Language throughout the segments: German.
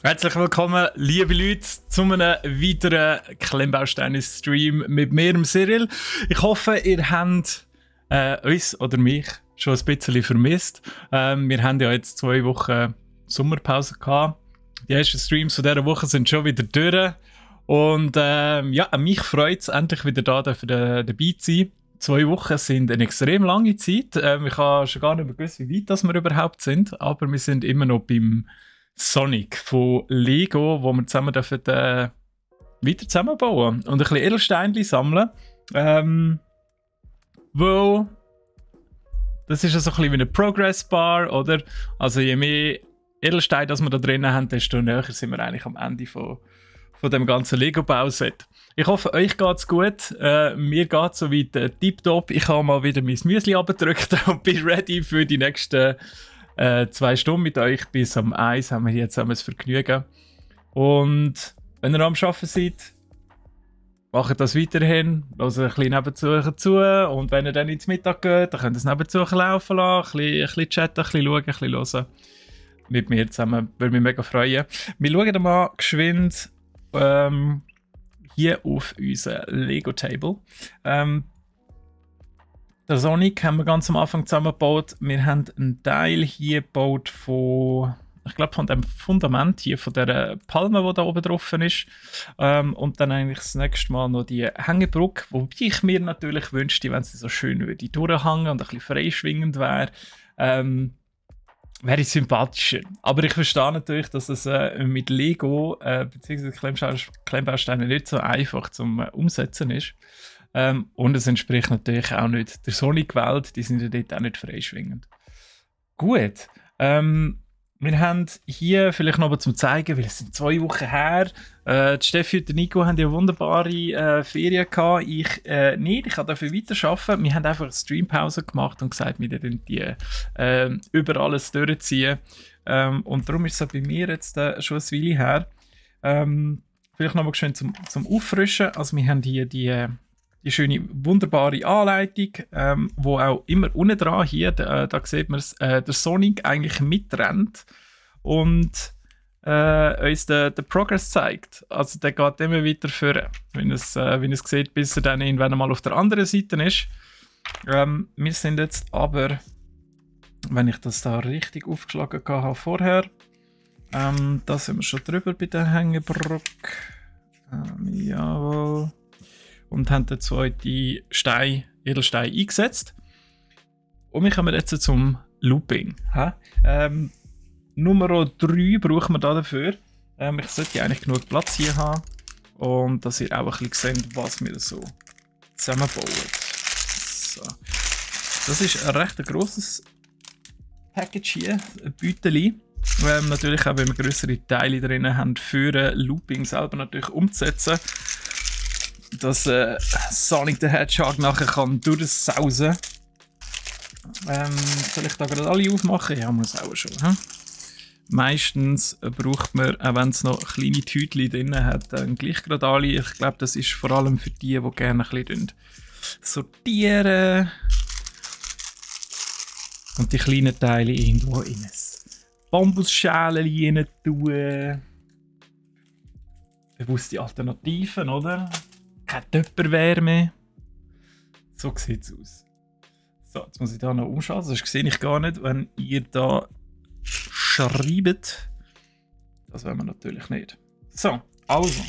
Herzlich willkommen, liebe Leute, zu einem weiteren Klemmbausteine-Stream mit mir, dem Cyril. Ich hoffe, ihr habt uns oder mich schon ein bisschen vermisst. Wir haben ja jetzt 2 Wochen Sommerpause gehabt. Die ersten Streams von dieser Woche sind schon wieder durch. Und ja, mich freut es, endlich wieder dabei zu sein. 2 Wochen sind eine extrem lange Zeit. Ich habe schon gar nicht mehr gewusst, wie weit das wir überhaupt sind. Aber wir sind immer noch beim Sonic von Lego, wo wir zusammen dürfen, weiter zusammenbauen und ein bisschen Edelsteine sammeln. Weil das ist ja so ein bisschen wie eine Progress-Bar, oder? Also je mehr Edelsteine das wir da drin haben, desto näher sind wir eigentlich am Ende von dem ganzen Lego-Bauset. Ich hoffe, euch geht's gut. Mir geht's soweit tipptopp. Ich habe mal wieder mein Müsli abgedrückt und bin ready für die nächsten 2 Stunden mit euch. Bis am 1 haben wir hier zusammen das Vergnügen. Und wenn ihr am Arbeiten seid, macht das weiterhin. Hört ein bisschen nebenzu zu. Und wenn ihr dann ins Mittag geht, dann könnt ihr es nebenzu laufen lassen. Ein bisschen chatten, ein bisschen schauen, ein bisschen hören. Mit mir zusammen. Würde mich mega freuen. Wir schauen mal geschwind hier auf unser Lego-Table. Der Sonic haben wir ganz am Anfang zusammengebaut. Wir haben einen Teil hier gebaut von, ich glaube, von dem Fundament hier, von der Palme, die da oben drauf ist. Und dann eigentlich das nächste Mal noch die Hängebrücke, wobei ich mir natürlich wünschte, wenn sie so schön würde durchhängen und ein bisschen freischwingend wäre, wäre sympathischer. Aber ich verstehe natürlich, dass es mit Lego bzw. Klemmbausteinen nicht so einfach zum Umsetzen ist. Und es entspricht natürlich auch nicht der Sonic-Welt, die sind ja dort auch nicht freischwingend. Gut, wir haben hier vielleicht noch zum zeigen, weil es sind 2 Wochen her. Die Steffi und der Nico haben ja wunderbare Ferien gehabt. Ich nicht, ich kann dafür weiterarbeiten. Wir haben einfach eine Streampause gemacht und gesagt, wir werden die über alles durchziehen. Und darum ist es bei mir jetzt schon ein Weile her. Vielleicht noch mal schön zum Auffrischen. Also wir haben hier die schöne, wunderbare Anleitung, wo auch immer unten dran hier, da sieht man es, der Sonic eigentlich mitrennt und uns den Progress zeigt. Also der geht immer weiter vor, wenn es sieht, bis er dann irgendwann mal auf der anderen Seite ist. Wir sind jetzt aber, wenn ich das da richtig aufgeschlagen habe vorher, da sind wir schon drüber bei der Hängebrücke. Jawohl. Und haben den zweiten Edelstein eingesetzt. Und wir kommen jetzt zum Looping. Nummer 3 brauchen wir dafür. Ich sollte eigentlich genug Platz hier haben. Und dass ihr auch ein bisschen seht, was wir so zusammenbauen. So. Das ist ein recht grosses Package hier, ein Beutel. Natürlich auch, wenn wir größere Teile drin haben, für Looping selber natürlich umzusetzen. Dass Sonic the Hedgehog nachher kann durchsausen. Soll ich da gerade alle aufmachen? Ja, muss auch schon. Meistens braucht man, auch wenn es noch kleine Tütchen drin hat, gleich gerade alle. Ich glaube, das ist vor allem für die gerne ein bisschen sortieren. Und die kleinen Teile irgendwo in ein Bambusschälchen rein tun. Bewusste Alternativen, oder? Keine Töpperwärme. So sieht es aus. So, jetzt muss ich da noch umschalten, sonst sehe ich gar nicht, wenn ihr da schreibt. Das wollen wir natürlich nicht. So, also.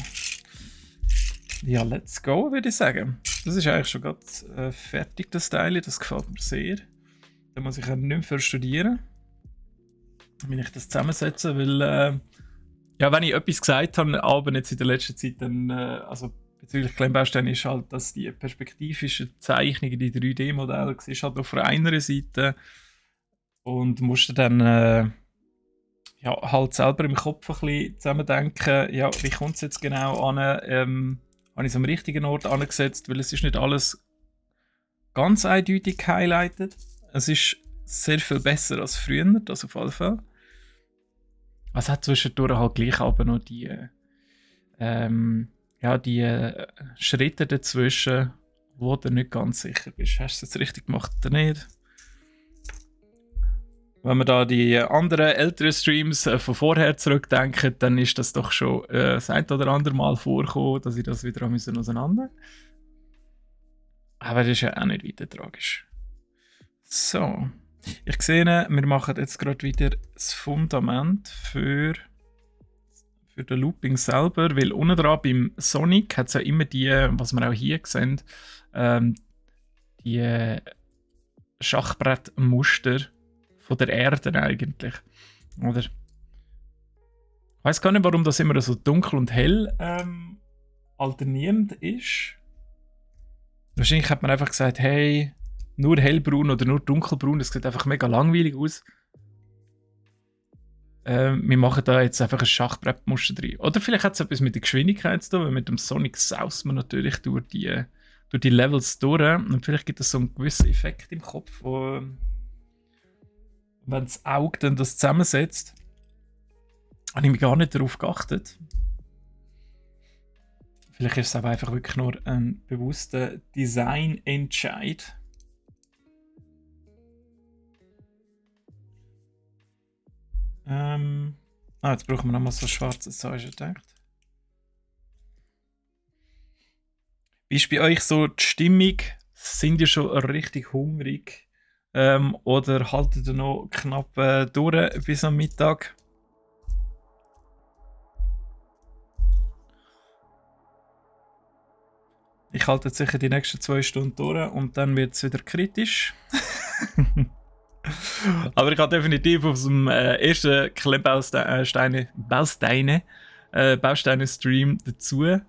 Ja, let's go, würde ich sagen. Das ist eigentlich schon gerade fertig, das Teil. Das gefällt mir sehr. Da muss ich ja nicht mehr für studieren, wenn ich das zusammensetze, weil ja, wenn ich etwas gesagt habe, aber jetzt in der letzten Zeit, dann also bezüglich Klemmbausteine ist halt, dass die perspektivischen Zeichnungen, die 3D-Modelle, ist halt auf einer Seite und musst dann ja, halt selber im Kopf ein bisschen zusammendenken, ja, wie kommt es jetzt genau an, habe ich es am richtigen Ort angesetzt, weil es ist nicht alles ganz eindeutig gehighlightet. Es ist sehr viel besser als früher, das auf jeden Fall. Es hat zwischendurch halt gleich aber noch die ja, die Schritte dazwischen, wo du nicht ganz sicher bist. Hast du es jetzt richtig gemacht oder nicht? wenn wir da die anderen älteren Streams von vorher zurückdenken, dann ist das doch schon das ein oder andere Mal vorgekommen, dass ich das wieder auseinander. Aber das ist ja auch nicht weiter tragisch. So, ich sehe, wir machen jetzt gerade wieder das Fundament für den Looping selber, weil unten dran beim Sonic hat es ja immer die, was wir auch hier sehen, die Schachbrettmuster von der Erde eigentlich. Oder? Ich weiß gar nicht, warum das immer so dunkel und hell alternierend ist. Wahrscheinlich hat man einfach gesagt, hey, nur hellbraun oder nur dunkelbraun, das sieht einfach mega langweilig aus. Wir machen da jetzt einfach ein Schachbrettmuster drin. Oder vielleicht hat es etwas mit der Geschwindigkeit zu tun, weil mit dem Sonic saust man natürlich durch die Levels durch. Und vielleicht gibt es so einen gewissen Effekt im Kopf, wo, wenn das Auge dann das zusammensetzt. Habe ich mich gar nicht darauf geachtet. Vielleicht ist es aber einfach wirklich nur ein bewusster Designentscheid. Jetzt brauchen wir nochmal so schwarzes Zeug, gedacht. Wie ist bei euch so die Stimmung? Sind ihr schon richtig hungrig? Oder haltet ihr noch knapp durch bis am Mittag? Ich halte jetzt sicher die nächsten 2 Stunden durch und dann wird es wieder kritisch. Aber ich habe definitiv auf dem ersten Bausteine-Stream dazu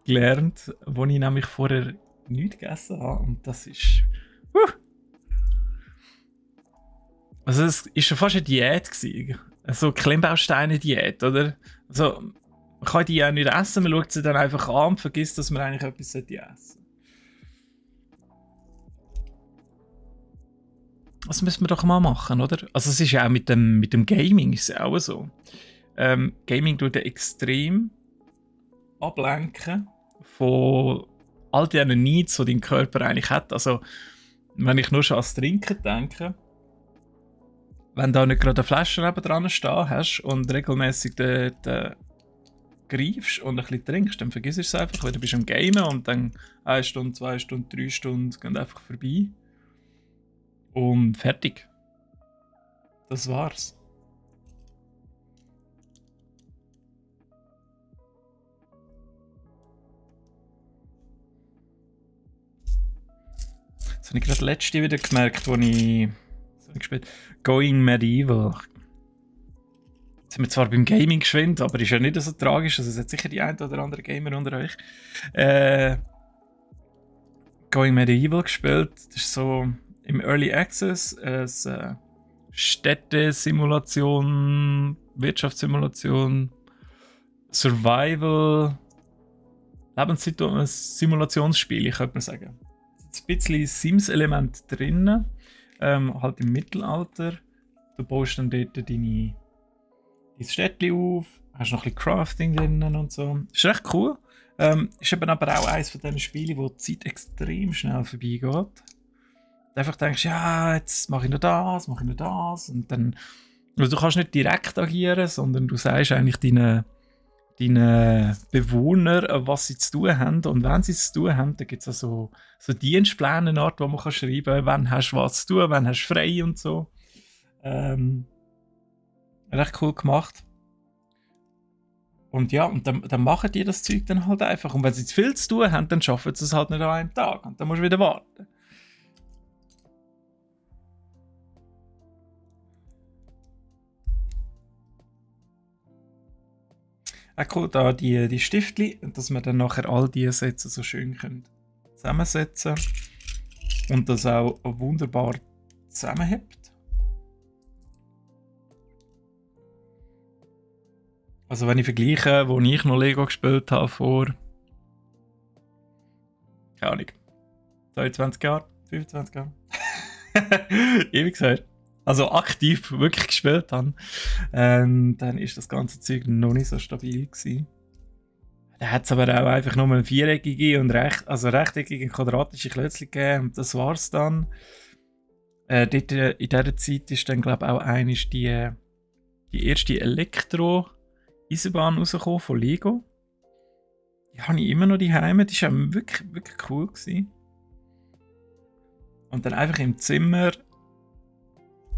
gelernt, wo ich nämlich vorher nichts gegessen habe. Und das ist... Also es war schon fast eine Diät gewesen. So eine Klemmbausteine-Diät, oder? Also, man kann die ja nicht essen, man schaut sie dann einfach an und vergisst, dass man eigentlich etwas essen sollte. Das müssen wir doch mal machen, oder? Also es ist ja auch mit dem Gaming ist ja auch so. Gaming tut extrem ablenken von all diesen Needs, die dein Körper eigentlich hat. Also wenn ich nur schon ans Trinken denke, wenn da nicht gerade eine Flasche nebendran stehen hast und regelmäßig dort greifst und ein bisschen trinkst, dann vergisst du es einfach, weil du bist am Gamen und dann 1 Stunde, 2 Stunden, 3 Stunden gehen einfach vorbei. Und fertig. Das war's. Das habe ich gerade letzte wieder gemerkt, als ich gespielt habe. Going Medieval. Jetzt sind wir zwar beim Gaming geschwind, aber ist ja nicht so tragisch. Also es hat sicher die ein oder andere Gamer unter euch. Going Medieval gespielt. Das ist so im Early Access eine Städtesimulation, Wirtschaftssimulation, Survival, Lebenssimulationsspiel, könnte man sagen. Ein bisschen Sims-Element drin, halt im Mittelalter. Du baust dann dort dein Städtchen auf, hast noch ein bisschen Crafting drin und so. Ist recht cool. Ist eben aber auch eines von diesen Spielen, wo die Zeit extrem schnell vorbeigeht. Du einfach denkst, ja, jetzt mache ich noch das, mache ich noch das. Und dann, also du kannst nicht direkt agieren, sondern du sagst eigentlich deinen Bewohnern, was sie zu tun haben. Und wenn sie zu tun haben, dann gibt es so Dienstpläne, wo man schreiben kann, wann hast du was zu tun, wann hast du frei und so. Recht cool gemacht. Und ja, und dann machen die das Zeug dann halt einfach. Und wenn sie zu viel zu tun haben, dann schaffen sie es halt nicht an einem Tag. Und dann musst du wieder warten. Auch cool, da die Stiftli, dass man dann nachher all diese Sätze so schön zusammensetzen können. Und das auch wunderbar zusammenhebt. Also wenn ich vergleiche, wo ich noch Lego gespielt habe vor, keine Ahnung, 22 Jahren, 25 Jahren, ewig her, also aktiv wirklich gespielt habe, dann ist das ganze Zeug noch nicht so stabil gewesen. Da hat es aber auch einfach nur eine viereckige und rechteckige quadratische Klötzchen gegeben und das war's dann. Dort, in dieser Zeit ist dann, glaube ich, auch die erste Elektro-Eisenbahn rausgekommen von Lego. Die habe ich immer noch daheim. Die war auch wirklich, wirklich cool gewesen. Und dann einfach im Zimmer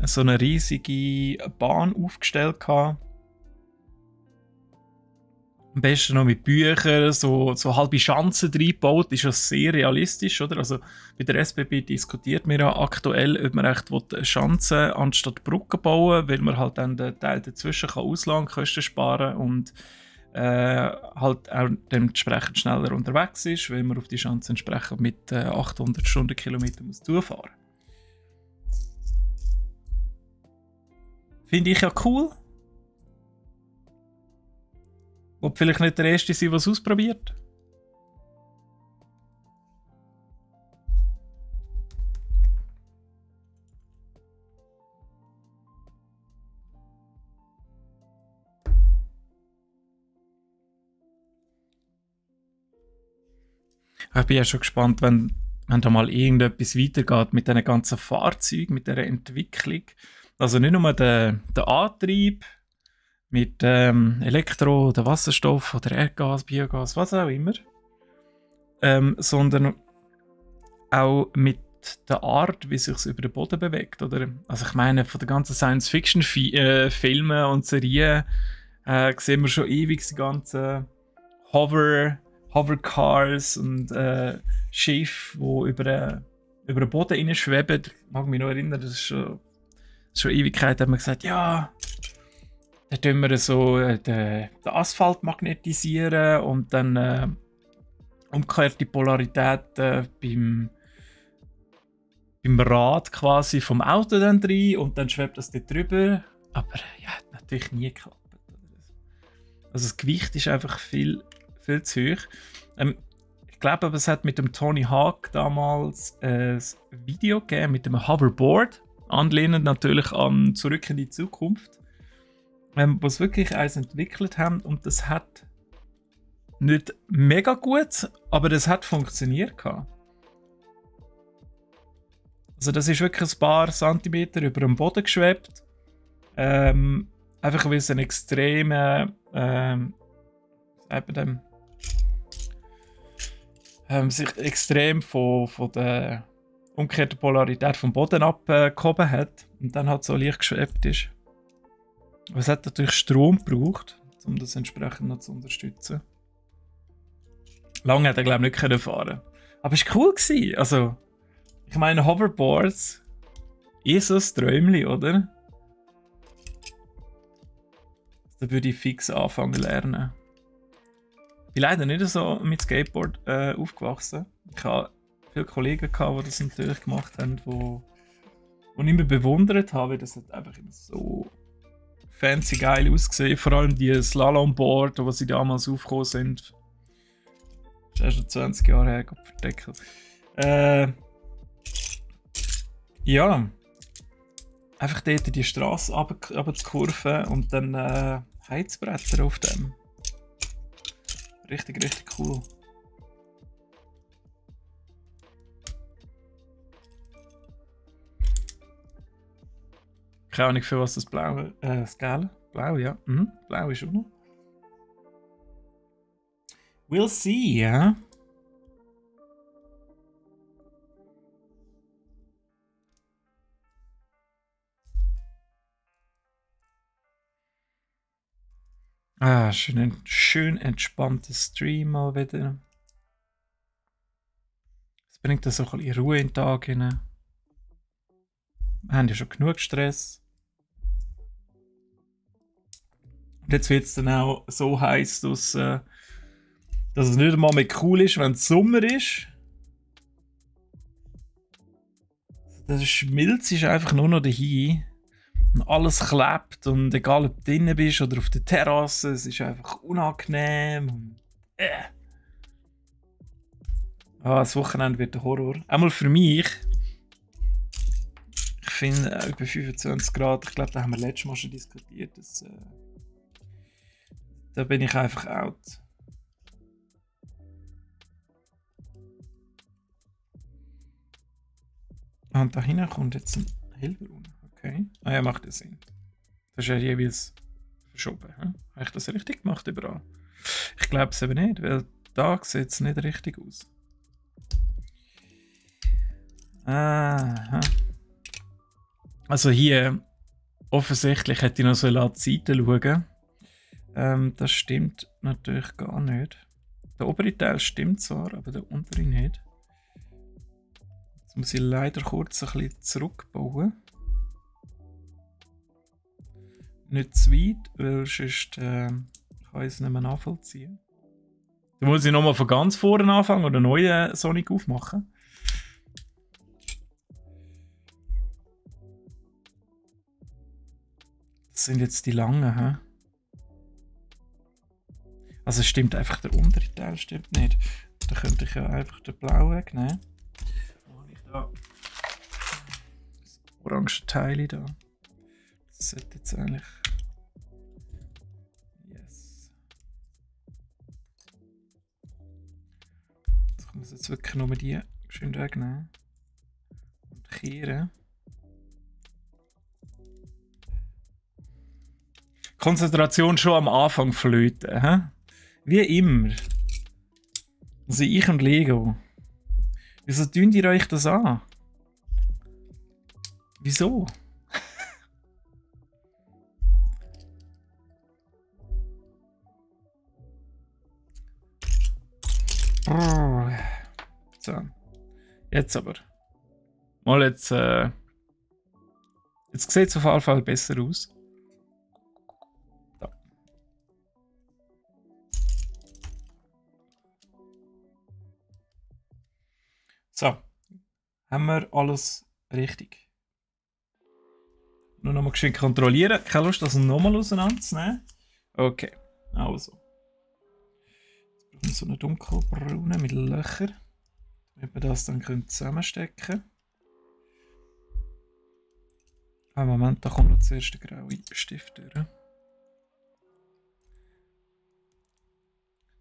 so eine riesige Bahn aufgestellt gehabt. Am besten noch mit Büchern, so halbe Schanzen reingebaut. Ist ja sehr realistisch, oder? Also bei der SBB diskutiert man ja aktuell, ob man echt Schanzen anstatt Brücken bauen will, weil man halt dann den Teil dazwischen kann Kosten sparen und halt auch dementsprechend schneller unterwegs ist, weil man auf die Schanze entsprechend mit 800 Stundenkilometern muss durchfahren. Finde ich ja cool. Ob vielleicht nicht der Erste sein, der es ausprobiert? Ich bin ja schon gespannt, wenn da mal irgendetwas weitergeht mit diesen ganzen Fahrzeugen, mit dieser Entwicklung. Also nicht nur der Antrieb mit Elektro oder Wasserstoff oder Erdgas, Biogas, was auch immer, sondern auch mit der Art, wie es sich über den Boden bewegt. Oder? Also ich meine, von den ganzen Science-Fiction-Filmen und Serien sehen wir schon ewig die ganzen Hovercars und Schiffe, die über den Boden schweben. Ich mag mich noch erinnern, das ist schon Ewigkeit, hat man gesagt, ja, da tun wir so den Asphalt magnetisieren und dann umgekehrt die Polarität beim Rad quasi vom Auto dann rein und dann schwebt das dort drüber. Aber ja, hat natürlich nie geklappt. Also das Gewicht ist einfach viel zu hoch. Ich glaube aber, es hat mit dem Tony Hawk damals ein Video gegeben mit dem Hoverboard, anlehnend natürlich an Zurück in die Zukunft, wo sie wirklich eins entwickelt haben und das hat nicht mega gut, aber das hat funktioniert. Also das ist wirklich ein paar Zentimeter über dem Boden geschwebt. Einfach weil es ein extremer sich extrem von der umgekehrten Polarität vom Boden abgehoben hat und dann halt so leicht geschwebt ist. Aber es hat natürlich Strom gebraucht, um das entsprechend noch zu unterstützen. Lange hat er, glaube ich, nicht fahren. Aber es war cool gewesen. Also, ich meine, Hoverboards ist so ein Träumchen, oder? Da würde ich fix anfangen zu lernen. Ich bin leider nicht so mit Skateboard aufgewachsen. Ich hatte viele Kollegen, die das natürlich gemacht haben, die ich immer bewundert habe, weil das hat einfach immer so fancy geil ausgesehen. Vor allem die Slalomboard, die sie damals aufgekommen sind. Das ist erst schon 20 Jahre her, verdeckelt. Ja. Einfach dort die Straße runterzukurven und dann Heizbretter auf dem. Richtig, richtig cool. Keine Ahnung, für was das Blaue, das Gelbe? Blau, ja. Blau ist auch noch. We'll see, ja. Ah, schön entspanntes Stream mal wieder. Das bringt da so ein bisschen Ruhe in den Tag hinein. Wir haben ja schon genug Stress. Und jetzt wird es dann auch so heiß, dass es nicht einmal mehr cool ist, wenn es Sommer ist. Der Schmilz ist einfach nur noch dahin. Und alles klebt und egal ob du drinnen bist oder auf der Terrasse, es ist einfach unangenehm. Und, das Wochenende wird ein Horror. Einmal für mich. Ich finde, über 25 Grad, ich glaube, da haben wir letztes Mal schon diskutiert. Da bin ich einfach out. Und da hinten kommt jetzt ein Hellbraun, okay. Ah ja, macht ja Sinn. Das ist ja jeweils verschoben. Hm? Habe ich das richtig gemacht überall? Ich glaube es eben nicht, weil da sieht es nicht richtig aus. Aha. Also hier offensichtlich hätte ich noch so an die Seite schauen. Das stimmt natürlich gar nicht. Der obere Teil stimmt zwar, aber der untere nicht. Jetzt muss ich leider kurz ein bisschen zurückbauen. Nicht zu weit, weil sonst kann ich es nicht mehr nachvollziehen. Dann muss ich nochmal von ganz vorne anfangen oder einen neuen Sonic aufmachen. Das sind jetzt die langen, hä? Also es stimmt einfach, der untere Teil stimmt nicht. Da könnte ich ja einfach den blauen nehmen. Dann habe ich da das orange Teil da. Das sollte jetzt eigentlich... Yes. Ich muss jetzt wirklich nur die schön wegnehmen. Und kehren. Konzentration schon am Anfang flöten, hä? Wie immer. Also ich und Lego. Wieso tun ihr euch das an? Wieso? So. Jetzt aber. Mal jetzt. Jetzt sieht es auf jeden Fall besser aus. Da. So. Haben wir alles richtig? Nur noch mal geschwind kontrollieren. Keine Lust, das nochmal auseinanderzunehmen. Okay. Also. Jetzt brauchen wir so eine dunkelbraune mit Löchern. Damit wir das dann zusammenstecken können. Moment, da kommt noch zuerst der graue Stift durch.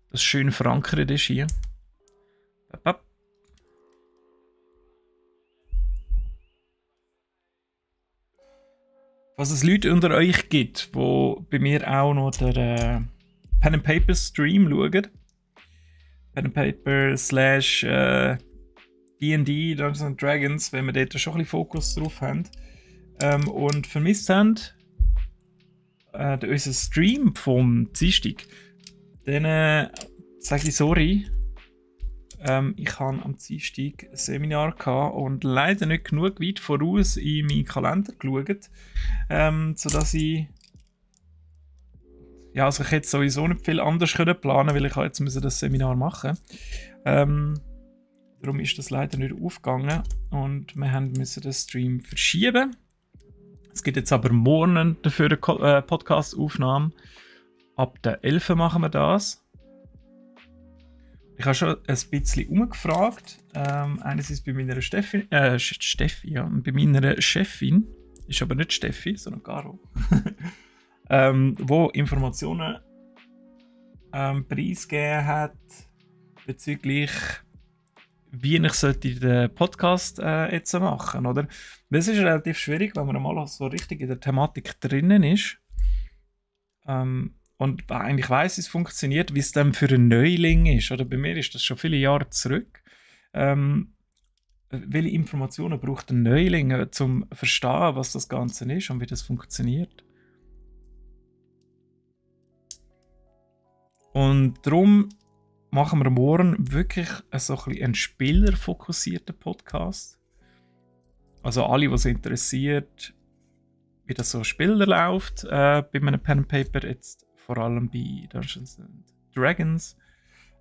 Das schön verankert ist hier. Was es Leute unter euch gibt, die bei mir auch noch den Pen and Paper Stream schauen. Pen and Paper / D&D, Dungeons & Dragons, wenn wir dort schon ein bisschen Fokus drauf haben. Und vermisst haben unseren Stream vom Dienstag. Dann sage ich sorry. Ich hatte am Dienstag ein Seminar und leider nicht genug weit voraus in meinen Kalender geschaut, sodass ich... Ja, also ich hätte sowieso nicht viel anders planen können, weil ich jetzt das Seminar machen musste. Darum ist das leider nicht aufgegangen und wir mussten den Stream verschieben. Es gibt jetzt aber morgen dafür eine Podcast-Aufnahme. Ab der 11 machen wir das. Ich habe schon ein bisschen umgefragt. Einerseits bei meiner bei meiner Chefin, ist aber nicht Steffi, sondern Caro, wo Informationen preisgegeben hat bezüglich wie ich den Podcast jetzt machen sollte. Das ist relativ schwierig, wenn man mal so richtig in der Thematik drinnen ist. Und eigentlich weiss, wie es funktioniert, wie es dann für einen Neuling ist. Oder bei mir ist das schon viele Jahre zurück. Welche Informationen braucht ein Neuling, um zu verstehen, was das Ganze ist und wie das funktioniert? Und darum machen wir morgen wirklich so einen spielerfokussierten Podcast. Also alle, was interessiert, wie das so Spieler läuft, bei einem Pen and Paper, jetzt vor allem bei Dungeons & Dragons.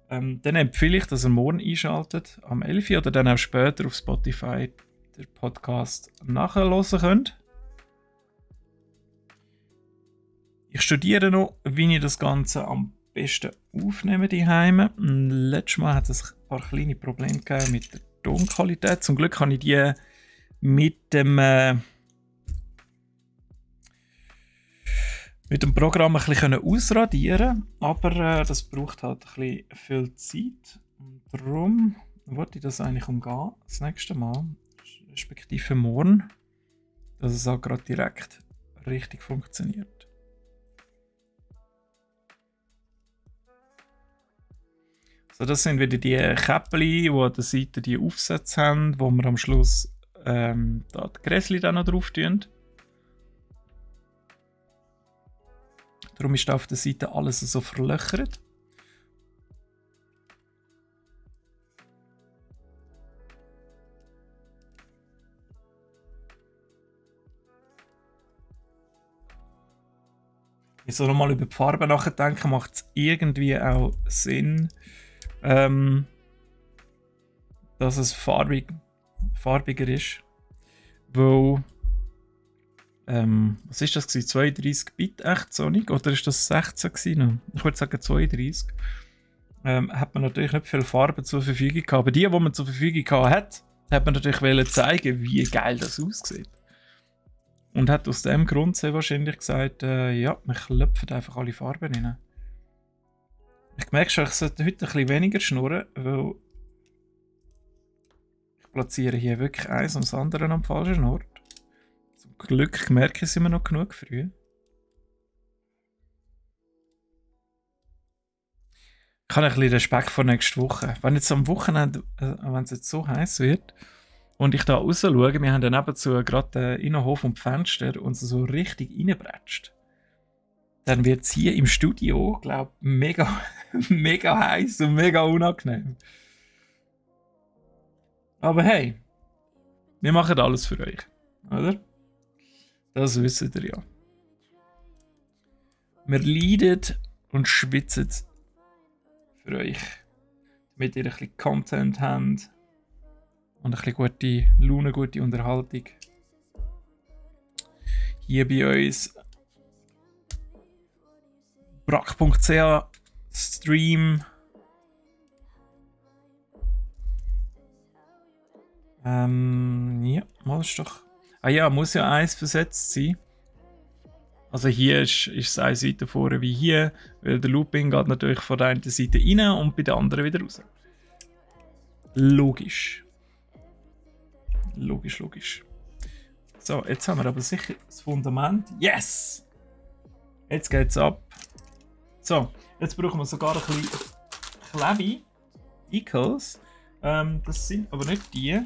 Dann empfehle ich, dass ihr morgen einschaltet, am 11 oder dann auch später auf Spotify den Podcast nachhören könnt. Ich studiere noch, wie ich das Ganze am besten aufnehme daheim. Letztes Mal hat es ein paar kleine Probleme gegeben mit der Tonqualität. Zum Glück kann ich die mit dem Programm ein bisschen ausradieren, aber das braucht halt ein bisschen viel Zeit. Und darum wollte ich das eigentlich umgehen, das nächste Mal, respektive morgen. dass es auch gerade direkt richtig funktioniert. So, das sind wieder die Käppchen, die an der Seite die Aufsätze haben, wo wir am Schluss da die Gräschen dann noch drauf tun. Darum ist da auf der Seite alles so verlöchert. Ich soll nochmal über die Farbe nachdenken, macht es irgendwie auch Sinn, dass es farbiger ist. Weil, was ist das gewesen? 32 Bit echt Sonic? Oder ist das 16 gewesen? Ich würde sagen 32. Hat man natürlich nicht viel Farbe zur Verfügung gehabt. Aber die man zur Verfügung gehabt hat man natürlich wollen zeigen, wie geil das aussieht. Und hat aus dem Grund sehr wahrscheinlich gesagt, ja, wir klopfen einfach alle Farben rein. Ich merke schon, ich sollte heute ein bisschen weniger schnurren, weil ich platziere hier wirklich eins und das andere am falschen Ort. Zum Glück merke ich es immer noch genug früh. Ich habe ein bisschen Respekt vor nächster Woche. Wenn jetzt am Wochenende, wenn es jetzt so heiß wird, und ich da raus schaue, wir haben dann nebenzu gerade den Innenhof und die Fenster und so richtig reinbretscht. Dann wird es hier im Studio, glaube ich, mega, mega heiß und mega unangenehm. Aber hey, wir machen alles für euch, oder? Das wisst ihr ja. Wir leiden und schwitzen für euch, damit ihr ein bisschen Content habt. Und ein bisschen gute Laune, gute Unterhaltung. Hier bei uns brack.ch Stream. Ja, mal ist doch. Ah ja, muss ja eins versetzt sein. Also hier ist es eine Seite vorne wie hier, weil der Looping geht natürlich von der einen Seite rein und bei der anderen wieder raus. Logisch. Logisch. So, jetzt haben wir aber sicher das Fundament. Yes! Jetzt geht's ab. So, jetzt brauchen wir sogar ein bisschen Klebe. Icons. Das sind aber nicht die,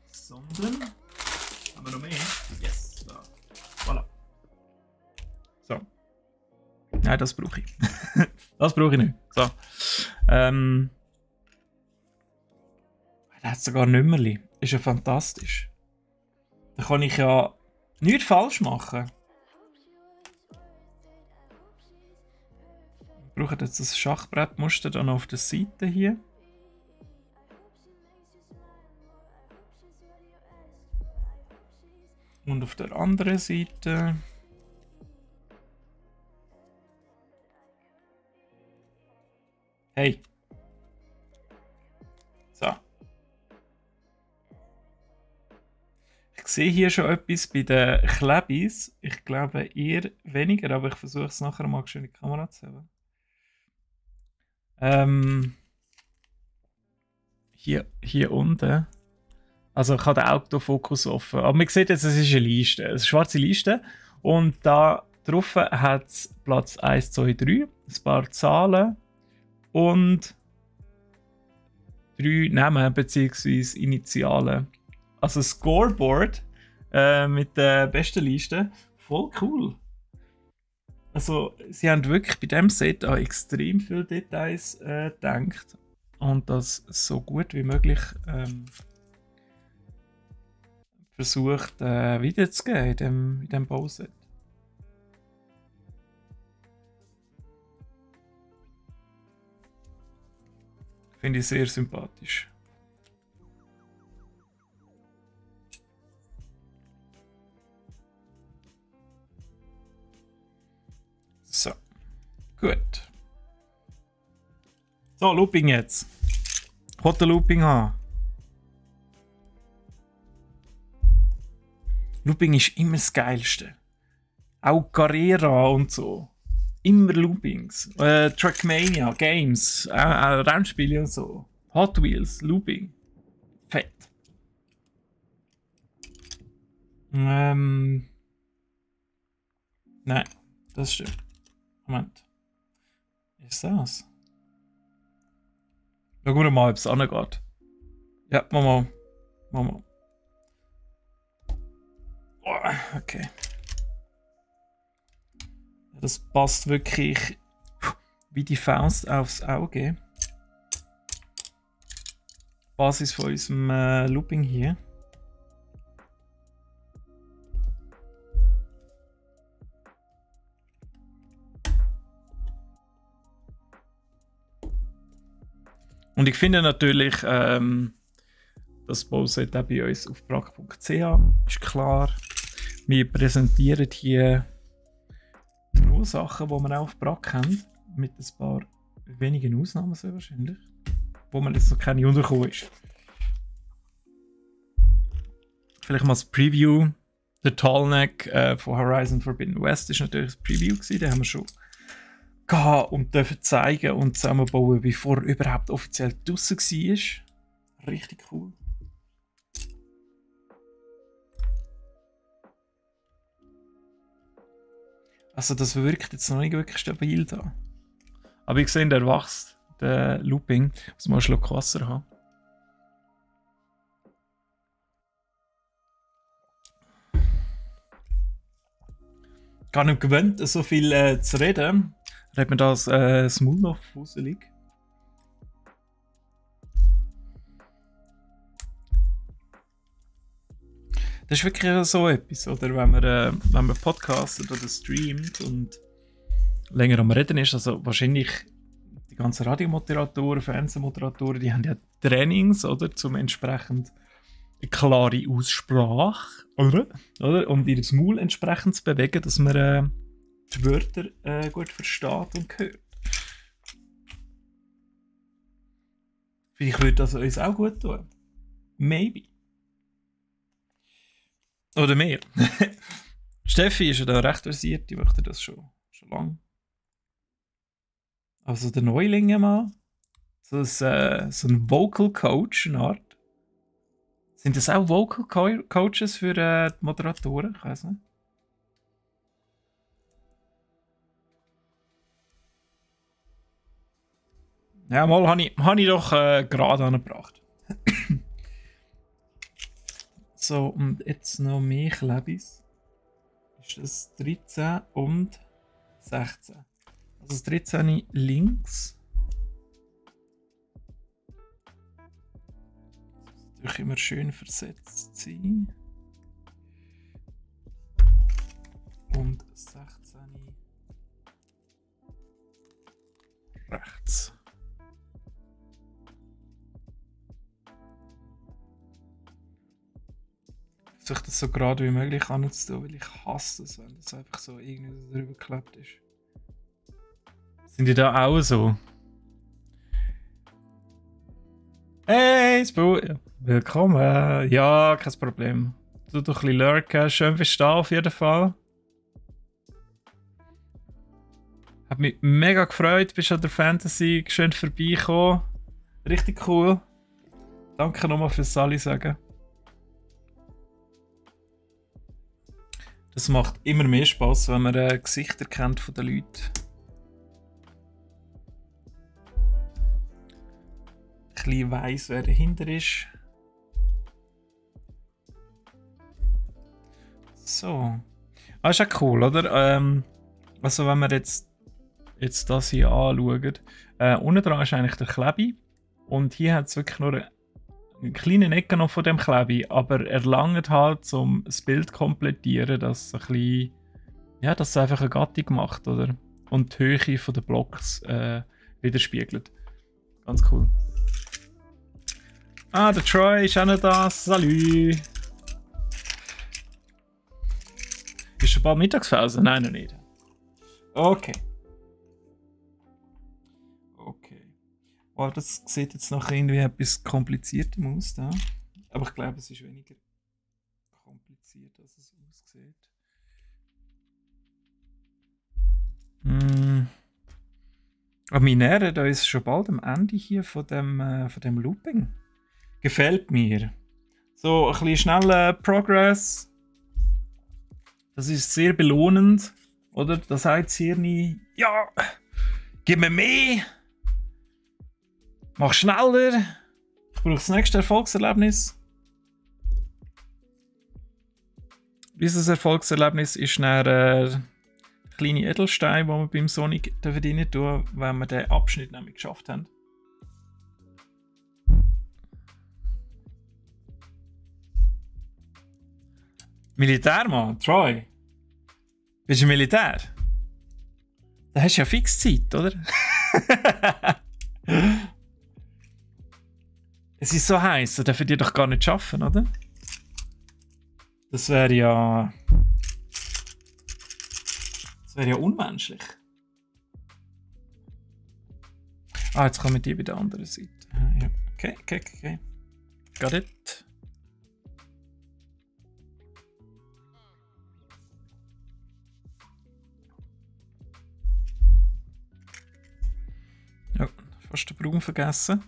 sondern. Haben wir noch mehr? Yes! Da. Voilà. So. Nein, das brauche ich. Das brauche ich nicht. So. Da hat es sogar Nummerli. Ist ja fantastisch. Da kann ich ja nichts falsch machen. Wir brauchen jetzt das Schachbrettmuster dann auf der Seite hier. Und auf der anderen Seite. Hey. So. Ich sehe hier schon etwas bei den Klebis. Ich glaube eher weniger, aber ich versuche es nachher mal schön in die Kamera zu haben. Hier unten. Also ich habe den Autofokus offen. Aber man sieht jetzt, es ist eine Liste. Eine schwarze Liste. Und da drauf hat es Platz 1, 2, 3. Ein paar Zahlen. Und 3 Namen bzw. Initialen. Also Scoreboard mit der besten Liste. Voll cool. Also sie haben wirklich bei diesem Set an extrem viele Details gedacht. Und das so gut wie möglich versucht wiederzugeben in diesem Bauset. Finde ich sehr sympathisch. So, gut. So, Looping jetzt. Ich wollte Looping haben. Looping ist immer das Geilste. Auch Carrera und so. Immer Loopings. Trackmania, Games, Rennspiele und so. Hot Wheels, Looping. Fett. Nein, das stimmt. Moment. Ist das? Schauen wir mal, ob es angeht. Ja, Mama. Oh, okay. Das passt wirklich wie die Faust aufs Auge. Basis von unserem Looping hier. Und ich finde natürlich, das Bauset auch bei uns auf brack.ch ist klar. Wir präsentieren hier nur Sachen, die wir auch auf Brack haben. Mit ein paar wenigen Ausnahmen sehr wahrscheinlich. Wo man jetzt noch keine untergekommen ist. Vielleicht mal das Preview. Der Tallneck von Horizon Forbidden West ist natürlich das Preview gewesen. Den haben wir schon gehabt und dürfen zeigen und zusammenbauen, bevor er überhaupt offiziell draussen war. Richtig cool. Also das wirkt jetzt noch nicht wirklich stabil da. Aber ich sehe, der wächst, der Looping. Ich muss mal einen Schluck Wasser haben. Gar nicht gewöhnt, so viel zu reden. Hat mir das Smooth noch fusselig. Das ist wirklich so etwas, oder? Wenn man podcastet oder streamt und länger am Reden ist, also wahrscheinlich die ganzen Radiomoderatoren, Fernsehmoderatoren, die haben ja Trainings, oder? Zum entsprechend eine klare Aussprache, oder? Und ihr Maul entsprechend zu bewegen, dass man die Wörter gut versteht und hört. Vielleicht würde das uns auch gut tun. Maybe. Oder mehr. Steffi ist ja da recht versiert, die möchte das schon lange. Also der Neulinge mal. So ein Vocal Coach, eine Art. Sind das auch Vocal Coaches für die Moderatoren? Ich weiß nicht. Ja, mal habe ich doch gerade angebracht. So, und jetzt noch mehr Klebis. Ist das 13 und 16. Also das 13 links. Das muss immer schön versetzt sein. Und 16 rechts. Ich versuche das so gerade wie möglich anzutun, weil ich hasse es, wenn das einfach so irgendwie so drüber geklebt ist. Sind die da auch so? Hey, Spu! Willkommen! Ja, kein Problem. Du doch ein bisschen lurken, schön verstehen auf jeden Fall. Hat mich mega gefreut, bist an der Fantasy schön vorbeigekommen. Richtig cool. Danke nochmal fürs Sali sagen. Das macht immer mehr Spaß, wenn man Gesichter kennt von den Leuten. Ein bisschen weiss, wer dahinter ist. So. Ah, ist ja cool, oder? Also wenn wir jetzt das hier anschauen. Unten dran ist eigentlich der Klebi. Und hier hat es wirklich nur eine kleine Ecke noch von dem Klebi, aber er langt halt, um das Bild zu komplettieren, dass es ein bisschen, ja, dass es einfach eine Gattung macht, oder? Und die Höhe von den Blocks widerspiegelt. Ganz cool. Ah, der Troy ist auch noch da. Salü! Ist schon bald Mittagspause? Nein, noch nicht. Okay. Oh, das sieht jetzt noch irgendwie etwas kompliziertem aus da. Aber ich glaube, es ist weniger kompliziert, als es aussieht. Aber wir nähern uns schon bald am Ende hier von dem Looping. Gefällt mir. So, ein bisschen schneller Progress. Das ist sehr belohnend. Oder? Da sagt das Hirn, ja, gib mir mehr. Mach schneller. Ich brauche das nächste Erfolgserlebnis. Dieses Erfolgserlebnis ist dann kleine Edelsteine, die wir beim Sonic verdienen tun, wenn wir den Abschnitt nämlich geschafft haben. Militärmann, Troy. Bist du Militär? Da hast du ja fix Zeit, oder? Es ist so heiß, da dürfen die doch gar nicht arbeiten, oder? Das wäre ja. Das wäre ja unmenschlich. Ah, jetzt kommen die bei der anderen Seite. Ja. Okay. Got it. Ja, fast den Braun vergessen.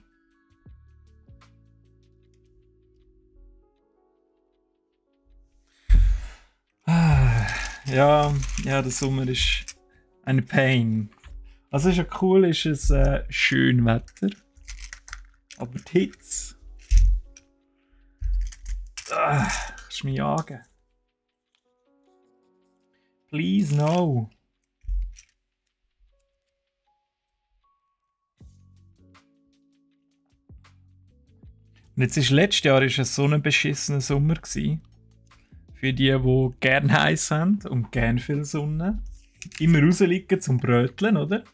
Ja, der Sommer ist ein Pain. Also ist ja cool, ist es schön Wetter. Aber die Hitze. Kannst du mich jagen? Please no. Und jetzt ist letztes Jahr ist es so ein beschissener Sommer gewesen. Für die gerne heiß haben und gerne viel Sonne. Immer rausliegen zum Bröteln, oder?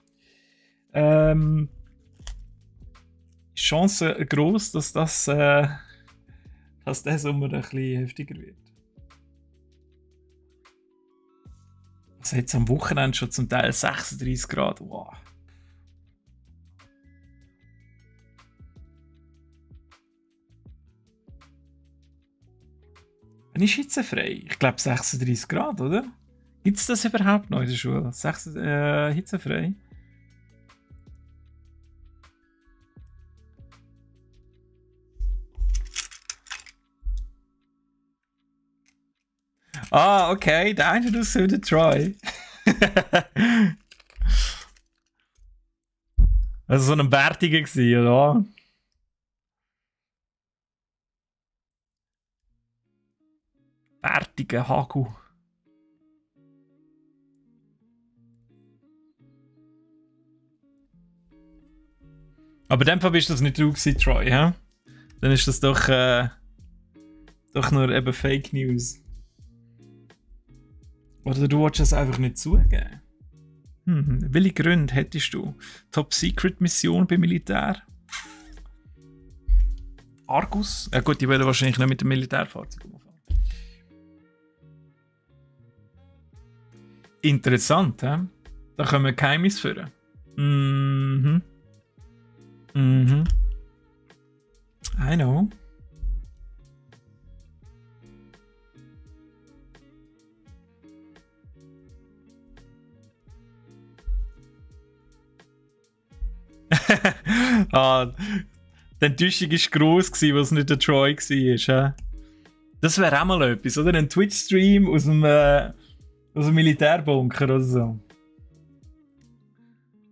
Die Chance groß, dass der Sommer ein bisschen heftiger wird. Also jetzt am Wochenende schon zum Teil 36 Grad. Wow. Wann ist hitzefrei? Ich glaube 36 Grad, oder? Gibt es das überhaupt noch in der Schule? Hitzefrei? Ah, okay. Der eine du so der Troy. Also so ein Bärtiger gewesen, oder? Bärtiger Haku. Aber in dem Fall bist das nicht du gewesen, Troy, hä? Dann ist das doch nur eben Fake News. Oder du wolltest es einfach nicht zugeben? Welche Gründe hättest du? Top-Secret-Mission beim Militär? Argus? Ja gut, die werden wahrscheinlich nicht mit dem Militärfahrzeug umfahren. Interessant, hä? Da können wir Geheimnis führen. I know. Die Enttäuschung war gross, weil es nicht der Troy war. Das wäre auch mal etwas, oder? Ein Twitch-Stream aus dem Militärbunker oder so.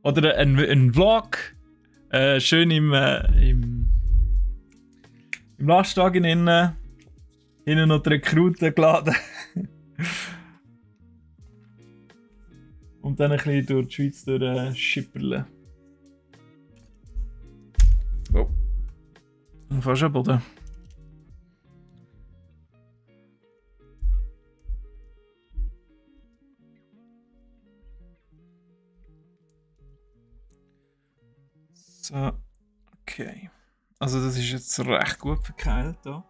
Oder ein Vlog. Schön im Lastwagen innen. Hinten noch die Rekruten geladen. Und dann ein bisschen durch die Schweiz durchschipperle. Oh. Fast am Boden. So, okay. Also das ist jetzt recht gut verkeilt da.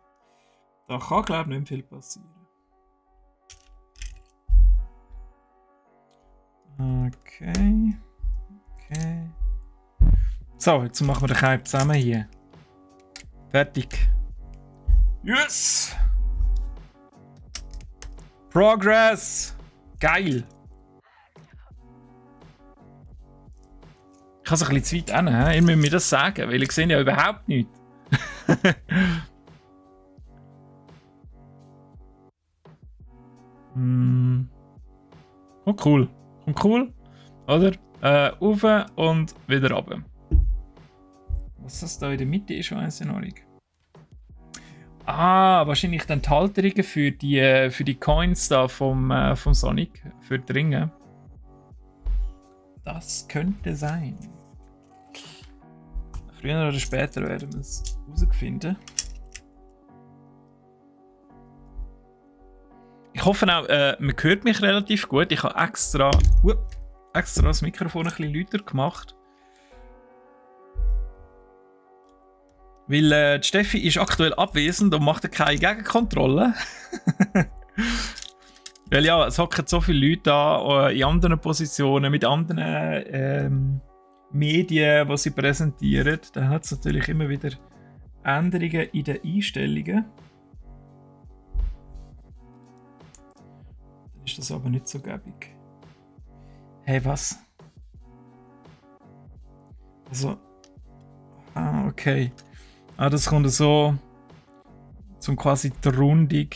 Da kann, glaube ich, nicht viel passieren. Okay. So, jetzt machen wir den Keim zusammen hier. Fertig. Yes! Progress! Geil! Ich kann es ein bisschen zu weit hin. Ihr müsst mir das sagen, weil ich sehe ja überhaupt nichts. Kommt cool. Kommt cool. Oder? Rauf und wieder runter. Was das da in der Mitte ist, weiss ich noch nicht. Ah, wahrscheinlich die Enthalterungen für die Coins da vom Sonic. Für die Ringe. Das könnte sein. Früher oder später werden wir es herausfinden. Ich hoffe auch, man hört mich relativ gut. Ich habe extra das Mikrofon ein bisschen lauter gemacht. Weil die Steffi ist aktuell abwesend und macht keine Gegenkontrolle. Weil ja, es hocken so viele Leute da in anderen Positionen, mit anderen Medien, die sie präsentieren. Da hat es natürlich immer wieder Änderungen in den Einstellungen. Dann ist das aber nicht so gäbig. Hey, was? Also. Okay. Das kommt so, um quasi die Rundung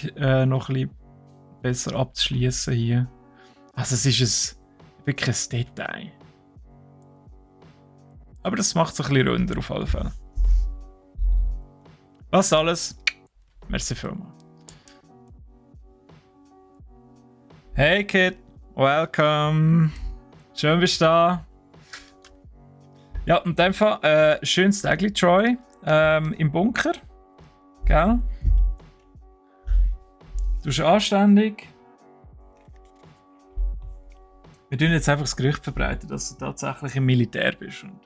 noch ein bisschen besser abzuschließen hier. Also es ist wirklich ein Detail. Aber das macht es ein bisschen runder auf alle Fälle. Was alles? Merci vielmals. Hey Kid, welcome. Schön bist du da. Ja, in dem Fall schönes Tag, Troy. Im Bunker. Gell? Du bist anständig. Wir tun jetzt einfach das Gerücht verbreiten, dass du tatsächlich im Militär bist. Und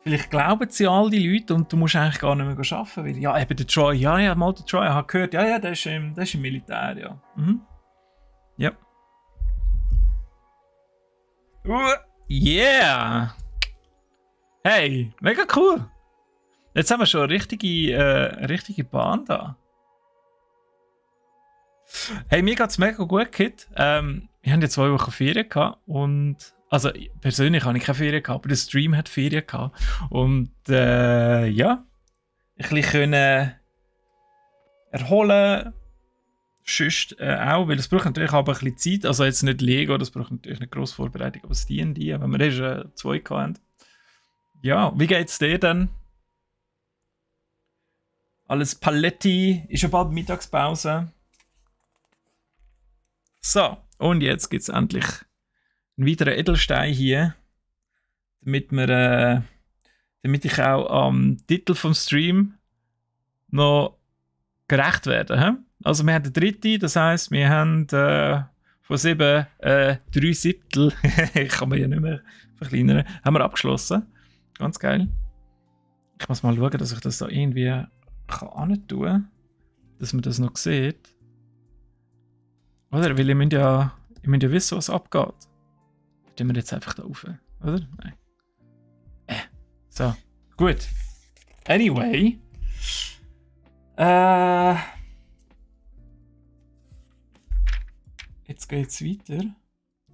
vielleicht glauben sie all die Leute und du musst eigentlich gar nicht mehr arbeiten. Weil, ja, eben der Troy. Ja, mal der Troy. Ich habe gehört, ja, der ist im Militär, ja. Mhm. Ja. Yeah! Hey, mega cool! Jetzt haben wir schon eine richtige Bahn da. Hey, mir geht's mega gut, Kid. Wir haben ja 2 Wochen Ferien gehabt und also persönlich habe ich keine Ferien gehabt, aber der Stream hat Ferien gehabt und ja, ein bisschen erholen. Sonst auch, weil es braucht natürlich aber ein bisschen Zeit. Also jetzt nicht Lego, das braucht natürlich eine grosse Vorbereitung, aber das D&D, wenn wir erst 2 haben. Ja, wie geht's dir denn? Alles Paletti, ist ja bald Mittagspause. So, und jetzt gibt es endlich einen weiteren Edelstein hier, damit ich auch am Titel vom Stream noch gerecht werde. He? Also wir haben den 3., das heisst, wir haben von 7 3/7, ich kann mir ja nicht mehr verkleinern, haben wir abgeschlossen. Ganz geil. Ich muss mal schauen, dass ich das da irgendwie kann tun, dass man das noch sieht. Oder? Weil ihr müsst ja wissen, was abgeht. Tun wir jetzt einfach da rauf, oder? Nein. So, gut. Anyway. Jetzt geht es weiter.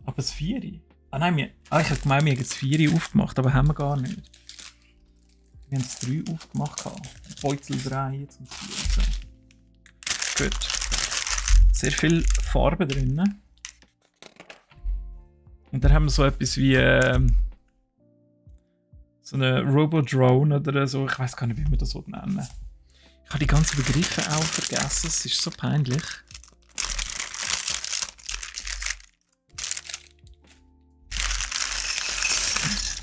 Aber das 4. Ah nein, ich habe gemeint, wir haben das 4 aufgemacht, aber haben wir gar nicht. Wir haben das 3 aufgemacht. Beutel 3 zum 4. So. Gut. Sehr viel Farbe drin. Und dann haben wir so etwas wie so eine Robodrone oder so. Ich weiß gar nicht, wie wir das nennen. Ich habe die ganzen Begriffe auch vergessen. Es ist so peinlich.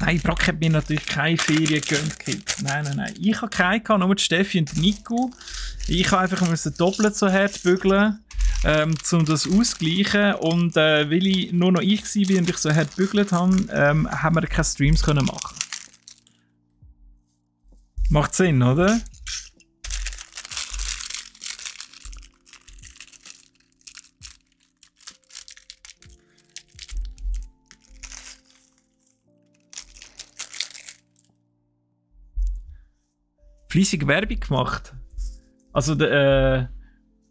Nein, Brock hat mir natürlich keine Ferien gegönnt. Nein. Ich habe keine gehabt, nur die Steffi und Nico. Ich habe einfach doppelt so hart bügeln, um das auszugleichen. Und weil ich nur noch ich war und ich so hart bügelt habe, haben wir keine Streams können machen. Macht Sinn, oder? Fleissig Werbung gemacht. Also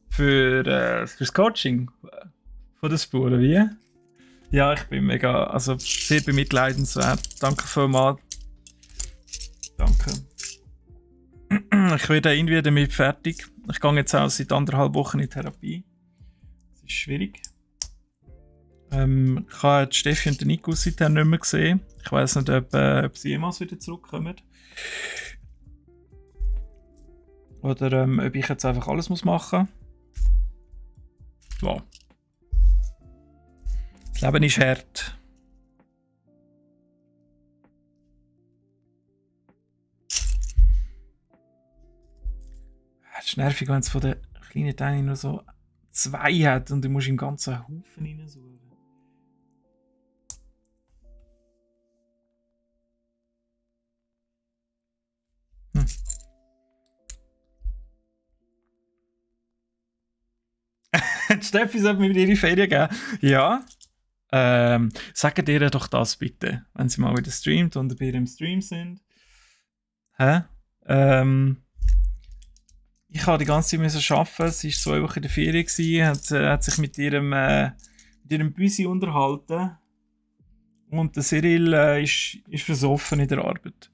fürs Coaching von der Spuren, wie? Ja, ich bin mega, also sehr bemitleidenswert. Danke vielmals. Danke. Ich werde irgendwie damit fertig. Ich gehe jetzt auch seit 1,5 Wochen in Therapie. Das ist schwierig. Ich habe die Steffi und den Nico seitdem nicht mehr gesehen. Ich weiß nicht, ob sie jemals wieder zurückkommen. Oder ob ich jetzt einfach alles machen muss. Ja. Das Leben ist hart. Es ist nervig, wenn es von den kleinen Teilen nur so 2 hat und du musst im ganzen Haufen reinsuchen. Die Steffi sollte mir wieder ihre Ferien geben. Ja. Sagt ihr doch das bitte, wenn sie mal wieder streamt und bei ihrem Stream sind. Hä? Ich habe die ganze Zeit müssen arbeiten. Sie war 2 Wochen in der Ferien gewesen, hat sich mit ihrem Büsi unterhalten. Und der Cyril ist versoffen in der Arbeit.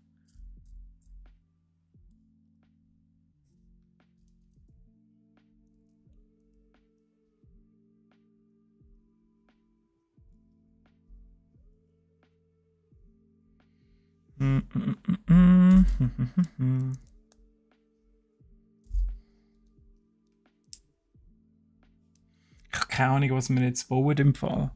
Ich habe keine Ahnung, was wir jetzt bauen im Fall.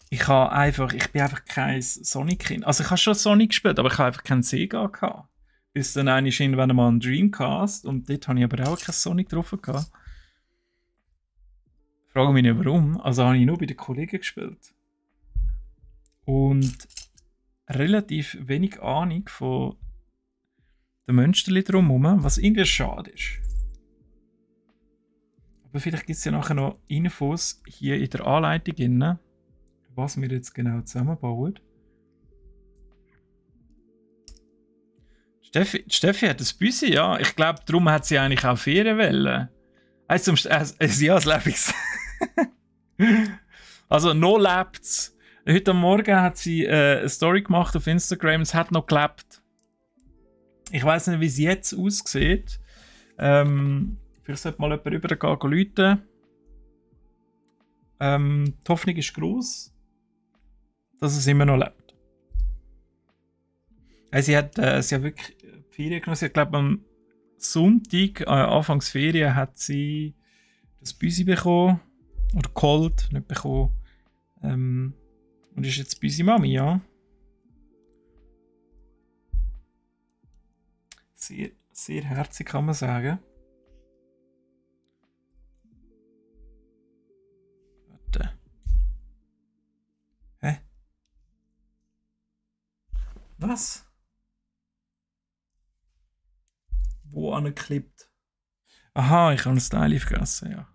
Ich bin einfach kein Sonic-Kind. Also ich habe schon Sonic gespielt, aber ich habe einfach keinen Sega gehabt. Bis dann irgendwann mal ein Dreamcast und dort habe ich aber auch kein Sonic drauf gehabt. Ich frage mich nicht warum. Also habe ich nur bei den Kollegen gespielt. Und relativ wenig Ahnung von den Münsterli drumherum, was irgendwie schade ist. Aber vielleicht gibt es ja nachher noch Infos hier in der Anleitung drin, was wir jetzt genau zusammenbauen. Steffi hat ein Büsi, ja. Ich glaube, darum hat sie eigentlich auch Ferienwelle. Also, ja, das lebe ich. Also, noch lebt's. Heute Morgen hat sie eine Story gemacht auf Instagram, es hat noch gelebt. Ich weiß nicht, wie es jetzt aussieht. Vielleicht sollte mal jemand rübergehen, rufen. Die Hoffnung ist groß, dass es immer noch lebt. Sie hat wirklich Ferien genommen. Sie hat, glaube am Sonntag, Anfangsferien, hat sie das Büsi bekommen. Oder geholt, nicht bekommen. Und ist jetzt Büsi Mami, ja. Sehr, sehr herzig, kann man sagen. Warte. Hä? Was? Wo angeklippt? Aha, ich habe ein Style vergessen, ja.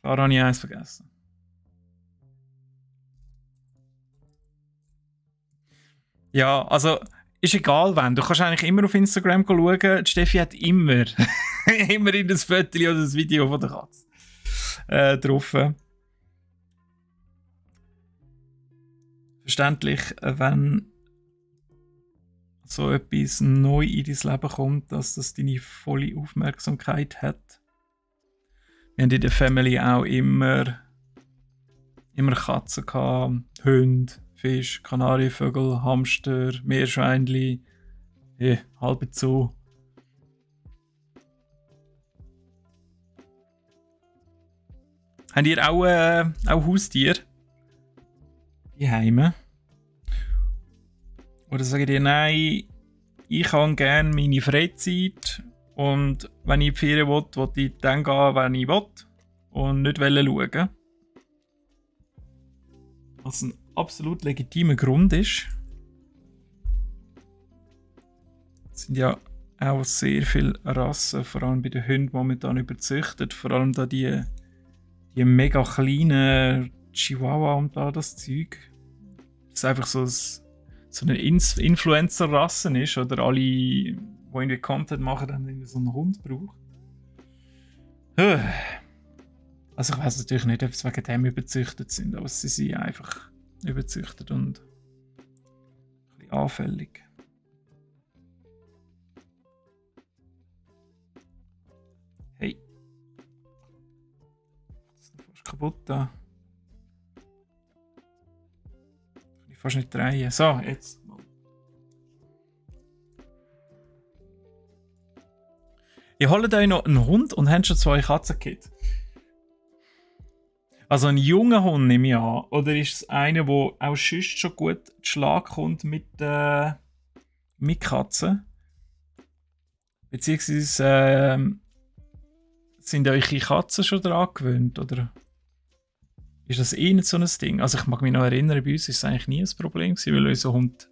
Klar habe ich eins vergessen. Ja, also ist egal wann. Du kannst eigentlich immer auf Instagram schauen. Die Steffi hat immer, immer in das Foto oder das Video von der Katze drauf. Verständlich, wenn so etwas neu in dein Leben kommt, dass das deine volle Aufmerksamkeit hat. Wir haben in der Family auch immer Katzen gehabt, Hunde, Fisch, Kanarienvögel, Hamster, Meerschweinchen, halb so. Habt ihr auch Haustiere? Die Heime? Oder sagt ihr, nein, ich habe gerne meine Freizeit und wenn ich in die Ferien will ich dann gehen, wenn ich will und nicht schauen. Was ein absolut legitimer Grund ist. Es sind ja auch sehr viele Rassen, vor allem bei den Hunden momentan überzüchtet. Vor allem da die mega kleinen Chihuahua und da das Zeug. Das ist einfach so eine Influencer-Rasse ist oder alle, die irgendwie Content machen, haben irgendwie so einen Hund braucht. Also ich weiß natürlich nicht, ob sie wegen dem überzüchtet sind, aber sie sind einfach überzüchtet und ein bisschen anfällig. Hey. Das ist fast kaputt da. fast nicht drehen. So, jetzt. Ihr holt euch noch einen Hund und habt schon 2 Katzenkits. Also ein junger Hund nehme ich an. Oder ist es einer, der auch sonst schon gut zu Schlag kommt mit Katzen? Beziehungsweise sind eure Katzen schon daran gewöhnt? Oder ist das eh nicht so ein Ding? Also ich mag mich noch erinnern, bei uns war es eigentlich nie ein Problem gewesen, weil unser Hund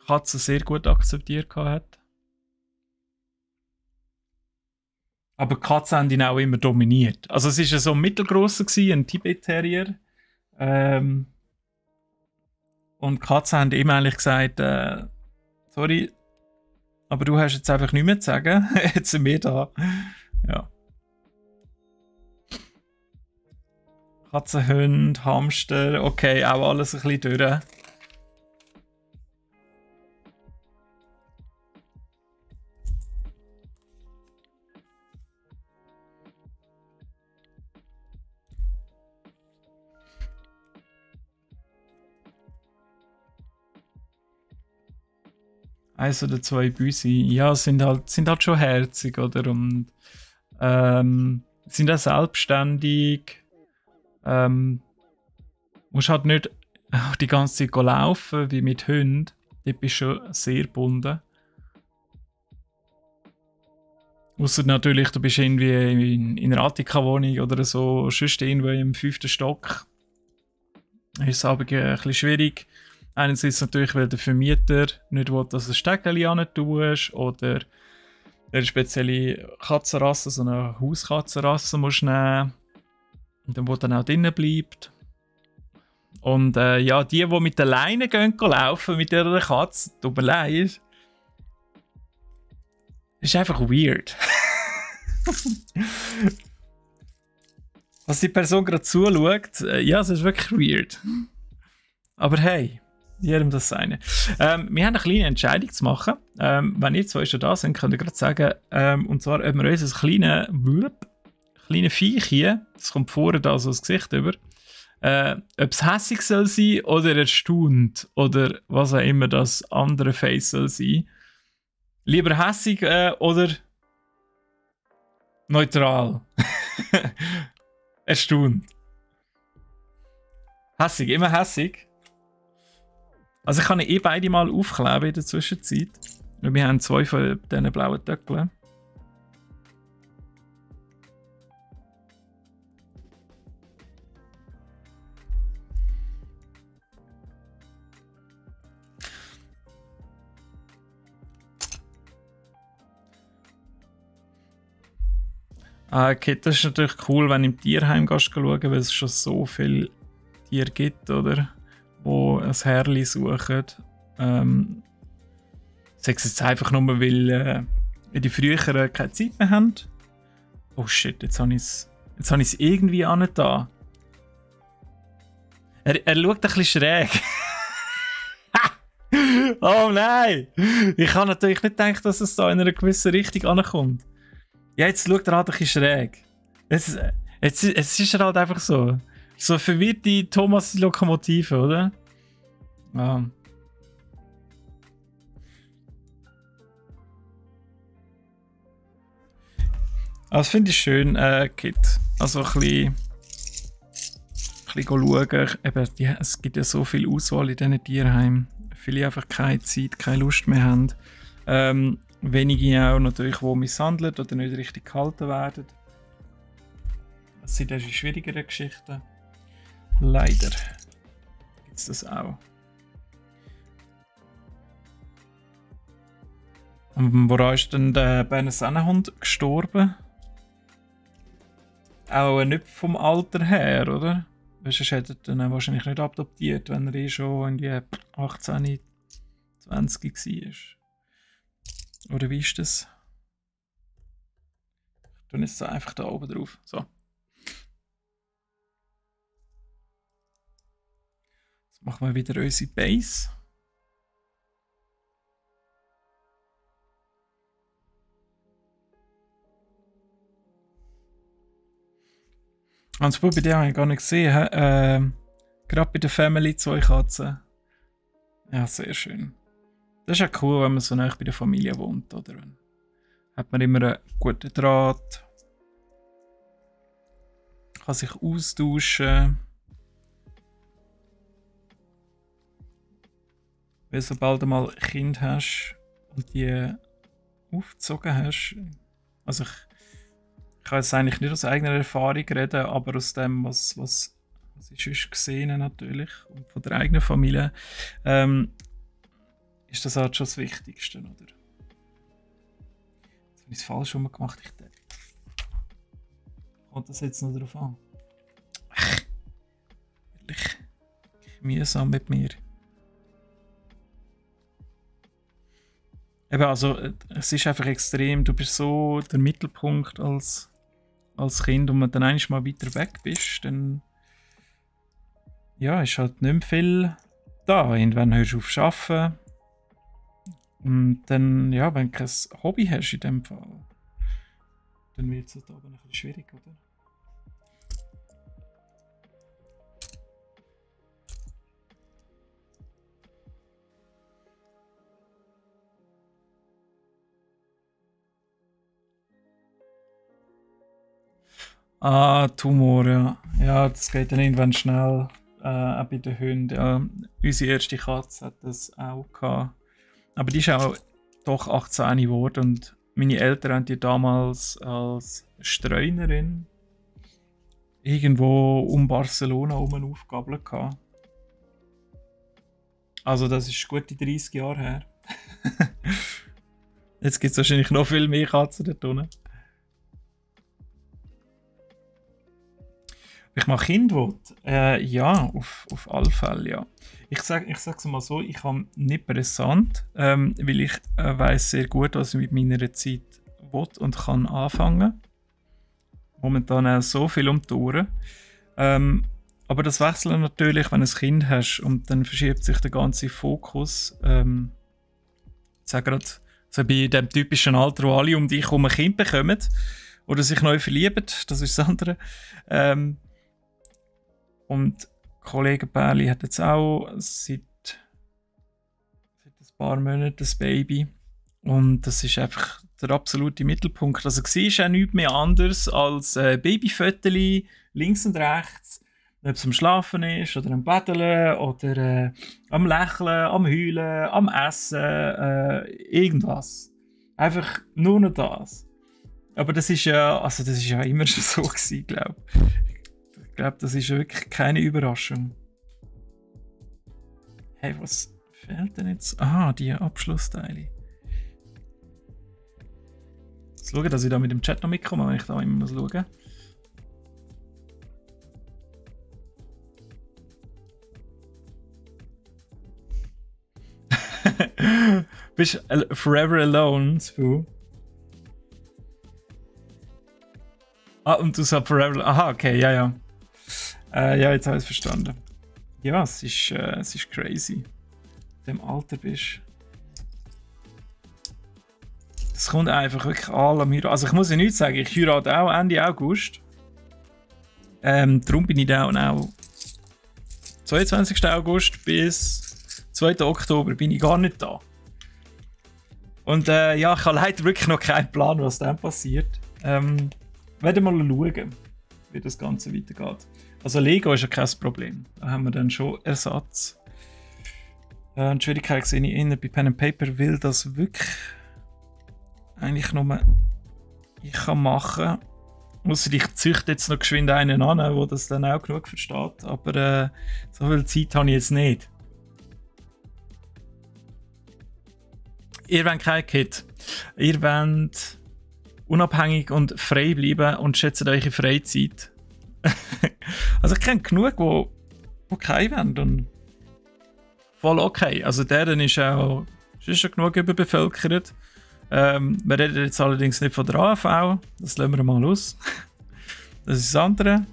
Katzen sehr gut akzeptiert hat. Aber die Katzen haben ihn auch immer dominiert. Also es war so ein mittelgrosser, ein Tibet-Terrier. Und die Katzen haben ihm eigentlich gesagt, sorry, aber du hast jetzt einfach nichts mehr zu sagen. Jetzt sind wir da. Ja. Katzenhunde, Hamster, okay, auch alles ein bisschen durch. Eins oder 2 Büsi, ja, sind halt schon herzig, oder? Und sind auch selbstständig. Musst halt nicht die ganze Zeit laufen, wie mit Hunden. Dort bist du schon sehr gebunden. Ausser natürlich, du bist irgendwie in einer Attika-Wohnung oder so, sonst irgendwo im 5. Stock. Das ist aber ein bisschen schwierig. Einerseits natürlich, weil der Vermieter nicht will, dass du ein Steckchen an tust oder eine spezielle Katzenrasse, so eine Hauskatzenrasse musst nehmen und dann, wo dann auch drinnen bleibt. Und ja, die mit der Leine gehen laufen, mit ihrer Katze, tut mir leid, ist einfach weird. Was die Person gerade zuschaut, ja, es ist wirklich weird. Aber hey, jedem das seine. Wir haben eine kleine Entscheidung zu machen. Wenn ihr 2 schon da sind, könnt ihr gerade sagen, und zwar, ob wir uns ein kleines Viech hier, das kommt vorne da so das Gesicht über, ob es hässig soll sein oder erstaunt oder was auch immer das andere Face soll sein. Lieber hässig oder neutral? Erstaunt. Hässig, immer hässig. Also ich kann beide mal aufkleben in der Zwischenzeit. Wir haben 2 von diesen blauen Töckeln. Okay, das ist natürlich cool, wenn du im Tierheim schauen, weil es schon so viele Tiere gibt, oder? Wo ein Herrli suchen. Sei es jetzt einfach nur, weil die früheren keine Zeit mehr haben. Oh shit, jetzt habe ich es irgendwie angetan. Er schaut ein bisschen schräg. Oh nein! Ich habe natürlich nicht gedacht, dass es da in einer gewissen Richtung ankommt. Ja, jetzt schaut er halt ein bisschen schräg. Jetzt ist er halt einfach so. So verwirrte Thomas-Lokomotive, oder? Ja. Das finde ich schön, Kit. Also ein bisschen schauen. Eben, es gibt ja so viel Auswahl in diesen Tierheimen. Viele einfach keine Zeit, keine Lust mehr haben. Wenige auch natürlich, die misshandelt oder nicht richtig gehalten werden. Das sind die schwierigeren Geschichten. Leider gibt es das auch. Und woran ist denn der Berner Sennenhund gestorben? Auch nicht vom Alter her, oder? Sonst hätte er dann wahrscheinlich nicht adoptiert, wenn er schon in die 18, 20 war. Oder wie ist das? Ich tue jetzt einfach da oben drauf. So. Jetzt machen wir wieder unsere Base. Also bei dir habe ich gar nicht gesehen. Gerade bei der Family 2 Katzen. Ja, sehr schön. Das ist ja cool, wenn man so nah bei der Familie wohnt, oder? Hat man immer einen guten Draht, kann sich austauschen. Weil sobald du mal ein Kind hast und die aufgezogen hast, also ich kann jetzt eigentlich nicht aus eigener Erfahrung reden, aber aus dem, was ich sonst gesehen habe natürlich und von der eigenen Familie, ist das halt schon das Wichtigste, oder? Jetzt habe ich es falsch gemacht. Kommt das jetzt noch darauf an? Wirklich mühsam mit mir. Eben, also es ist einfach extrem, du bist so der Mittelpunkt als Kind und wenn du dann einmal mal weiter weg bist, dann ja, ist halt nicht mehr viel da. Irgendwann hörst du auf zu arbeiten und dann, ja, wenn du kein Hobby hast in dem Fall, dann wird es halt aber ein bisschen schwierig, oder? Ah, Tumor, ja. Ja, das geht dann irgendwann schnell. Auch bei den Hunden. Ja. Unsere erste Katze hat das auch gehabt. Aber die ist auch doch 18 geworden und meine Eltern haben die damals als Streunerin irgendwo um Barcelona herum aufgegabelt gehabt. Also das ist gute 30 Jahre her. Jetzt gibt es wahrscheinlich noch viel mehr Katzen dort unten. Ich mache Kind will. Ja, auf alle Fälle, ja. Ich sag's mal so, ich habe nicht brisant, weil ich weiß sehr gut, was ich mit meiner Zeit will und kann anfangen. Momentan auch so viel um die Ohren. Aber das wechselt natürlich, wenn du ein Kind hast und dann verschiebt sich der ganze Fokus. Ich sage gerade, so bei dem typischen Alter, wo alle um dich herum ein Kind bekommen oder sich neu verlieben, das ist das andere. Und Kollege Bärli hat jetzt auch seit ein paar Monaten das Baby. Und das ist einfach der absolute Mittelpunkt. Also siehst auch nichts mehr anders als Babyfotos links und rechts. Ob es am Schlafen ist oder am Betteln oder am Lächeln, am Heulen, am Essen, irgendwas. Einfach nur noch das. Aber das ist ja immer schon so gewesen, glaube ich. Ich glaube, das ist wirklich keine Überraschung. Hey, was fehlt denn jetzt? Aha, die Abschlussteile. Jetzt schaue, dass ich da mit dem Chat noch mitkomme, wenn ich da immer schauen muss. Bist forever alone, Spoo? Ah, und du sagst forever. Aha, okay, ja, ja. Ja, jetzt habe ich es verstanden. Ja, es ist crazy. In dem Alter bist. Das kommt einfach wirklich allem hier. Also ich muss ja nichts sagen, ich heirate auch Ende August. Darum bin ich da auch 22. August bis 2. Oktober bin ich gar nicht da. Und ja, ich habe leider wirklich noch keinen Plan, was dann passiert. Werden mal schauen, wie das Ganze weitergeht. Also Lego ist ja kein Problem. Da haben wir dann schon Ersatz. Die Schwierigkeit sehe ich eher bei Pen and Paper, weil das wirklich eigentlich nur ich kann machen. Ausser ich züchte jetzt noch geschwind einen an, der das dann auch genug versteht. Aber so viel Zeit habe ich jetzt nicht. Ihr wollt kein Kit. Ihr wollt unabhängig und frei bleiben und schätzt eure Freizeit. Also ich kenne genug, die kein wollen und voll okay. Also deren ist auch schon genug überbevölkert. Wir reden jetzt allerdings nicht von der AV, das lassen wir mal aus. Das ist das andere.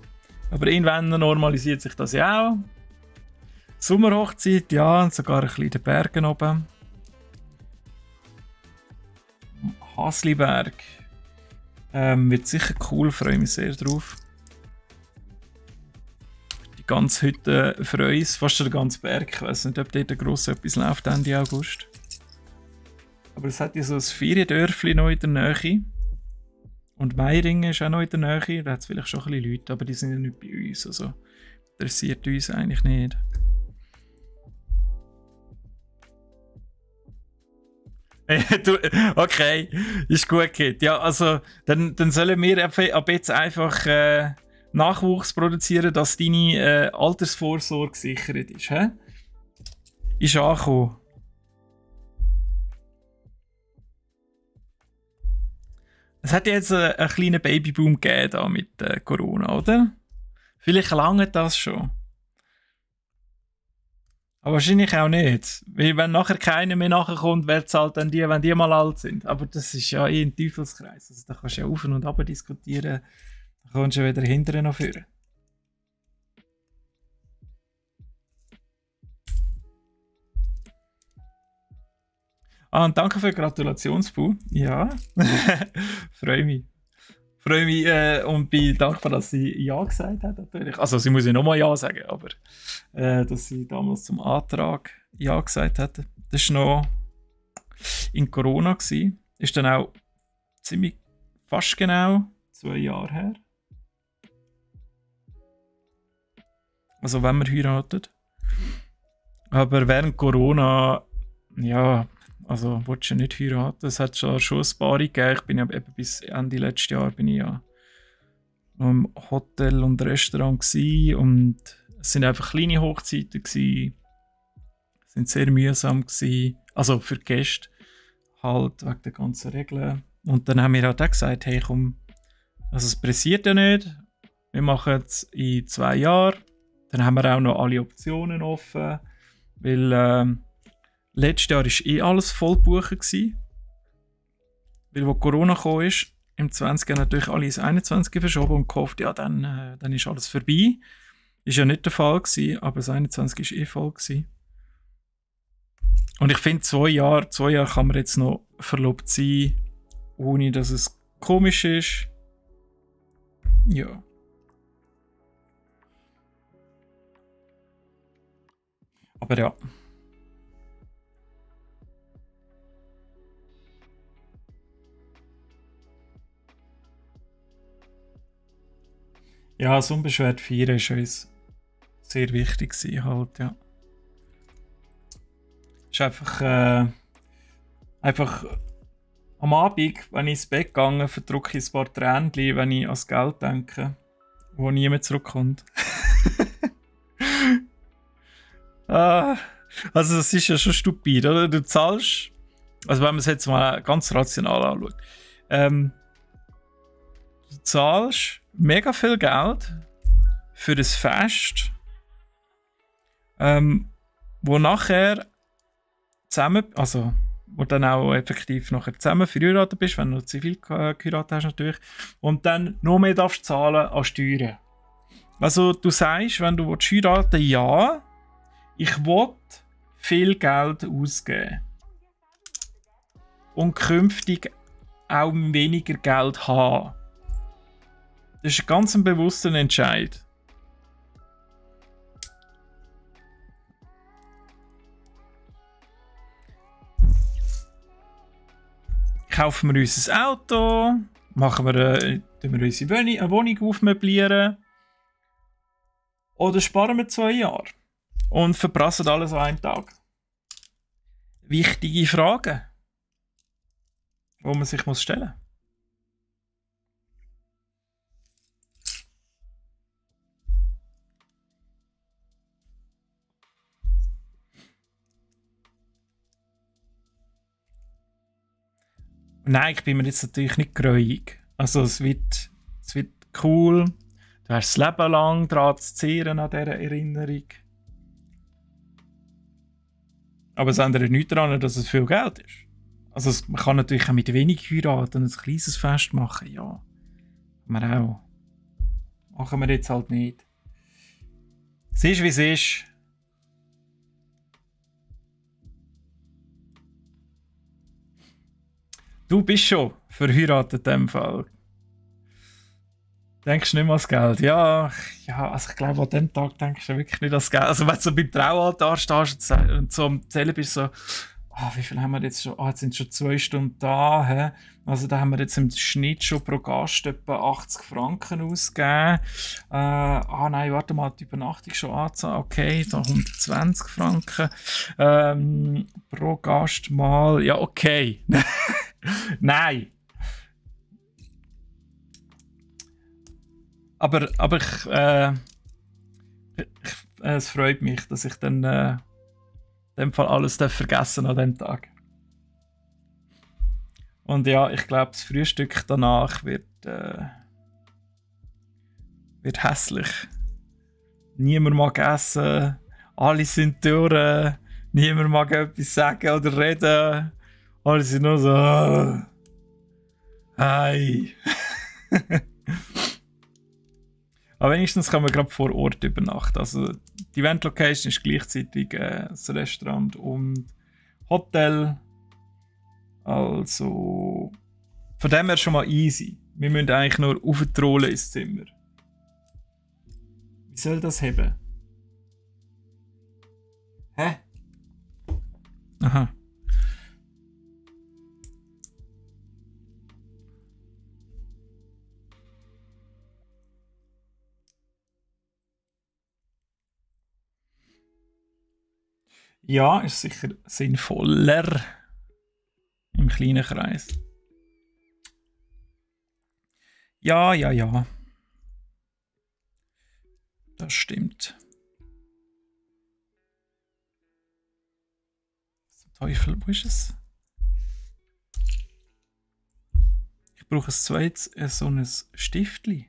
Aber irgendwann normalisiert sich das ja auch. Sommerhochzeit, ja, sogar ein bisschen in den Bergen oben. Hasliberg. Wird sicher cool, freue mich sehr drauf. Die ganze Hütte Freus, fast schon der ganze Berg. Ich weiß nicht, ob dort gross etwas läuft Ende August. Aber es hat ja so ein Feriendörfli noch in der Nähe. Und Meiringen ist auch noch in der Nähe. Da hat es vielleicht schon ein bisschen Leute, aber die sind ja nicht bei uns. Also interessiert uns eigentlich nicht. Okay, ist gut, Kit. Ja, also dann sollen wir ab jetzt einfach Nachwuchs produzieren, dass deine Altersvorsorge gesichert ist. He? Ist angekommen. Es hat jetzt einen kleinen Babyboom gegeben da mit Corona, oder? Vielleicht lange das schon. Aber wahrscheinlich auch nicht. Weil wenn nachher keiner mehr nachkommt, wer zahlt dann die, wenn die mal alt sind? Aber das ist ja ein Teufelskreis. Also da kannst du ja auf und ab diskutieren. Da kommst du wieder hinterher noch führen. Ah, und danke für den Gratulationsbu. Ja, freue mich. Freue mich und bin dankbar, dass sie Ja gesagt hat, natürlich. Also sie muss ja nochmal Ja sagen, aber dass sie damals zum Antrag Ja gesagt hat. Das war noch in Corona. Ist dann auch ziemlich fast genau 2 Jahre her. Also wenn man heiratet. Aber während Corona, ja, also willst du nicht heiraten. Es hat schon ein paar gegeben. Ich bin ja eben bis Ende letztes Jahr bin ich ja im Hotel und Restaurant gsi und es sind einfach kleine Hochzeiten gsi. Es sind sehr mühsam gsi. Also für die Gäste halt wegen der ganzen Regeln. Und dann haben wir halt auch gesagt, hey komm, also es pressiert ja nicht. Wir machen es in 2 Jahren. Dann haben wir auch noch alle Optionen offen, weil letztes Jahr war alles voll gebucht. Weil, wo Corona kam, ist, im 20. natürlich alle ins 21. verschoben und gehofft, ja, dann ist alles vorbei. Ist ja nicht der Fall gewesen, aber das 21. war voll gewesen. Und ich finde, 2 Jahre kann man jetzt noch verlobt sein, ohne dass es komisch ist. Ja. Aber ja. Ja, das unbeschwert feiern ist uns sehr wichtig gewesen, halt, ja. Es ist einfach am Abend, wenn ich ins Bett gehe, verdrücke ich ein paar Tränen, wenn ich ans Geld denke, wo nie mehr zurückkommt. Also das ist ja schon stupid, oder? Du zahlst, also wenn man es jetzt mal ganz rational anschaut, du zahlst mega viel Geld für das Fest, wo nachher zusammen, also wo dann auch effektiv nachher zusammen verheiratet bist, wenn du zivil geheiratet hast natürlich, und dann noch mehr darfst zahlen an Steuern. Also du sagst, wenn du heiraten willst, ja, ich will viel Geld ausgeben und künftig auch weniger Geld haben. Das ist ein ganz bewusster Entscheid. Kaufen wir uns ein Auto, machen wir, tun wir unsere Wohnung aufmöblieren oder sparen wir 2 Jahre und verprassen alles an einem Tag. Wichtige Fragen, die man sich stellen muss. Nein, ich bin mir jetzt natürlich nicht gräuig. Also es wird cool. Du hast das Leben lang daran zu zehren an dieser Erinnerung. Aber es ändert nichts daran, dass es viel Geld ist. Also man kann natürlich auch mit wenig heiraten und ein kleines Fest machen, ja. Wir auch. Machen wir jetzt halt nicht. Es ist, wie es ist. Du bist schon verheiratet in dem Fall. Denkst du nicht mehr ans Geld? Ja, ja, also ich glaube, an dem Tag denkst du wirklich nicht ans Geld. Also wenn du so beim Traualtar stehst und so am Zählen bist, so, wie viel haben wir jetzt schon? Jetzt sind schon 2 Stunden da. Hä? Also da haben wir jetzt im Schnitt schon pro Gast etwa 80 Franken ausgegeben. Nein, warte mal, die Übernachtung schon anzahlen. Okay, da 120 Franken pro Gast mal. Ja, okay. Nein. Aber es freut mich, dass ich dann in dem Fall alles vergessen an dem Tag. Und ja, ich glaube, das Frühstück danach wird hässlich. Niemand mag essen, alle sind durch, niemand mag etwas sagen oder reden. Alle sind nur so. Hi. Aber wenigstens können wir gerade vor Ort übernachten. Also die Event-Location ist gleichzeitig das Restaurant und Hotel. Also von dem her schon mal easy. Wir müssen eigentlich nur auftrollen ins Zimmer. Wie soll das haben? Hä? Aha. Ja, ist sicher sinnvoller im kleinen Kreis. Ja. Das stimmt. Zum Teufel, wo ist es? Ich brauche ein zweites, so ein Stiftli.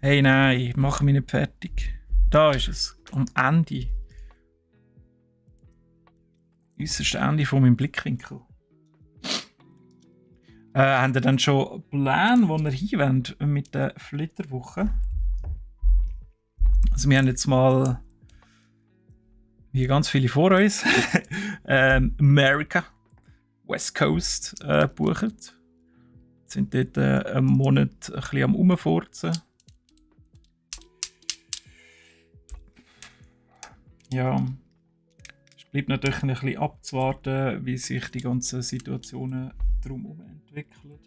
Hey, nein, mach mich nicht fertig. Da ist es, am Ende. Äußerste Ende von meinem Blickwinkel. Habt ihr dann schon Pläne, wo ihr hin wollt mit der Flitterwoche? Also wir haben jetzt mal, wie ganz viele vor uns, America, West Coast gebucht. Sind dort einen Monat ein bisschen am Rumfurzen. Ja, es bleibt natürlich ein bisschen abzuwarten, wie sich die ganzen Situationen drumherum entwickeln.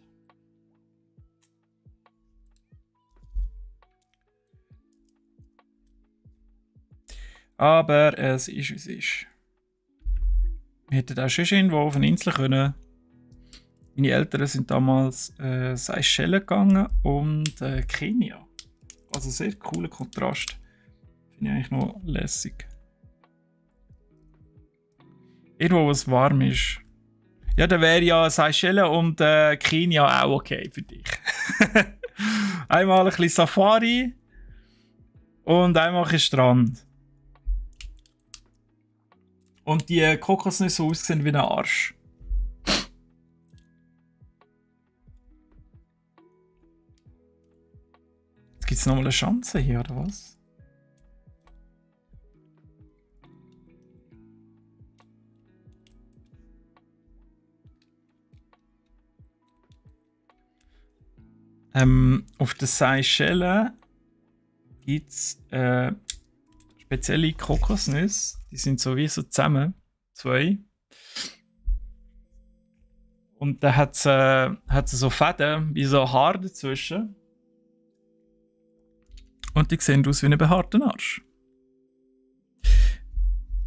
Aber es ist, wie es ist. Wir hätten auch schon irgendwo auf eine Insel können. Meine Eltern sind damals Seychellen gegangen und Kenia. Also sehr cooler Kontrast. Finde ich eigentlich noch lässig. Irgendwo, wo es warm ist. Ja, dann wäre ja Seychellen und Kenia auch okay für dich. Einmal ein bisschen Safari und einmal ein bisschen Strand. Und die Kokosnüsse so aussehen wie ein Arsch. Jetzt gibt es nochmal eine Chance hier, oder was? Auf den Seychellen gibt es spezielle Kokosnüsse. Die sind sowieso zusammen. 2. Und da hat es so Fäden, wie so Haare dazwischen. Und die sehen aus wie ein behaarter Arsch.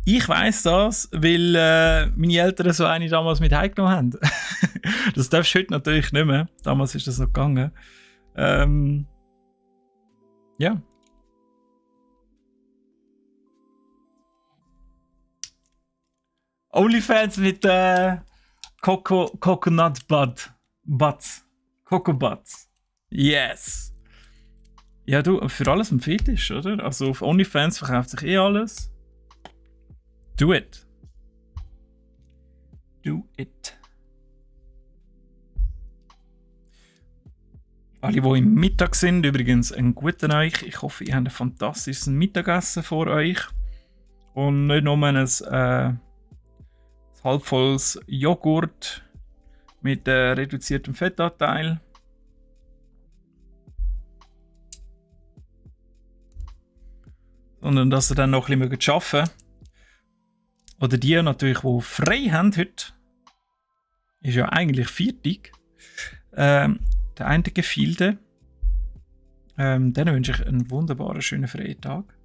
Ich weiss das, weil meine Eltern so eine damals mit heimgenommen haben. Das darfst du heute natürlich nicht mehr. Damals ist das noch gegangen. Ja. Onlyfans mit Coconut Butts. Coco Butts. Yes. Ja, du, für alles ein Fetisch, oder? Also auf Onlyfans verkauft sich eh alles. Do it. Do it. Alle, die im Mittag sind, übrigens einen guten euch. Ich hoffe, ihr habt ein fantastisches Mittagessen vor euch. Und nicht nur ein halbvolles Joghurt mit reduziertem Fettanteil. Und dass ihr dann noch ein bisschen arbeiten mögt. Oder die natürlich, die frei haben heute, ist ja eigentlich Viertag. Der eine Gefilde. Dann wünsche ich einen wunderbaren, schönen freien Tag.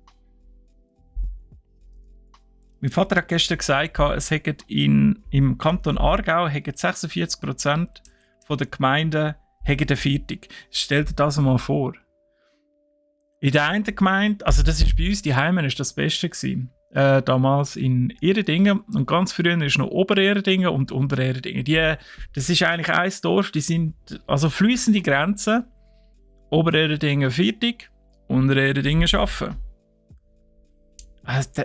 Mein Vater hat gestern gesagt, es hätten im Kanton Aargau 46% der Gemeinden einen Viertag. Stellt euch das mal vor. In der einen Gemeinde, also das ist bei uns, die Heimen ist das Beste gewesen. Damals in Ehredingen und ganz früher ist noch Oberehredingen und Unterehredingen. Das ist eigentlich ein Dorf, die sind also fließende Grenzen. Oberehredingen Viertag, Unterehredingen arbeiten. Also,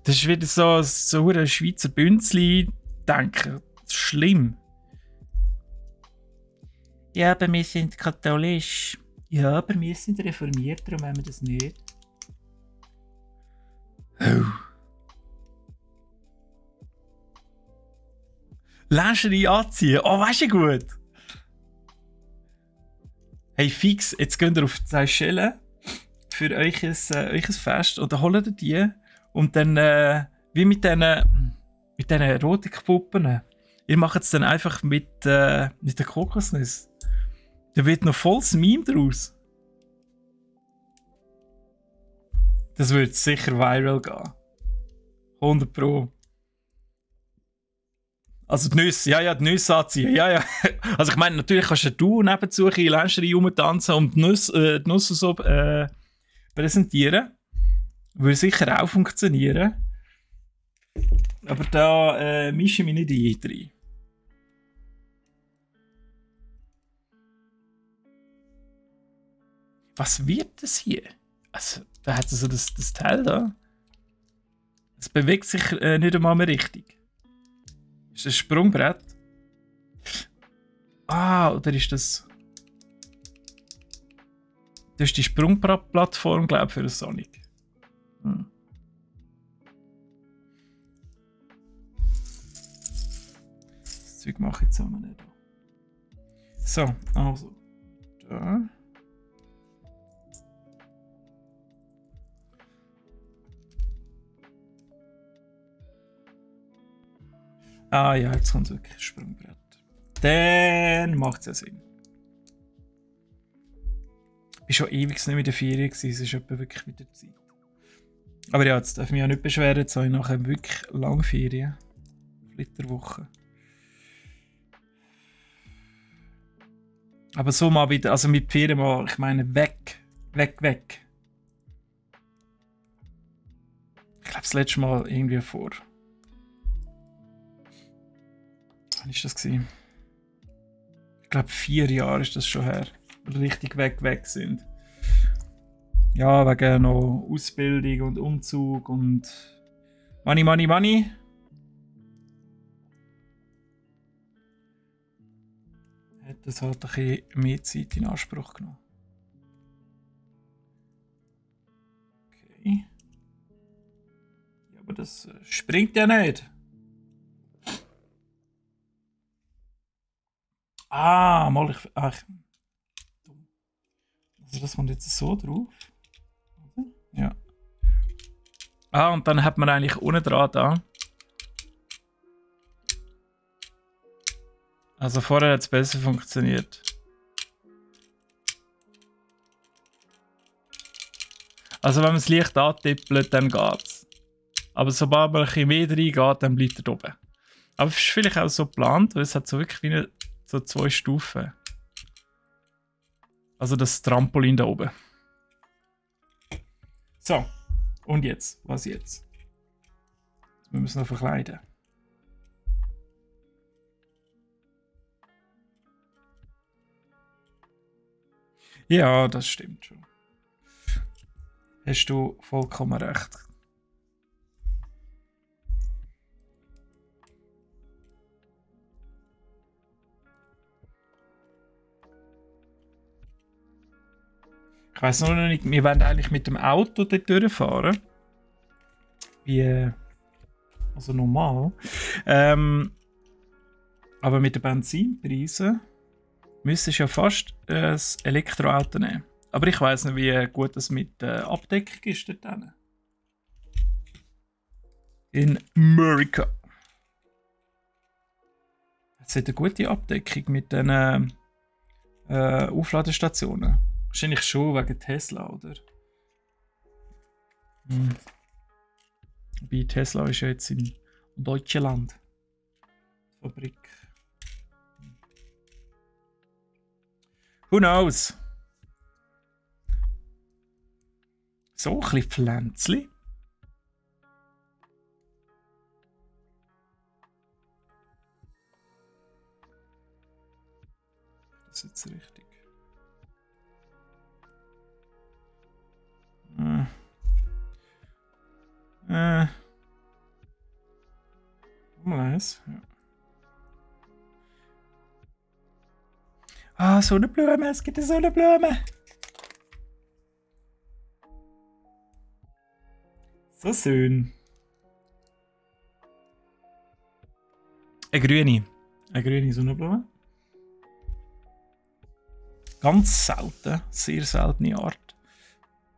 das ist wieder so ein Schweizer Bünzli-Denken. Das ist schlimm. Ja, aber wir sind katholisch. Ja, aber wir sind reformiert, darum haben wir das nicht. Oh. Lingerie anziehen. Oh, weißt du gut. Hey, fix, jetzt geht ihr auf die Seychellen für euch Fest und dann holt ihr die und dann, wie mit diesen Erotikpuppen, ihr macht es dann einfach mit der Kokosnuss. Da wird noch volles Meme draus. Das wird sicher viral gehen. 100 Pro. Also die Nüsse, ja, die Nüsse anziehen, ja. Also ich meine, natürlich kannst du nebenzu in Lingerie rumtanzen und die Nüsse so präsentieren. Würde sicher auch funktionieren. Aber da mische ich mich nicht rein. Was wird das hier? Also, da hat es so das Teil da. Es bewegt sich nicht einmal mehr richtig. Ist das ein Sprungbrett? Ah, oder ist das... Das ist die Sprungplattform, glaube ich, für den Sonic. Das Zeug mache ich zusammen nicht. So, also. Da. Ah ja, jetzt kommt wirklich ein Sprungbrett. Dann macht es ja Sinn. Ich war schon ewig nicht mehr in der Ferien, es ist etwa wirklich mit der Zeit. Aber ja, jetzt darf ich mich ja nicht beschweren, jetzt habe ich nachher wirklich lange Ferien. Flitterwoche. Aber so mal wieder, also mit Ferien mal, ich meine weg. Ich glaube das letzte Mal irgendwie vor... Wann war das? Ich glaube 4 Jahre ist das schon her. Richtig weg sind. Ja, wegen noch Ausbildung und Umzug und Money. Hat das halt ein bisschen mehr Zeit in Anspruch genommen. Okay. Ja, aber das springt ja nicht. Ah, mal ich... Ach, dumm. Also das kommt jetzt so drauf. Ja. Ah, und dann hat man eigentlich unten dran da. Also vorher hat es besser funktioniert. Also wenn man das Licht antippelt, dann geht's. Aber sobald man ein bisschen mehr reingeht, dann bleibt er oben. Aber es ist vielleicht auch so geplant, weil es hat so wirklich wie eine... So 2 Stufen. Also das Trampolin da oben. So. Und jetzt? Was jetzt? Wir müssen noch verkleiden. Ja, das stimmt schon. Hast du vollkommen recht. Ich weiss noch nicht, wir wollen eigentlich mit dem Auto dort durchfahren. Wie also normal. Aber mit den Benzinpreisen müsstest du ja fast ein Elektroauto nehmen. Aber ich weiss nicht, wie gut das mit der Abdeckung ist dort hinten. In Amerika. Es hat eine gute Abdeckung mit den Aufladestationen. Wahrscheinlich schon wegen Tesla, oder? Bei Tesla ist ja jetzt in Deutschland die Fabrik. Who knows? So ein bisschen Pflänzchen. Das ist jetzt richtig. Mal eins. Ja. Ah, Sonnenblume, es gibt eine Sonnenblume. So schön. Eine grüne Sonnenblume. Ganz selten, sehr seltene Art.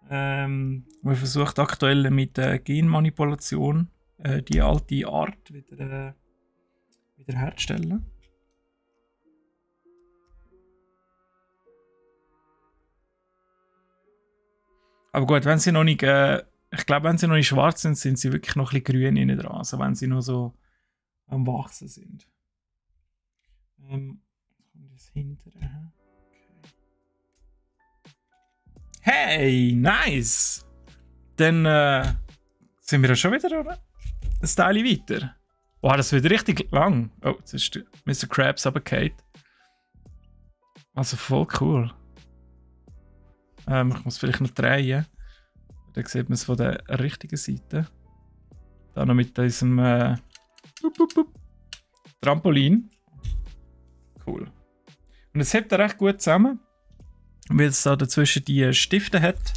Man versucht aktuell mit Genmanipulation die alte Art wieder herzustellen. Aber gut, wenn sie noch nicht, ich glaube, wenn sie noch nicht schwarz sind, sind sie wirklich noch ein bisschen grün innen dran. Also wenn sie noch so am Wachsen sind. Das hintere. Okay. Hey, nice! Dann sind wir ja schon wieder, oder? Ein Teil weiter. Wow, das wird richtig lang. Oh, jetzt ist Mr. Krabs runtergefallen. Also voll cool. Ich muss vielleicht noch drehen. Dann sieht man es von der richtigen Seite. Da noch mit diesem Trampolin. Cool. Und es hebt er recht gut zusammen, weil es da dazwischen die Stifte hat.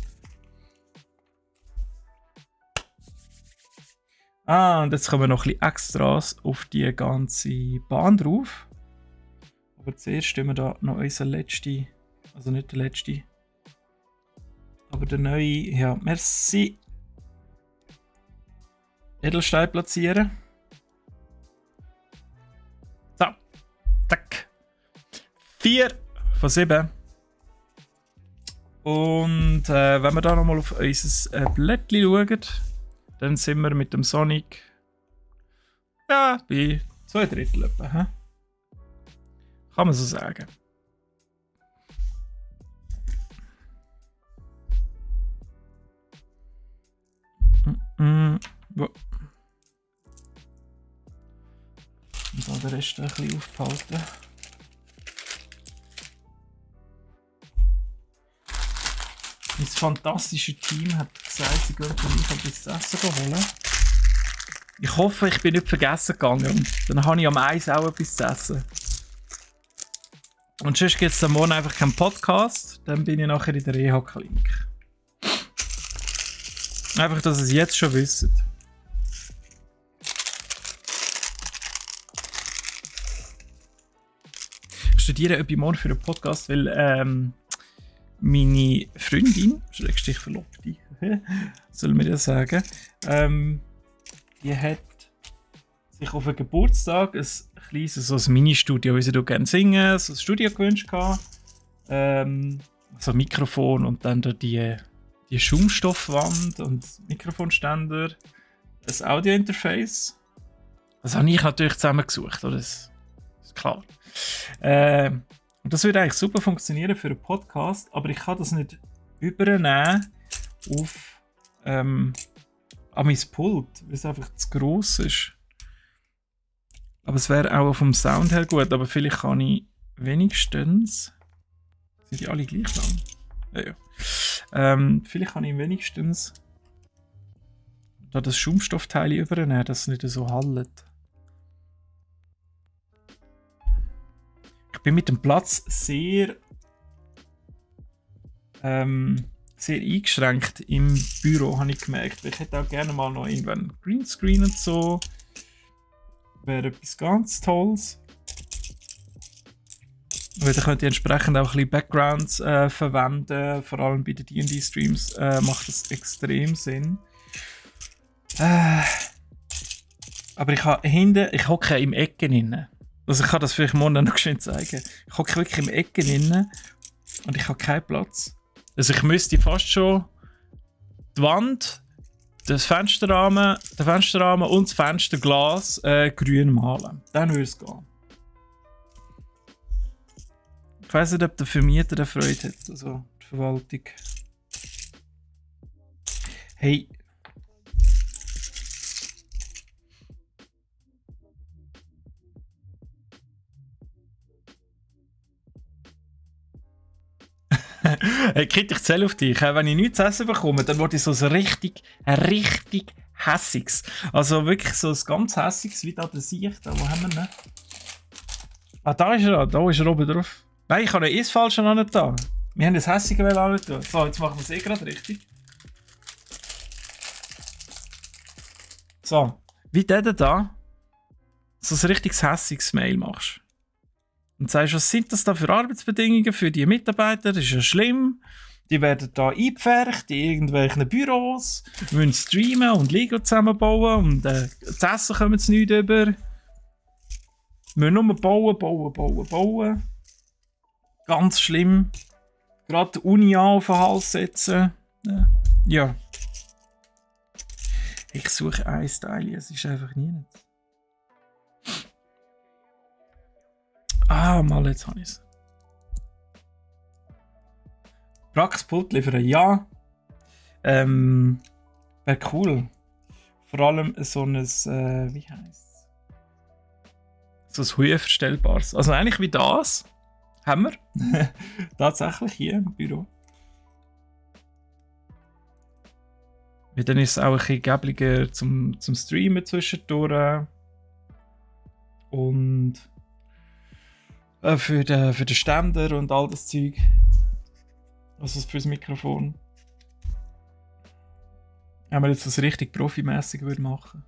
Und jetzt kommen noch ein bisschen Extras auf die ganze Bahn drauf. Aber zuerst tun wir da noch unseren letzten, also nicht der letzte, aber der neue, ja, merci, Edelstein platzieren. So, zack. 4 von 7. Und wenn wir da nochmal auf unser Blättchen schauen, dann sind wir mit dem Sonic ja, bei 2/3 etwa. He? Kann man so sagen. Und da den Rest ein bisschen aufhalten. Mein fantastisches Team hat gesagt, sie gehen für mich etwas zu essen holen. Ich hoffe, ich bin nicht vergessen gegangen und dann habe ich am Eis auch etwas zu essen. Und sonst gibt es am Morgen einfach keinen Podcast, dann bin ich nachher in der Reha-Klinik. Einfach, dass ihr es jetzt schon wisst. Ich studiere etwas morgen für einen Podcast, weil meine Freundin, Schrägstrich Verlobte, soll mir das sagen, die hat sich auf einen Geburtstag ein kleines so ein Mini-Studio, wie sie gerne singen, so ein Studio gewünscht hatte. So ein Mikrofon und dann da die Schaumstoffwand und Mikrofonständer, ein Audio-Interface. Das habe ich natürlich zusammengesucht, oder? Das ist klar. Und das würde eigentlich super funktionieren für einen Podcast, aber ich kann das nicht übernehmen auf an mein Pult, weil es einfach zu gross ist. Aber es wäre auch vom Sound her gut, aber vielleicht kann ich wenigstens... Sind die alle gleich lang? Ja. Vielleicht kann ich wenigstens da das Schaumstoffteil übernehmen, dass es nicht so hallt. Ich bin mit dem Platz sehr eingeschränkt im Büro, habe ich gemerkt. Ich hätte auch gerne mal noch irgendwann Greenscreen und so. wäre etwas ganz Tolles. Weil dann könnt ihr entsprechend auch ein bisschen Backgrounds verwenden. Vor allem bei den D&D-Streams macht das extrem Sinn. Aber ich hocke im Ecken inne. Also ich kann das vielleicht morgen noch schön zeigen. Ich hocke wirklich im Ecken inne und ich habe keinen Platz. Also ich müsste fast schon die Wand, den Fensterrahmen und das Fensterglas grün malen. Dann würde es gehen. Ich weiss nicht, ob der Vermieter da Freude hat, also die Verwaltung. Hey. Hey Kit, ich zähle auf dich. Wenn ich nichts zu essen bekomme, dann wurde ich so ein richtig hässiges. Also wirklich so ein ganz hässiges, wie da der Sicht. Wo haben wir ihn? Ah, da ist er oben drauf. Nein, ich habe ihn falsch an da. Wir haben das hässige an tun. So, jetzt machen wir es gerade richtig. So, wie der da so ein richtiges hässiges Mail machst. Und sagst, was sind das da für Arbeitsbedingungen für die Mitarbeiter? Das ist ja schlimm. Die werden da eingepfercht in irgendwelchen Büros, müssen streamen und Lego zusammenbauen und zu essen kommen sie nicht über. Wir müssen nur bauen. Ganz schlimm. Gerade die Uni auf den Hals setzen. Ja. Ich suche ein Style, es ist einfach nie. Ah, mal, jetzt habe ich es. Praxpult liefern, ja. Wäre cool. Vor allem so ein, wie heisst es? So ein höhenverstellbares. Also eigentlich wie das. Haben wir. Tatsächlich hier im Büro. Weil dann ist es auch ein bisschen gäbliger zum Streamen zwischendurch. Und für den Ständer und all das Zeug. Also fürs Mikrofon. Wenn wir jetzt das richtig profimässig machen.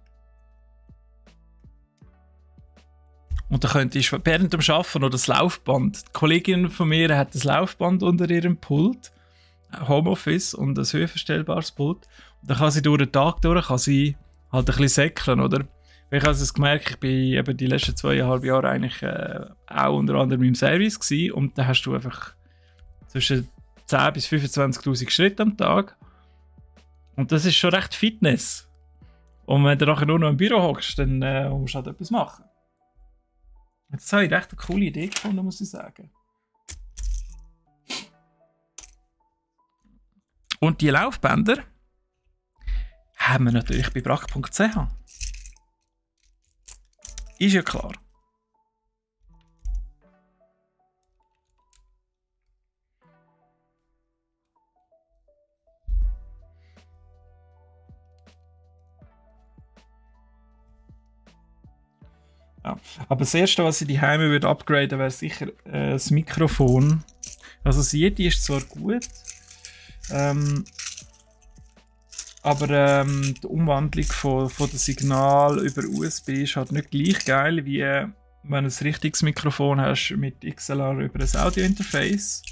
Und dann könnte ich während dem Arbeiten noch das Laufband. Die Kollegin von mir hat das Laufband unter ihrem Pult. Homeoffice und ein höhenverstellbares Pult. Und dann kann sie durch den Tag durch halt ein bisschen säckeln, oder? Weil ich habe es gemerkt, ich bin eben die letzten 2,5 Jahre eigentlich auch unter anderem im Service gewesen. Und dann hast du einfach zwischen 10.000 bis 25.000 Schritte am Tag. Und das ist schon recht Fitness. Und wenn du nachher nur noch im Büro hockst, dann musst du halt etwas machen. Jetzt habe ich recht eine coole Idee gefunden, muss ich sagen. Und die Laufbänder haben wir natürlich bei brack.ch. Ist ja klar. Ja. Aber das Erste, was ich die Heime würde upgraden, wäre sicher das Mikrofon. Also das Yeti ist zwar gut, aber die Umwandlung von dem Signal über USB ist halt nicht gleich geil, wie wenn du ein richtiges Mikrofon hast mit XLR über ein Audio-Interface.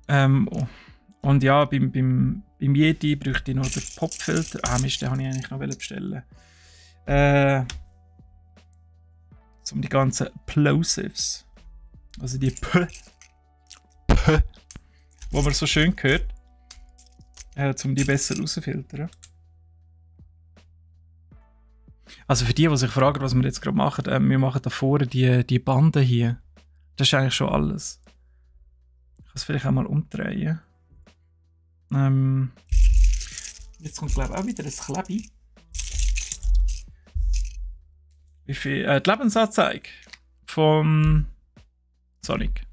Und ja, beim Yeti bräuchte ich noch den Popfilter. Ah Mist, den habe ich eigentlich noch bestellen. Um die ganzen Plosives, also die wo man so schön hört, um die besser rauszufiltern. Also für die sich fragen, was wir jetzt gerade machen, wir machen da vorne die Bande hier. Das ist eigentlich schon alles. Ich kann es vielleicht auch mal umdrehen. Jetzt kommt glaube ich auch wieder ein Klebi. Wie viel? Die Lebensanzeige vom Sonic.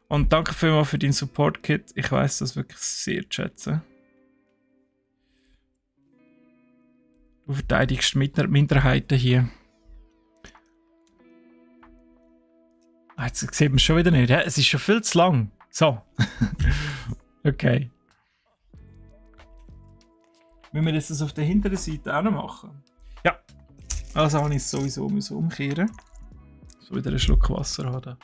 Und danke vielmals für deinen Support, Kit. Ich weiss das wirklich sehr zu schätzen. Du verteidigst Minderheiten hier. Jetzt sieht man es schon wieder nicht. Es ist schon viel zu lang. So. Okay. Müssen wir das auf der hinteren Seite auch noch machen? Ja. Also habe ich es sowieso umkehren. So wieder einen Schluck Wasser haben.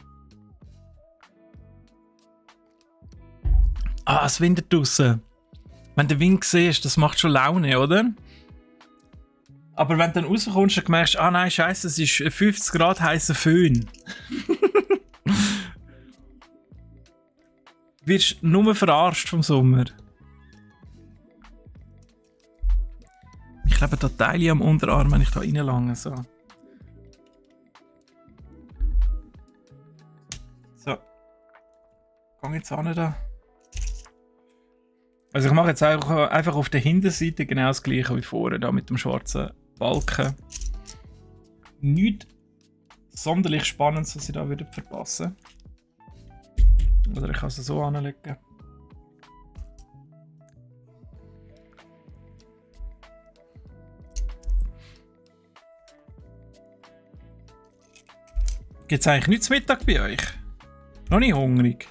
Ah, es windet draussen. Wenn du den Wind siehst, das macht schon Laune, oder? Aber wenn du dann rauskommst und merkst, ah nein, scheiße, es ist 50 Grad heißer Föhn. Wirst nur verarscht vom Sommer. Ich klebe da Teile am Unterarm, wenn ich da reinlange. So. So. Geh jetzt an da. Also ich mache jetzt einfach auf der Hinterseite genau das gleiche wie vorher, da mit dem schwarzen Balken. Nichts sonderlich Spannendes, was ich da wieder verpassen. Oder ich kann es so anlegen. Gibt es eigentlich nichts Mittag bei euch? Noch nicht hungrig?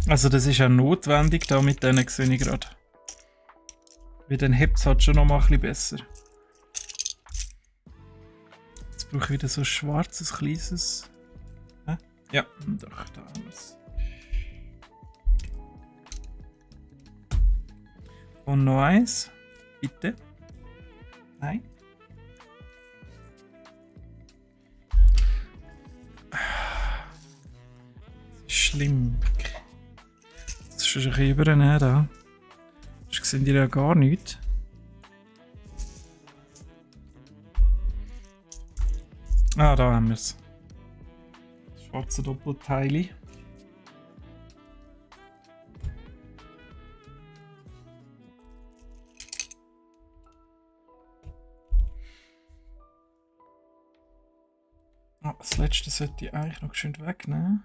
Also das ist ja notwendig, da mit denen sehe ich gerade. Weil dann hebt es halt schon noch mal ein bisschen besser. Jetzt brauche ich wieder so ein schwarzes, kleines. Hä? Ja, doch, da haben wir es. Und noch eins. Bitte. Nein. Das ist schlimm. Das ist schon ein bisschen übernehmen da. Das sehen die ja gar nicht. Ah, da haben wir es. Das schwarze Doppelteil. Das letzte sollte ich eigentlich noch schön wegnehmen.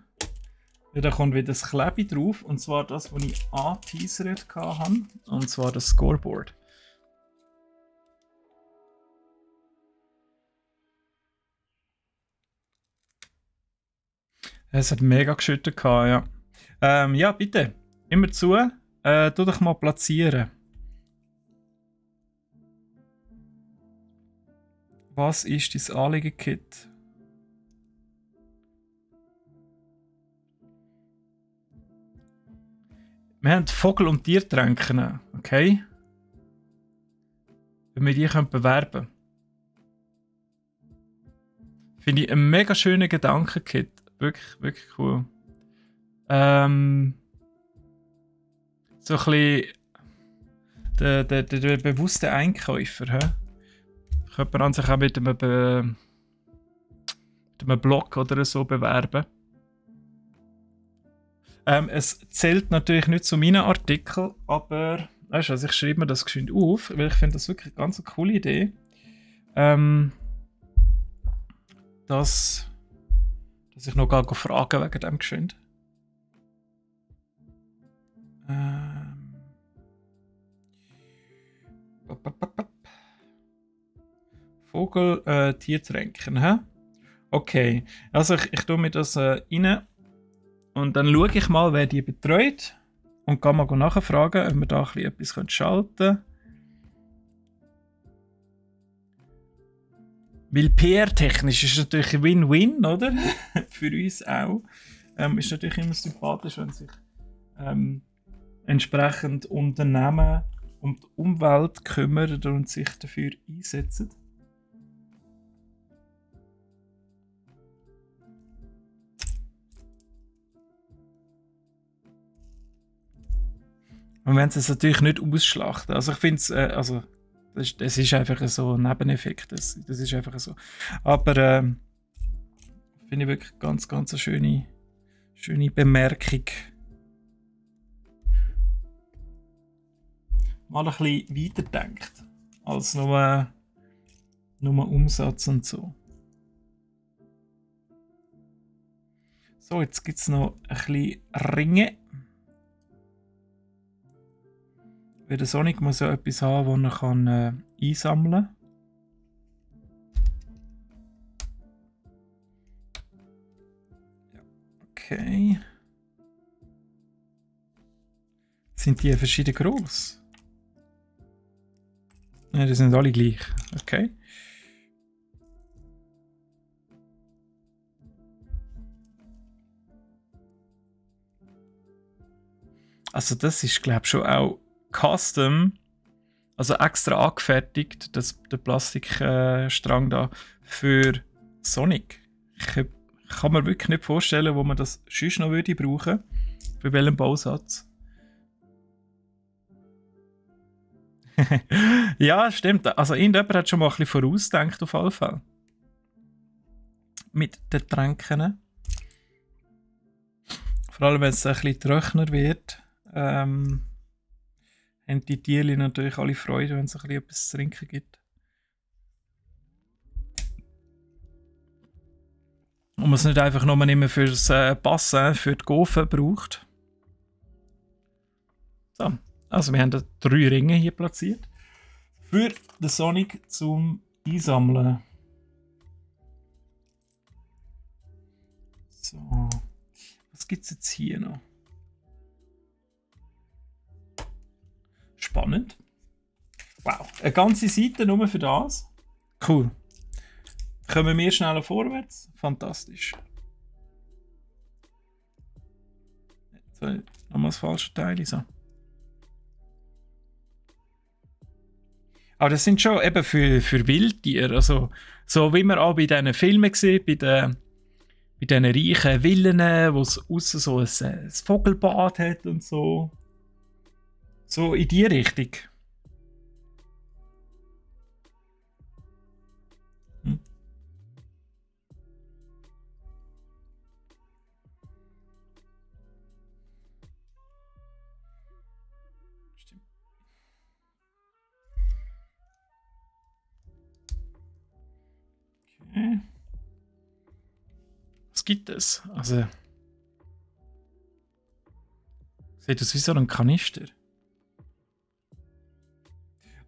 Ja, da kommt wieder das Klebe drauf, und zwar das, was ich angeteasert habe, und zwar das Scoreboard. Es hat mega geschüttet, ja. Ja, bitte, immer zu. Tu dich mal platzieren. Was ist dein Anliegen, Kit? Wir haben Vogel- und Tiertränken, okay? Wenn wir die bewerben können. Finde ich einen mega schönen Gedanken, Kit. Wirklich, wirklich cool. So ein bisschen der bewusste Einkäufer. Könnte man sich auch mit einem Blog oder so bewerben. Es zählt natürlich nicht zu meinen Artikeln, aber weißt du, also ich schreibe mir das geschwind auf, weil ich finde das wirklich eine ganz coole Idee. Dass ich noch gar fragen wegen dem geschwind. Vogel, Tiertränken, hä? Okay, also ich tue mir das rein. Und dann schaue ich mal, wer die betreut. Und kann mal nachfragen, ob wir da etwas schalten können. Weil PR-technisch ist natürlich Win-Win, oder? Für uns auch. Ist natürlich immer sympathisch, wenn sich entsprechend Unternehmen um die Umwelt kümmern und sich dafür einsetzen. Und wenn sie es natürlich nicht ausschlachten. Also ich finde es, das ist einfach so ein Nebeneffekt. Das ist einfach so. Aber finde ich wirklich ganz, ganz eine schöne Bemerkung. Mal ein bisschen weiterdenkt als nur Umsatz und so. So, jetzt gibt es noch ein bisschen Ringe. Weil der Sonic muss ja etwas haben, das er einsammeln kann. Okay. Sind die verschieden groß? Nein, die sind alle gleich. Okay. Also das ist, glaube ich, schon auch custom, also extra angefertigt, der Plastikstrang da für Sonic. Ich kann mir wirklich nicht vorstellen, wo man das sonst noch würde brauchen. Für welchen Bausatz. Ja, stimmt. Also irgendjemand hat schon mal ein bisschen vorausgedacht auf jeden Fall. Mit den Tränken. Vor allem, wenn es ein bisschen trockener wird, haben die Tiere natürlich alle Freude, wenn es ein bisschen etwas zu trinken gibt. Und man es nicht einfach nur nicht mehr fürs Passen, für die Gofen braucht. So, also wir haben da 3 Ringe hier platziert. Für den Sonic zum Einsammeln. So, was gibt es jetzt hier noch? Spannend. Wow, eine ganze Seite nur für das. Cool. Kommen wir schneller vorwärts? Fantastisch. Jetzt nochmal das falsche Teil. So. Aber das sind schon eben für Wildtiere. Also, so wie man auch bei diesen Filmen sieht, bei diesen reichen Villen, wo es aussen so ein Vogelbad hat und so. So in die Richtung. Okay. Was gibt es? Also. Sieht das wie so ein Kanister?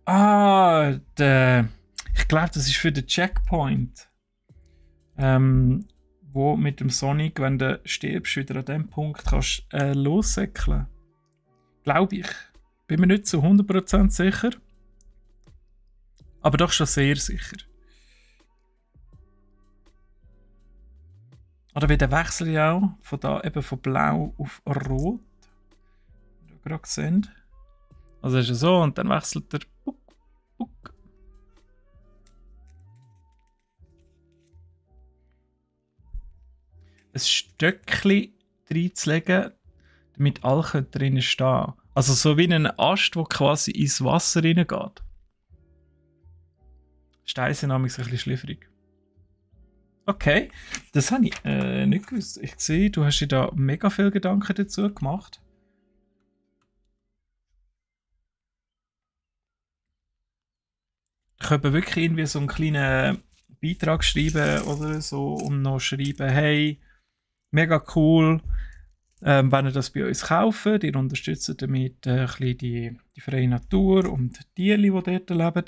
Ah, ich glaube, das ist für den Checkpoint. Wo mit dem Sonic, wenn du stirbst, wieder an dem Punkt kannst lossäckeln. Glaube ich. Bin mir nicht zu 100% sicher. Aber doch schon sehr sicher. Oder wie der Wechsel ja auch von da eben von blau auf rot. Wie wir gerade sehen. Also ist er so und dann wechselt er. Buck, buck. Ein Stöckchen reinzulegen, damit alle drinnen stehen. Also so wie ein Ast, der quasi ins Wasser reingeht. Steine sind nämlich ein bisschen schliffrig. Okay, das habe ich nicht gewusst. Ich sehe, du hast dir da mega viel Gedanken dazu gemacht. Ich könnte wirklich irgendwie so einen kleinen Beitrag schreiben oder so und noch schreiben, hey, mega cool, wenn ihr das bei uns kauft, ihr unterstützt damit ein bisschen die freie Natur und die Tiere, die dort leben.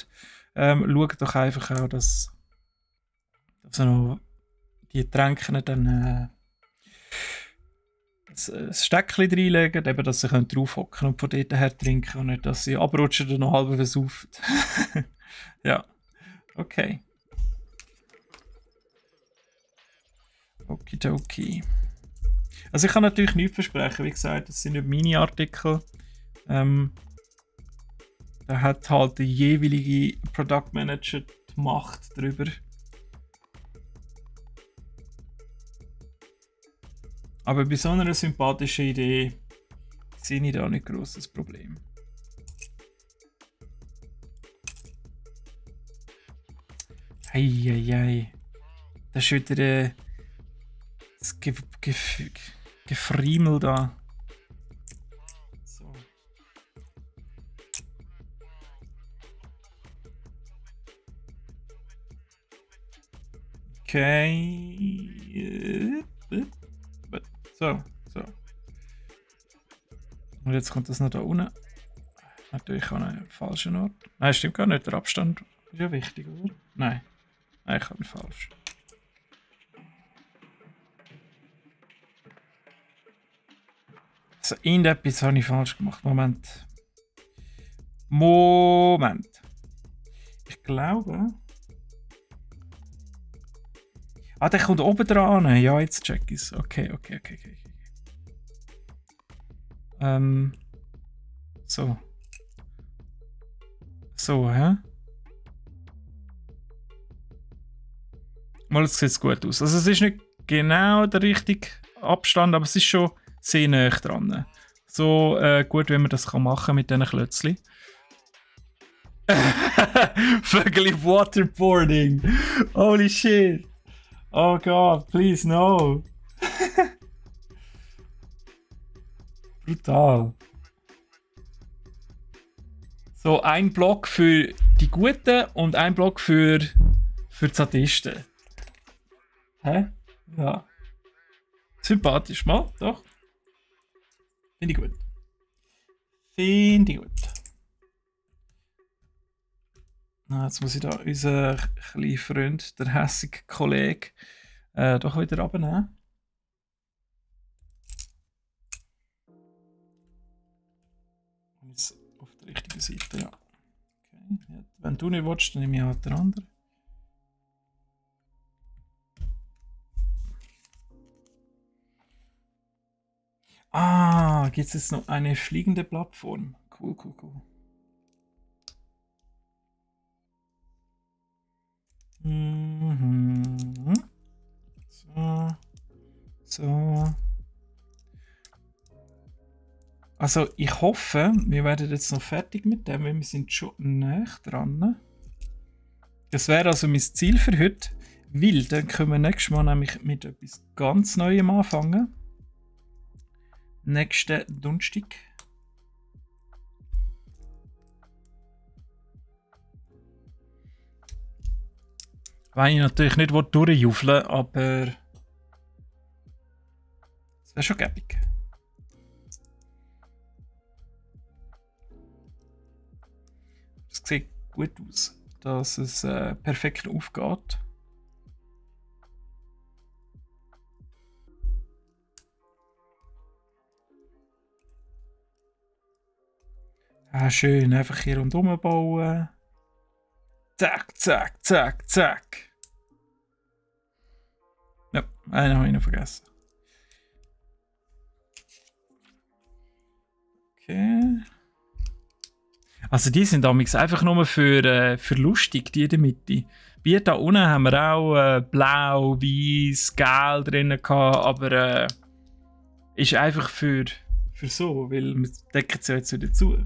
Schaut doch einfach auch, dass ihr noch die Tränke dann ein Steckchen reinlegen, eben, dass sie draufhocken und von dort her trinken und nicht, dass sie abrutschen und noch halb versaufen. Ja, okay. Okidoki. Also ich kann natürlich nichts versprechen, wie gesagt, das sind nicht meine Artikel. Da hat halt der jeweilige Product Manager die Macht drüber. Aber bei so einer sympathischen Idee sehe ich da nicht grosses Problem. Eieiei. Das ist wieder das Gefriemel da. So. Okay. So. Und jetzt kommt das noch da unten. Natürlich an einen falschen Ort. Nein, stimmt gar nicht. Der Abstand ist ja wichtig, oder? Nein. Nein, ich habe ihn falsch. Also, irgendetwas habe ich falsch gemacht. Moment. Moment. Ich glaube. Ah, der kommt oben dran. Ja, jetzt check ich's. Okay. So. So, hä? Mal, jetzt sieht es gut aus. Also, es ist nicht genau der richtige Abstand, aber es ist schon sehr nah dran. So gut, wie man das machen kann mit diesen Klötzchen. Vögel Waterboarding. Holy shit. Oh God, please no. Brutal. So, ein Block für die Guten und ein Block für die Sadisten. Hä? Ja. Sympathisch, mal, doch. Finde ich gut. Finde ich gut. Na, jetzt muss ich da unseren kleinen Freund, der hässige Kollege, doch wieder abnehmen. Jetzt auf der richtigen Seite, ja. Okay. Ja, wenn du nicht willst, dann nehme ich halt den anderen. Ah, gibt es jetzt noch eine fliegende Plattform? Cool. Mhm. So. Also, ich hoffe, wir werden jetzt noch fertig mit dem, weil wir sind schon näher dran. Das wäre also mein Ziel für heute, weil dann können wir nächstes Mal nämlich mit etwas ganz Neuem anfangen. Nächsten Donnerstag. Weil ich natürlich nicht durchjuffeln, aber es wäre schon gäbig. Es sieht gut aus, dass es perfekt aufgeht. Ah, schön, einfach hier rundherum bauen. Zack. Ja, einen habe ich noch vergessen. Okay. Also die sind damals einfach nur für lustig, die in der Mitte. Wie da unten haben wir auch blau, weiß, gelb drin gehabt, aber ist einfach für so, weil wir decken es ja jetzt wieder zu.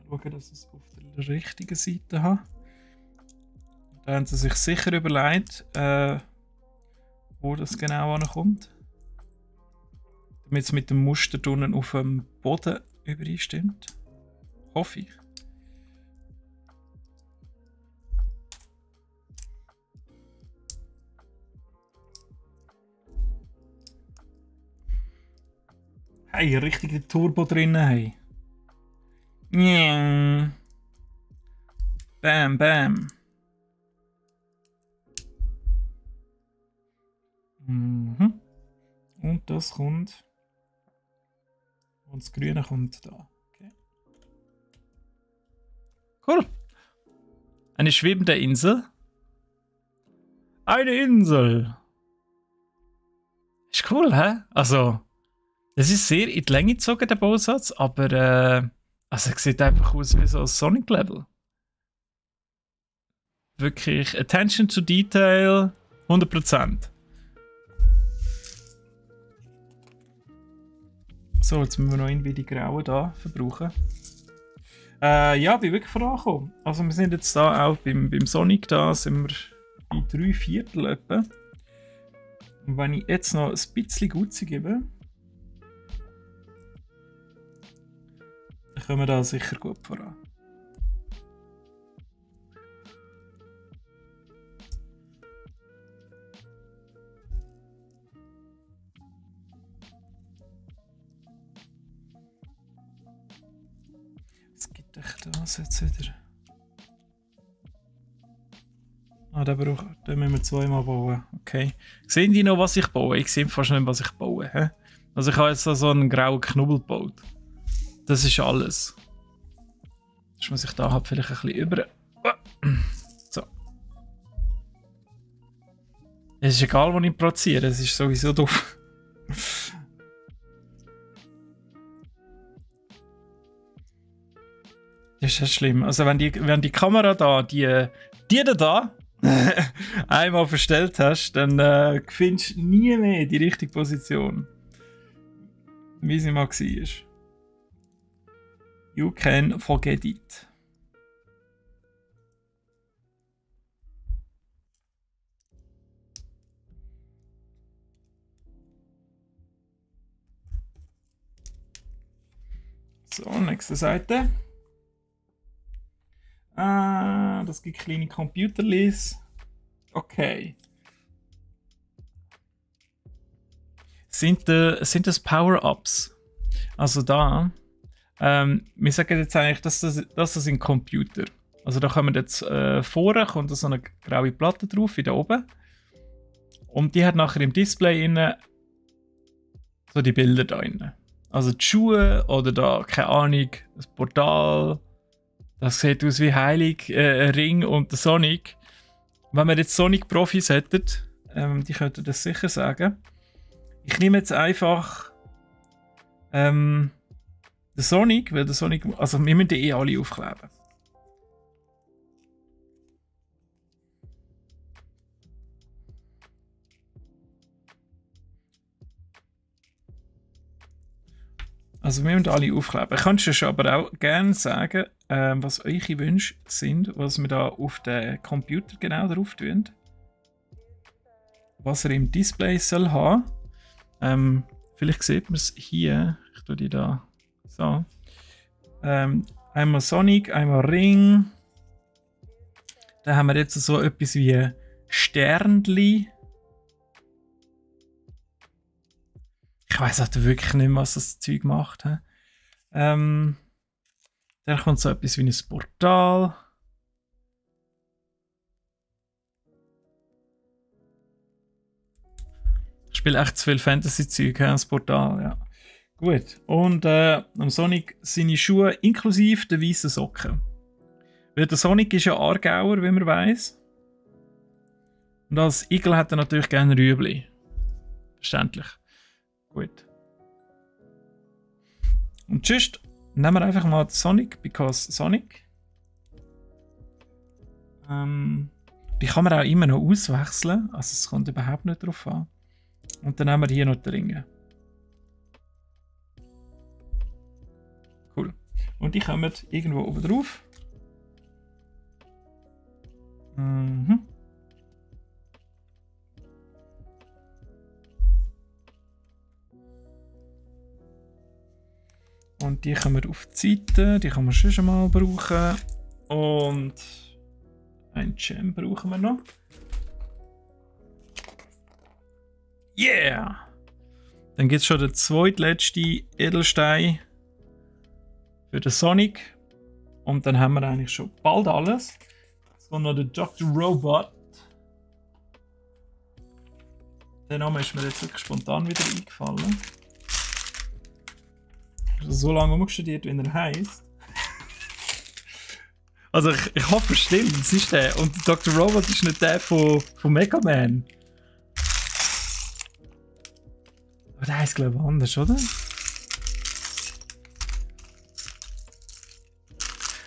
Schauen, dass ich es auf der richtigen Seite habe. Da haben sie sich sicher überlegt, wo das genau ankommt. Damit es mit dem Muster unten auf dem Boden übereinstimmt. Hoffe ich. Hey, richtiger Turbo drin, hey. Yeah. Bam. Mhm. Und das kommt. Und das Grüne kommt da. Okay. Cool. Eine schwebende Insel. Eine Insel. Ist cool, hä? Also, es ist sehr in die Länge gezogen, der Bausatz, aber also, es sieht einfach aus wie so ein Sonic-Level. Wirklich Attention to Detail 100%. So, jetzt müssen wir noch irgendwie die Grauen da verbrauchen. Ja, bin wirklich vorangekommen. Also wir sind jetzt da auch beim Sonic da, sind wir bei 3/4 etwa. Und wenn ich jetzt noch ein bisschen Gutzi gebe, dann kommen wir da sicher gut voran. Was gibt euch das jetzt wieder? Ah, den müssen wir zweimal bauen. Okay. Sehen die noch, was ich baue? Ich sehe fast nicht, was ich baue. He? Also ich habe jetzt so einen grauen Knubbel gebaut. Das ist alles. Das muss ich da halt vielleicht ein bisschen über... So. Es ist egal, wo ich produziere. Es ist sowieso doof. Das ist ja schlimm. Also wenn die Kamera da, die da einmal verstellt hast, dann findest du nie mehr die richtige Position. Wie sie mal war. You can forget it. So, nächste Seite. Das gibt kleine Computerlis. Okay. Sind das Power-Ups? Also da, wir sagen jetzt eigentlich, das sind Computer. Also da kommen jetzt vorne kommt so eine graue Platte drauf, wie da oben. Und die hat nachher im Display innen so die Bilder da innen. Also die Schuhe oder da, keine Ahnung, das Portal. Das sieht aus wie Heilig, Ring und der Sonic. Wenn wir jetzt Sonic-Profis hätten, die könnten das sicher sagen. Ich nehme jetzt einfach den Sonic, weil der Sonic, also wir müssen die alle aufkleben. Also wir müssen alle aufkleben. Kannst du aber auch gerne sagen, was eure Wünsche sind, was wir da auf den Computer genau drauf tun. Was er im Display soll haben. Vielleicht sieht man es hier. Ich tue die da so. Einmal Sonic, einmal Ring. Dann haben wir jetzt so etwas wie Sternli. Ich weiß auch wirklich nicht mehr, was das Zeug macht. Dann kommt so etwas wie ein Portal. Ich spiele echt zu viel Fantasy-Zeug, das Portal, ja. Gut. Und am Sonic seine Schuhe inklusive der weißen Socken. Weil der Sonic ist ja Aargauer, wie man weiß. Und als Igel hat er natürlich gerne Rüebli. Verständlich. Gut. Und sonst nehmen wir einfach mal Sonic, because Sonic. Die kann man auch immer noch auswechseln, also es kommt überhaupt nicht drauf an. Und dann nehmen wir hier noch die Ringe. Cool. Und die kommen irgendwo oben drauf. Mhm. Und die kommen auf die Seite, die kann man schon mal brauchen. Und ein Gem brauchen wir noch. Yeah! Dann gibt es schon den zweitletzten Edelstein für den Sonic. Und dann haben wir eigentlich schon bald alles. Jetzt kommt noch der Dr. Robot. Der Name ist mir jetzt wirklich spontan wieder eingefallen. So lange umgestudiert, wie er heisst. Also ich hoffe, es stimmt, das ist der. Und Dr. Robot ist nicht der von Mega Man. Aber der heisst glaube ich anders, oder?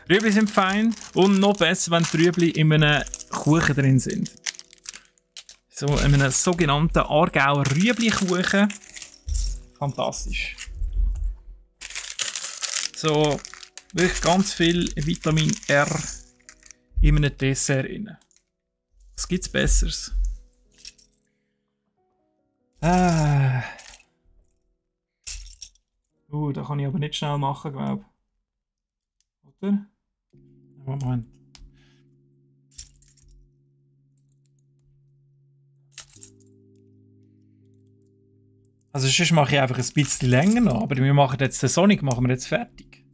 Rüebli sind fein und noch besser, wenn die Rüebli in einem Kuchen drin sind. So in einem sogenannten Aargauer Rüebli-Kuchen. Fantastisch. So, wirklich ganz viel Vitamin R in einem Dessert rein. Was gibt's Besseres? Da kann ich aber nicht schnell machen, glaube ich. Oder? Moment. Also sonst mache ich einfach ein bisschen länger noch, aber wir machen jetzt den Sonic machen wir jetzt fertig.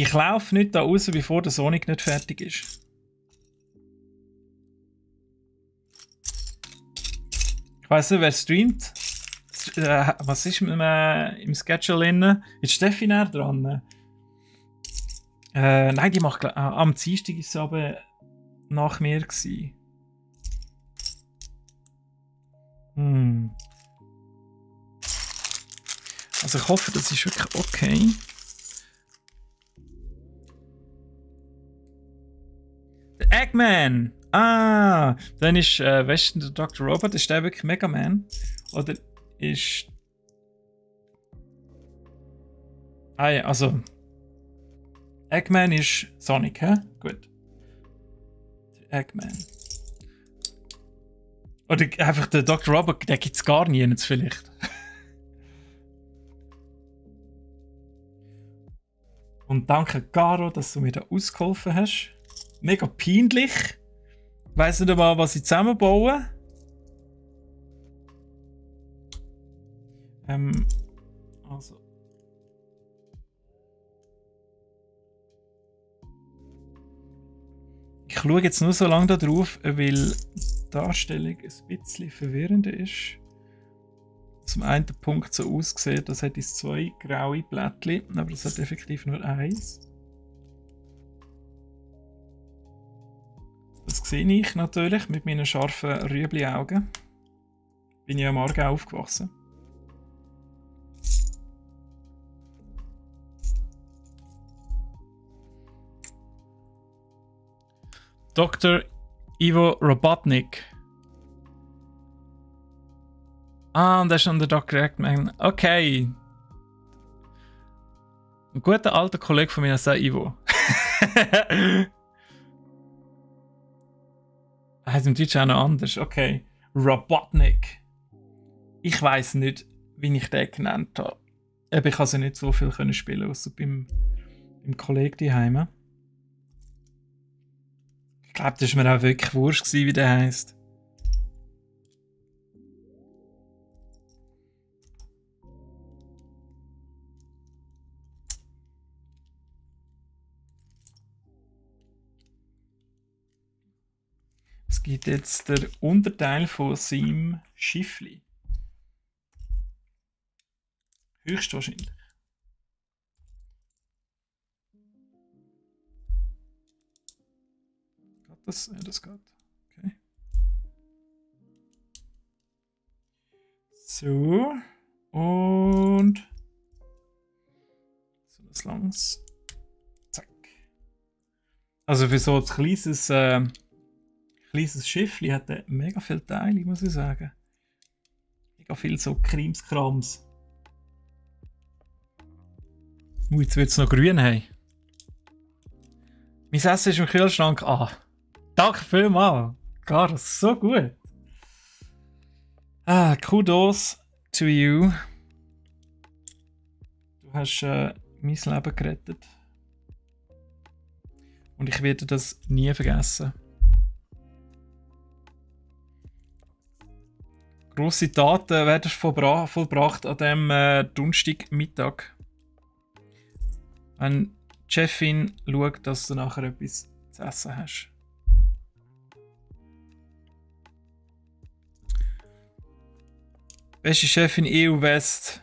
Ich laufe nicht da raus, bevor der Sonic nicht fertig ist. Ich weiss nicht, wer streamt. Was ist im Schedule drin? Ist Steffi näher dran? Nein, die macht am Dienstag ist es aber nach mir gewesen. Also ich hoffe, das ist wirklich okay. Der Eggman! Ah! Dann ist Westen der Dr. Robot. Ist der wirklich Mega Man? Oder ist... Ah ja, also... Eggman ist Sonic, hä? Gut. Der Eggman. Oder einfach der Dr. Robot, der gibt es gar nie jetzt vielleicht. Und danke Caro, dass du mir da ausgeholfen hast. Mega peinlich. Ich weiss nicht mal, was ich zusammenbaue. Also. Ich schaue jetzt nur so lange da drauf, weil die Darstellung ein bisschen verwirrend ist. Zum einen Punkt so aussieht, das hat jetzt 2 graue Blättchen, aber das hat effektiv nur 1. Das sehe ich natürlich mit meinen scharfen Rüebli-Augen. Bin ich am Morgen aufgewachsen. Dr. Ivo Robotnik. Ah, und das ist schon der Dr. Eggman. Okay. Ein guter alter Kollege von mir ist Ivo. Heißt im Deutsch auch noch anders. Okay. Robotnik. Ich weiss nicht, wie ich den genannt habe. Aber ich also nicht so viel spielen, außer beim Kollegen daheim. Ich glaube, das war mir auch wirklich wurscht, wie der heisst. Es gibt jetzt der Unterteil von seinem Schiffli. Höchstwahrscheinlich. Geht das? Ja, das geht. Okay. So. Und. So das langs. Zack. Also für so ein kleines Schiffli hat er mega viele Teile, muss ich sagen. Mega viel so Krimskrams. Jetzt wird es noch grün haben. Mein Essen ist im Kühlschrank. Ah, danke vielmals. Gar so gut. Ah, Kudos to you. Du hast mein Leben gerettet. Und ich werde das nie vergessen. Grosse Taten werden vollbracht an diesem Donnerstagmittag. Wenn die Chefin schaut, dass du nachher etwas zu essen hast. Beste Chefin EU West.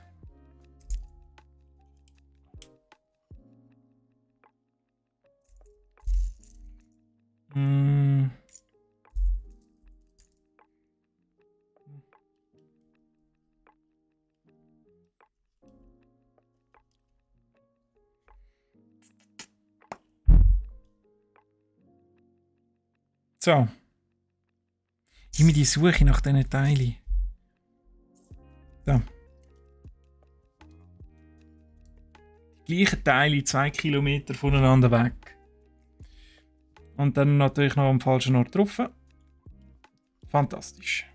So. Gib mir die Suche nach diesen Teilen. So. Die gleichen Teile 2 Kilometer voneinander weg. Und dann natürlich noch am falschen Ort drauf. Fantastisch.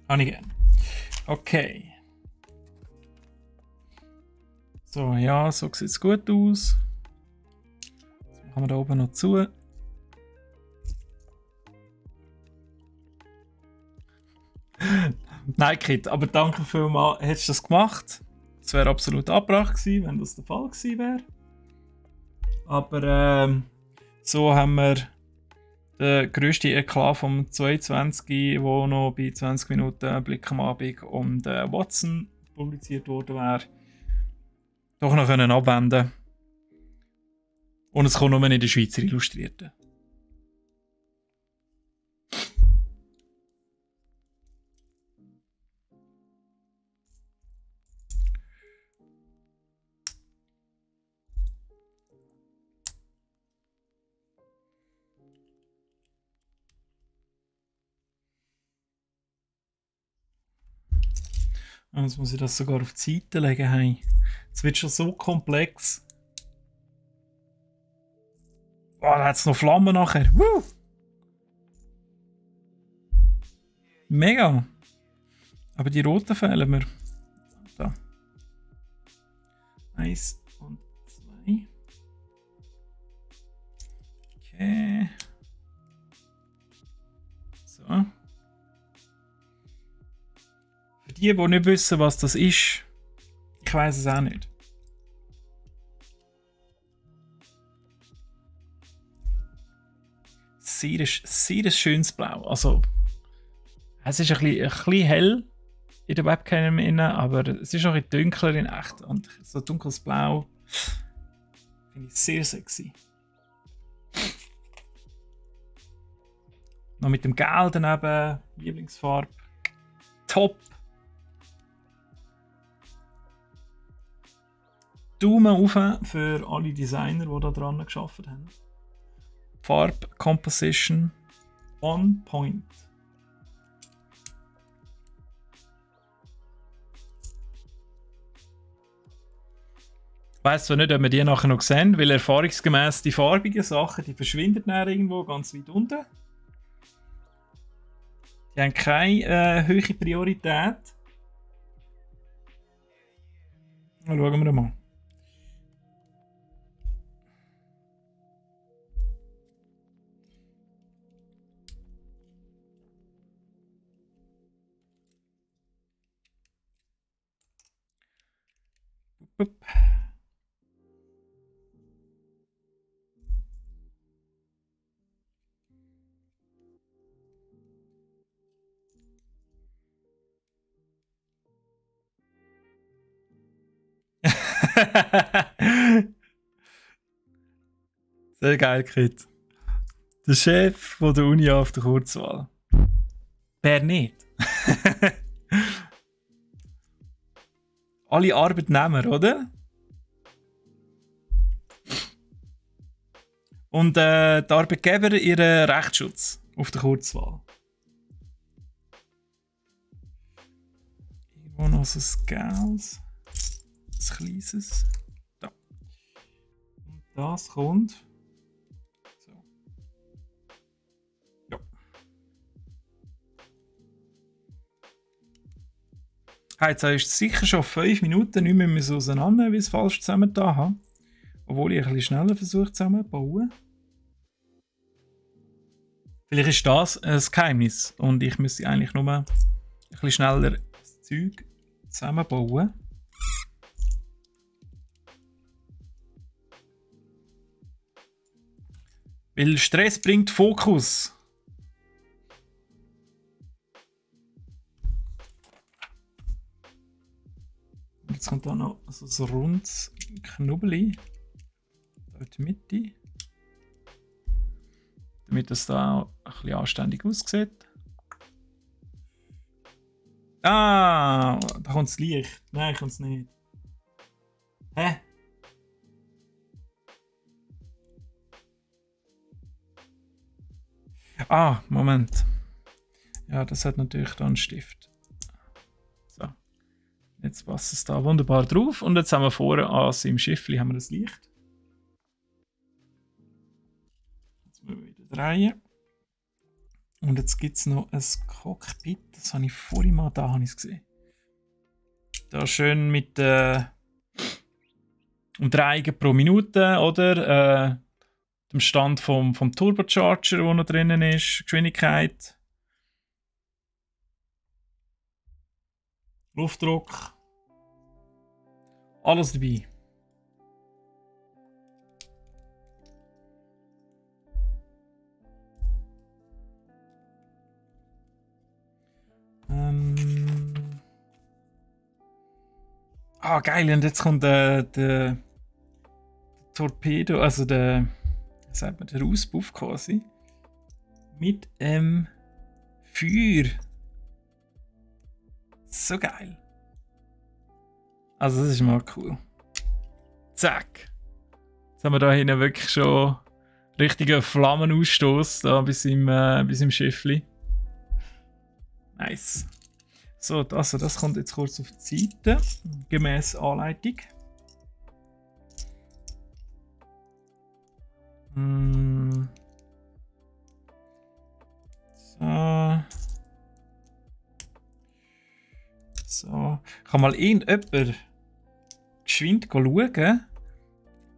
Habe ich gern. Okay. So, ja, so sieht es gut aus. Das machen wir da oben noch zu. Nein, Kit, aber danke vielmals, hast du das gemacht. Das wäre absolut abgebracht gewesen, wenn das der Fall gewesen wäre. Aber so haben wir den grössten Eklat vom 22, wo noch bei 20 Minuten Blick am Abend und Watson publiziert worden wäre, doch noch können abwenden. Und es kommt nur in der Schweizer Illustrierten. Jetzt muss ich das sogar auf die Seite legen. Hey. Jetzt wird schon so komplex. Boah, da hat es noch Flammen nachher. Woo! Mega. Aber die roten fehlen mir. Da. 1 und 2. Okay. So. Für die nicht wissen, was das ist, ich weiß es auch nicht. Sehr schönes Blau. Also, es ist ein bisschen hell in der Webcam, aber es ist auch ein bisschen dunkler in echt. Und so dunkles Blau finde ich sehr sexy. Noch mit dem Gel daneben, Lieblingsfarbe. Top! Daumen auf für alle Designer, die da dran gearbeitet haben. Farbcomposition on point. Ich weiss zwar nicht, ob wir die nachher noch sehen, weil erfahrungsgemäß die farbigen Sachen, die verschwinden dann irgendwo ganz weit unten. Die haben keine hohe Priorität. Schauen wir mal. Sehr geil, Kit. Der Chef von der Uni auf der Kurzwahl. Wer nicht? Alle Arbeitnehmer, oder? Und die Arbeitgeber ihren Rechtsschutz auf der Kurzwahl. Irgendwo noch so ein Gels. Ein kleines. Da. Und das kommt. So. Ja. Jetzt ist es sicher schon 5 Minuten, nicht mehr so auseinander, wie ich es falsch zusammen da habe. Obwohl ich ein bisschen schneller versuche zusammenzubauen. Vielleicht ist das ein Geheimnis und ich müsste eigentlich nur ein bisschen schneller das Zeug zusammenbauen. Weil Stress bringt Fokus. Jetzt kommt da noch so ein rundes Knubbeli. Da in die Mitte. Damit das da auch ein bisschen anständig aussieht. Ah, da kommt das Licht. Nein, kommt es nicht. Hä? Ah, Moment. Ja, das hat natürlich da einen Stift. So. Jetzt passt es da wunderbar drauf. Und jetzt haben wir vorne an seinem Schiffli haben wir das Licht. Jetzt müssen wir wieder drehen. Und jetzt gibt es noch ein Cockpit. Das habe ich vorhin mal da gesehen. Da schön mit Umdrehungen pro Minute, oder? Dem Stand vom Turbocharger, der noch drinnen ist, Geschwindigkeit, Luftdruck, Alles dabei. Geil, und jetzt kommt der Torpedo, also der Auspuff quasi. Mit Feuer. So geil. Also das ist mal cool. Zack. Jetzt haben wir da hinten wirklich schon richtigen Flammenausstoß da bis im Schiffli. Nice. So, das kommt jetzt kurz auf die Seite, gemäß Anleitung. So. Kann mal irgendjemand geschwind schauen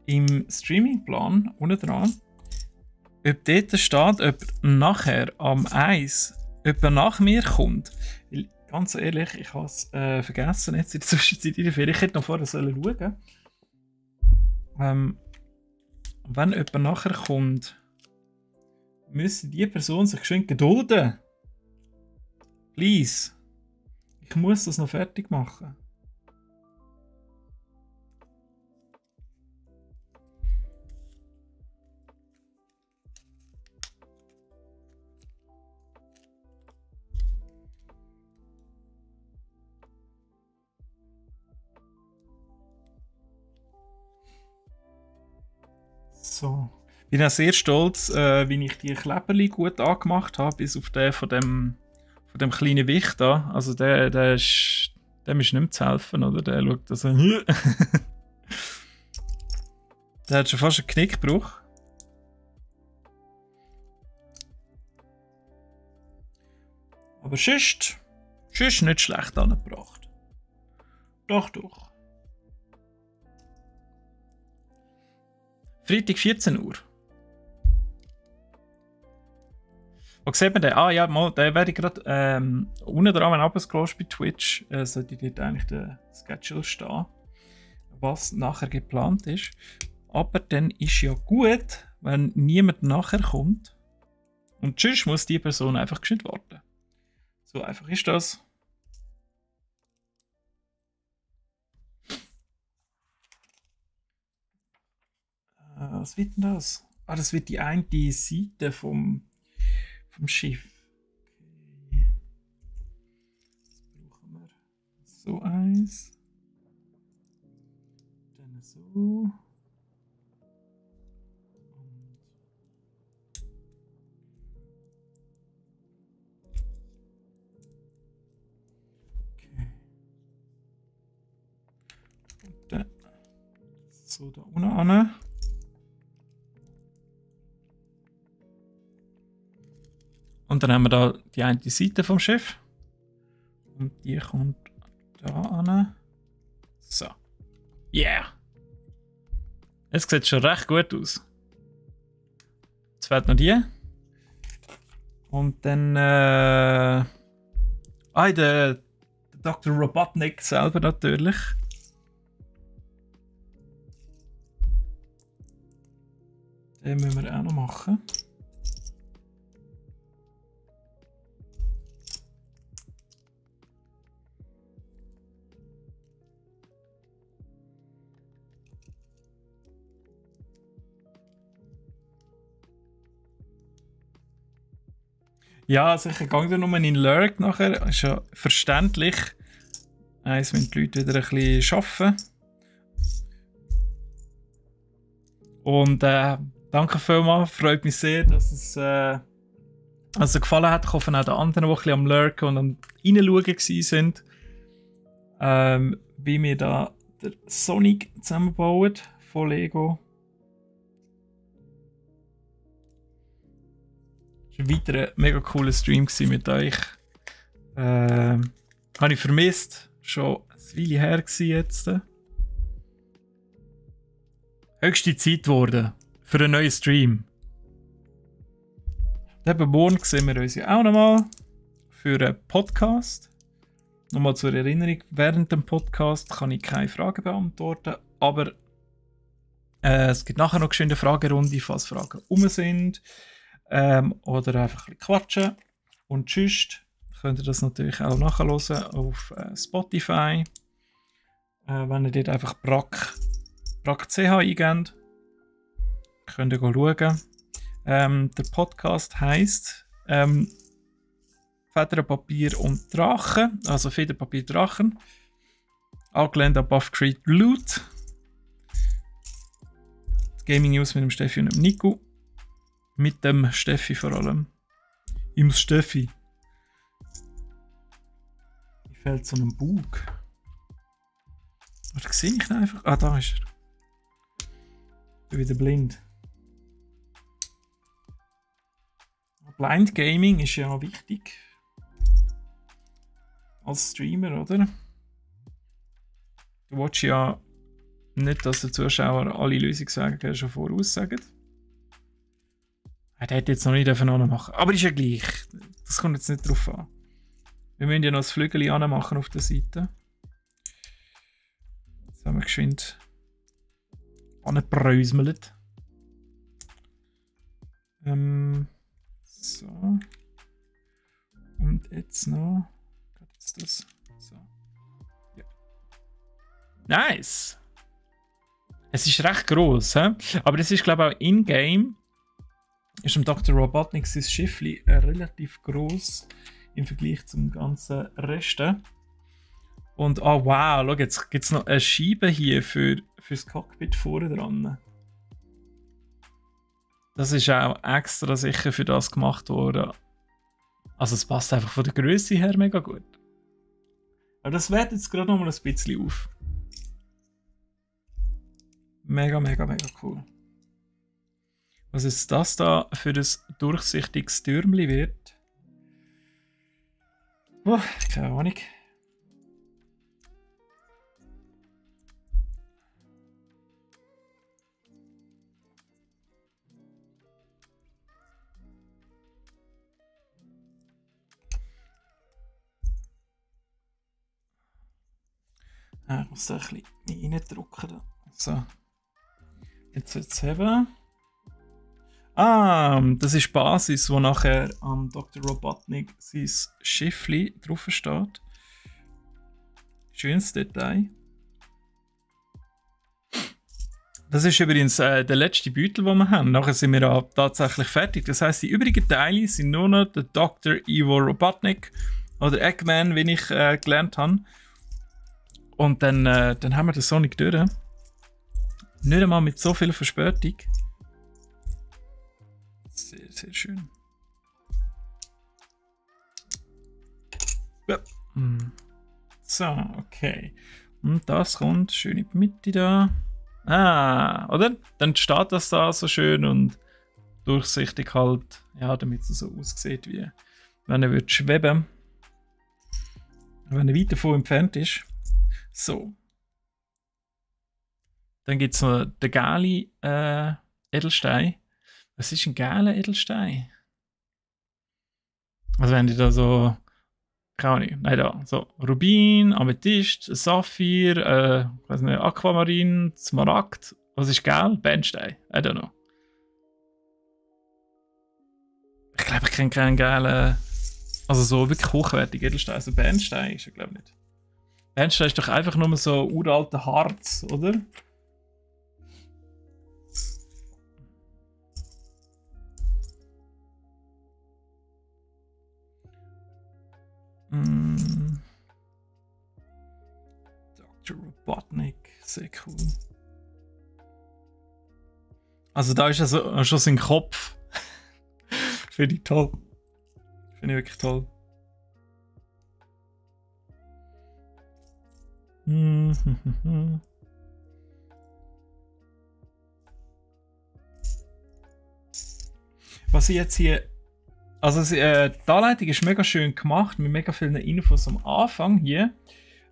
im Streamingplan unten dran, ob dort steht, ob nachher am 1 jemand nach mir kommt. Weil, ganz ehrlich, ich habe es vergessen jetzt in der Zwischenzeit in der Ferien. Ich hätte noch vorher schauen. Wenn jemand nachher kommt, müssen die Person sich geschwind gedulden. Please. Ich muss das noch fertig machen. So. Ich bin auch sehr stolz, wie ich die Kleberli gut angemacht habe, bis auf den von dem kleinen Wicht da. Also dem ist nicht mehr zu helfen, oder? Der schaut also. Der hat schon fast einen Knickbruch. Aber sonst nicht schlecht angebracht. Doch. Freitag 14 Uhr. Wo sieht man den? Den werde ich gerade unten dran abgescrollt bei Twitch. Sollte dort eigentlich der Schedule stehen, was nachher geplant ist. Aber dann ist ja gut, wenn niemand nachher kommt. Und sonst muss die Person einfach geschwind warten. So einfach ist das. Was wird denn das? Das wird die eine Seite vom Schiff. Okay. Jetzt brauchen wir so eins. Dann so. Okay. Und dann so da unten an. Und dann haben wir da die eine Seite vom Schiff. Und die kommt da an. So. Yeah! Es sieht schon recht gut aus. Jetzt fehlt noch die. Und dann der Dr. Robotnik selber natürlich. Den müssen wir auch noch machen. Ja, also ich gehe dann nur in Lurk nachher. Ist ja verständlich. Eins, wenn die Leute wieder ein bisschen arbeiten. Und danke vielmals. Freut mich sehr, dass es also gefallen hat. Ich hoffe auch den anderen, die ein bisschen am Lurken und am Reinschauen waren. Wie wir da den Sonic zusammenbauen von Lego. Das war ein weiterer mega cooler Stream mit euch. Habe ich vermisst. Schon ein Weile her jetzt. Höchste Zeit geworden für einen neuen Stream. Eben morgen sehen wir uns ja auch nochmal für einen Podcast. Nochmal zur Erinnerung, während dem Podcast kann ich keine Fragen beantworten, aber es gibt nachher noch eine Fragerunde, falls Fragen rum sind. Oder einfach ein bisschen quatschen. Und sonst könnt ihr das natürlich auch nachhören auf Spotify. Wenn ihr dort einfach brack.ch eingebt, könnt ihr schauen. Der Podcast heisst Federpapier und Drachen, also Federpapier Drachen, angelehnt an Buff Creed Blut. Gaming News mit dem Steffi und dem Nico. Mit dem Steffi vor allem. Im Steffi. Mir fällt so ein Bug. Oder sehe ich ihn einfach? Ah, da ist er. Ich bin wieder blind. Blind Gaming ist ja wichtig. Als Streamer, oder? Du willst ja nicht, dass der Zuschauer alle Lösungswege schon voraussagen. Er hätte jetzt noch nicht machen. Aber ist ja gleich. Das kommt jetzt nicht drauf an. Wir müssen ja noch das Flügel anmachen auf der Seite. Jetzt haben wir geschwind angepräuselt. So. Und jetzt noch. Jetzt das. So. Ja. Nice! Es ist recht gross, he? Aber es ist, glaube ich, auch in-game. Ist dem Dr. Robotnik sein Schiffli relativ gross im Vergleich zum ganzen Rest. Und oh wow, schau, jetzt gibt es noch eine Scheibe hier für das Cockpit vorne dran. Das ist auch extra sicher für das gemacht worden. Also es passt einfach von der Größe her mega gut. Aber das wertet jetzt gerade noch mal ein bisschen auf. Mega, mega, mega cool. Was ist das da für ein durchsichtiges Türmli wird? Oh, keine Ahnung. Ich muss da ein bisschen reindrücken. So. Jetzt wird es haben. Das ist die Basis, wo nachher am Dr. Robotnik sein Schiffli drauf steht. Schönes Detail. Das ist übrigens der letzte Beutel, den wir haben. Nachher sind wir auch tatsächlich fertig. Das heisst, die übrigen Teile sind nur noch der Dr. Ivo Robotnik oder Eggman, wie ich gelernt habe. Und dann haben wir den Sonic durch. Nicht einmal mit so viel Verspätung. Sehr, sehr schön. Ja. So, okay. Und das kommt schön in die Mitte da. Oder? Dann steht das da so schön und durchsichtig halt. Ja, damit es so aussieht, wie wenn er schweben würde. Wenn er weit davon entfernt ist. So. Dann gibt es noch den gelben Edelstein. Was ist ein gelber Edelstein? Also wenn die da so, keine Ahnung, nein da, so Rubin, Amethyst, Saphir, weiß nicht, Aquamarin, Smaragd. Was ist gelb? Bernstein. I don't know. Ich glaube, ich kenne keinen gelben, also so wirklich hochwertigen Edelstein. Also Bernstein ist er glaube ich nicht. Bernstein ist doch einfach nur so uralter Harz, oder? Dr. Robotnik, sehr cool. Also da ist also schon sein Kopf. Finde ich toll. Finde ich wirklich toll. Was ich jetzt hier... Also die Anleitung ist mega schön gemacht, mit mega vielen Infos am Anfang hier.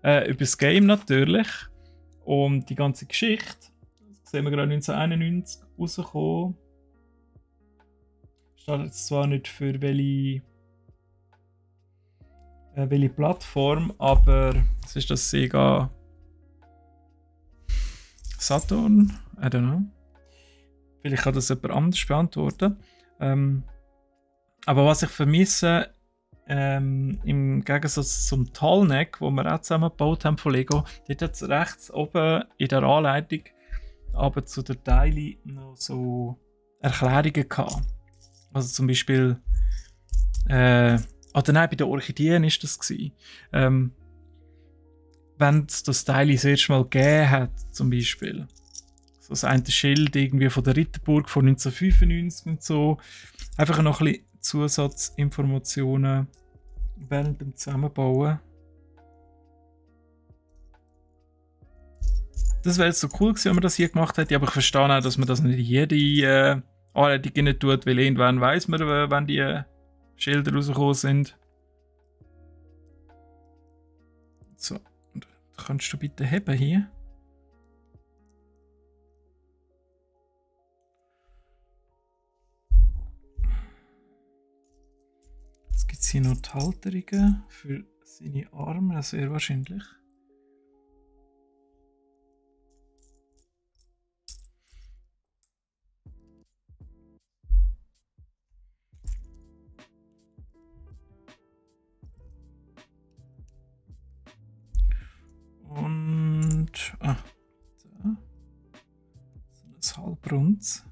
Über das Game natürlich. Und die ganze Geschichte. Das sehen wir gerade 1991 rausgekommen. Steht jetzt zwar nicht für welche welche Plattform, aber was ist das, Sega Saturn? I don't know. Vielleicht kann das jemand anders beantworten. Aber was ich vermisse, im Gegensatz zum Tallneck, wo wir auch zusammen gebaut haben von Lego, dort hat es rechts oben in der Anleitung aber zu der Teile noch so Erklärungen gehabt. Also zum Beispiel oder nein, bei den Orchideen ist das gewesen. Wenn es das Teil das erste Mal gegeben hat, zum Beispiel. So das eine Schild irgendwie von der Ritterburg von 1995 und so. Einfach noch ein bisschen Zusatzinformationen während dem Zusammenbauen. Das wäre jetzt so cool gewesen, wenn man das hier gemacht hätte, aber ich verstehe auch, dass man das nicht in jede Anleitung rein tut, weil irgendwann weiss man, wann die Schilder rausgekommen sind. So, kannst du bitte heben hier? Jetzt gibt es hier noch die Halterungen für seine Arme, sehr wahrscheinlich. Und da. So ein Halbrunds.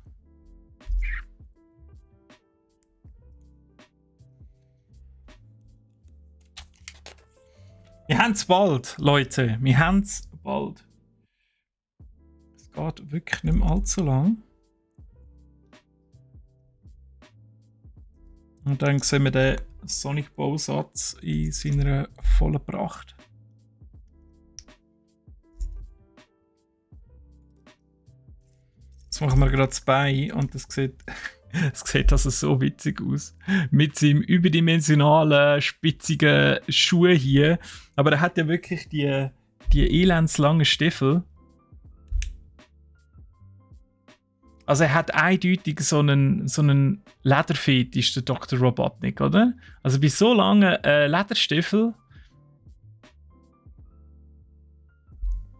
Wir haben es bald, Leute. Wir haben es bald. Es geht wirklich nicht mehr allzu lang. Und dann sehen wir den Sonic-Bausatz in seiner vollen Pracht. Jetzt machen wir gerade das Bein und das sieht, es sieht also so witzig aus. Mit seinem überdimensionalen, spitzigen Schuh hier. Aber er hat ja wirklich die elendslangen Stiefel. Also er hat eindeutig so einen Lederfetisch, der Dr. Robotnik, oder? Also bei so langen Lederstiefeln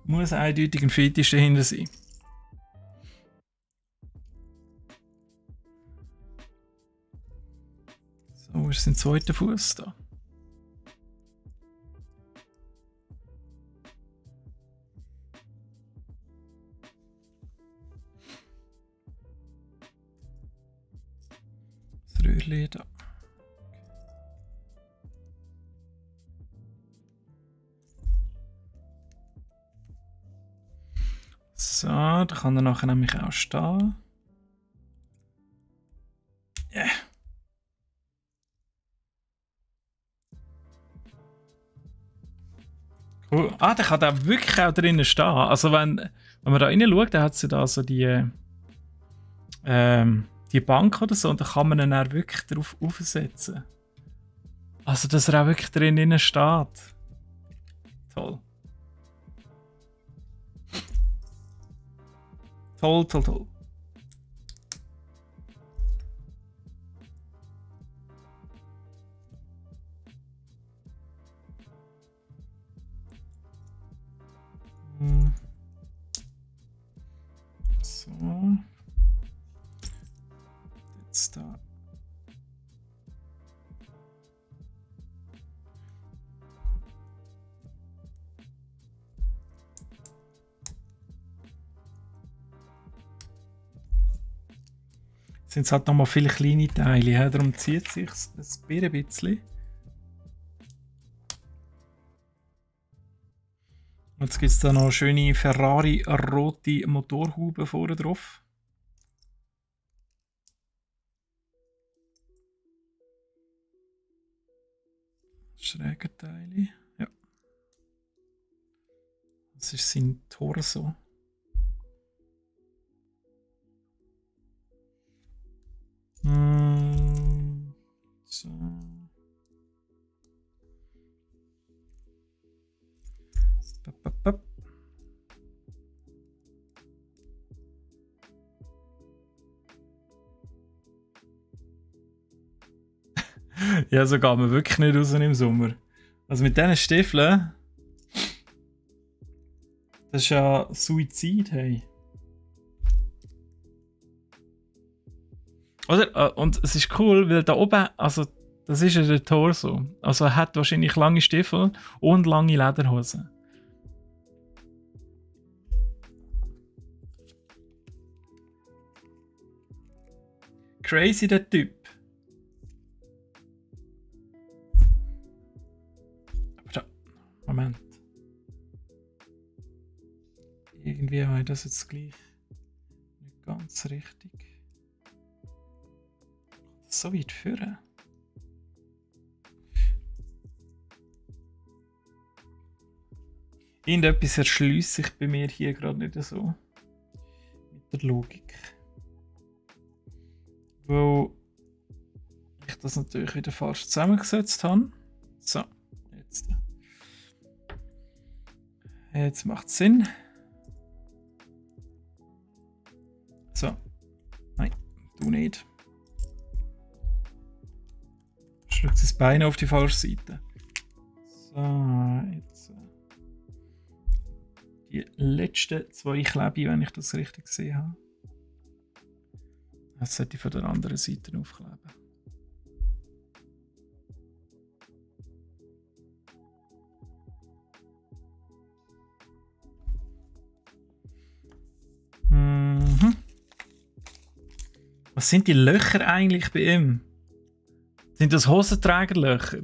muss eindeutig ein Fetisch dahinter sein. So, wo ist sein zweiter Fuß da? Das Röhrchen da. So, da kann er nachher nämlich auch stehen. Yeah. Cool. Ah, der kann da wirklich auch drinnen stehen. Also wenn man da rein schaut, dann hat sie da so die Bank oder so und da kann man ihn dann wirklich drauf aufsetzen. Also dass er auch wirklich drinnen steht. Toll. Toll, toll, toll. So. Jetzt da. Sind es halt nochmal viele kleine Teile, ja? Darum zieht sich das ein bisschen. Jetzt gibt es da noch eine schöne Ferrari-rote Motorhaube vorne drauf. Schräge Teile. Ja. Das ist sein Torso. So. Ja, so geht man wirklich nicht raus im Sommer. Also mit diesen Stiefeln. Das ist ja Suizid, hey. Oder? Und es ist cool, weil da oben, also das ist ja der Torso. Also er hat wahrscheinlich lange Stiefel und lange Lederhosen. Crazy, der Typ. Moment. Irgendwie habe ich das jetzt gleich nicht ganz richtig. So weit führen. Irgendetwas erschließt sich bei mir hier gerade nicht so. Mit der Logik. Weil ich das natürlich wieder falsch zusammengesetzt habe. So, jetzt. Jetzt macht es Sinn. So. Nein, du nicht. Drückt das Bein auf die falsche Seite. So, jetzt. Die letzten 2 klebe, wenn ich das richtig gesehen habe. Das sollte ich von der anderen Seite aufkleben. Mhm. Was sind die Löcher eigentlich bei ihm? Sind das Hosenträgerlöcher?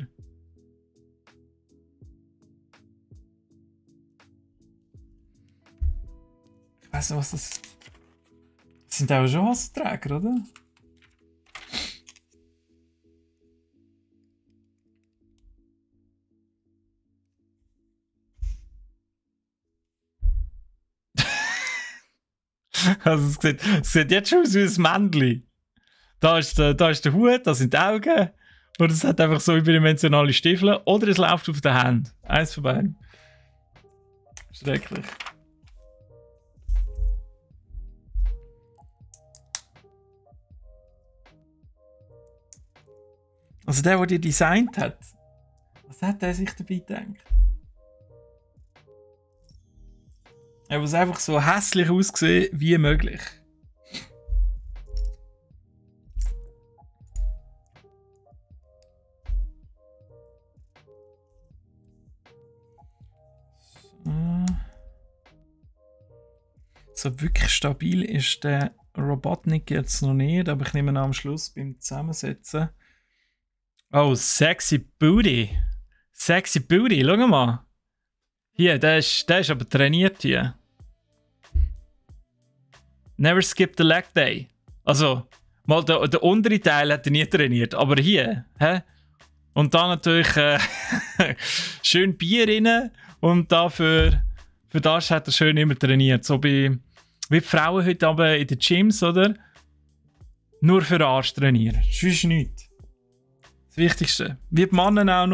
Ich weiß nicht, was das. Das sind auch schon Hosenträger, oder? Also es sieht jetzt schon aus wie ein Männchen. Da ist der Hut, da sind die Augen. Und es hat einfach so überdimensionale Stiefel. Oder es läuft auf der Hand. Eins von beiden. Schrecklich. Also der die designt hat. Was hat er sich dabei gedacht? Er muss einfach so hässlich aussehen wie möglich. So wirklich stabil ist der Robotnik jetzt noch nicht, aber ich nehme an, am Schluss beim Zusammensetzen. Oh, sexy Booty. Sexy Booty, schau mal. Hier, der ist aber trainiert hier. Never skip the leg day. Also, mal der untere Teil hat er nie trainiert, aber hier, hä? Und dann natürlich schön Bier rein und dafür für das hat er schön immer trainiert. So wie die Frauen heute aber in den Gyms, oder? Nur für den Arsch trainieren. Sonst nichts. Das Wichtigste. Wie die Männer auch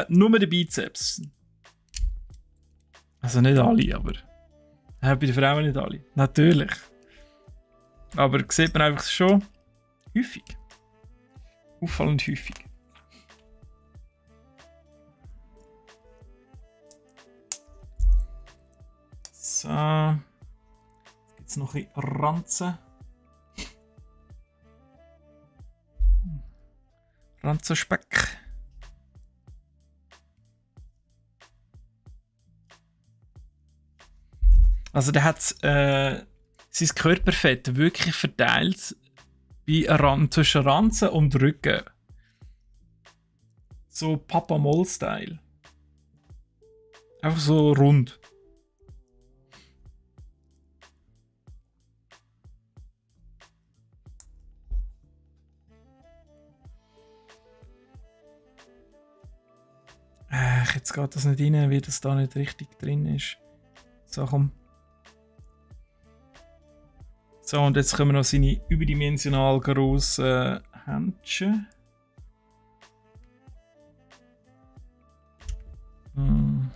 nur die Bizeps. Also nicht alle, aber bei den Frauen nicht alle. Natürlich. Aber sieht man einfach schon häufig. Auffallend häufig. So. Jetzt gibt es noch ein bisschen Ranzen. Ranzenspeck. Also der hat sein Körperfett wirklich verteilt zwischen Ranzen und Rücken. So Papa Moll-Style. Einfach so rund. Jetzt geht das nicht rein, wie das da nicht richtig drin ist. So, komm. So, und jetzt kommen noch seine überdimensional grossen Händchen. Nein.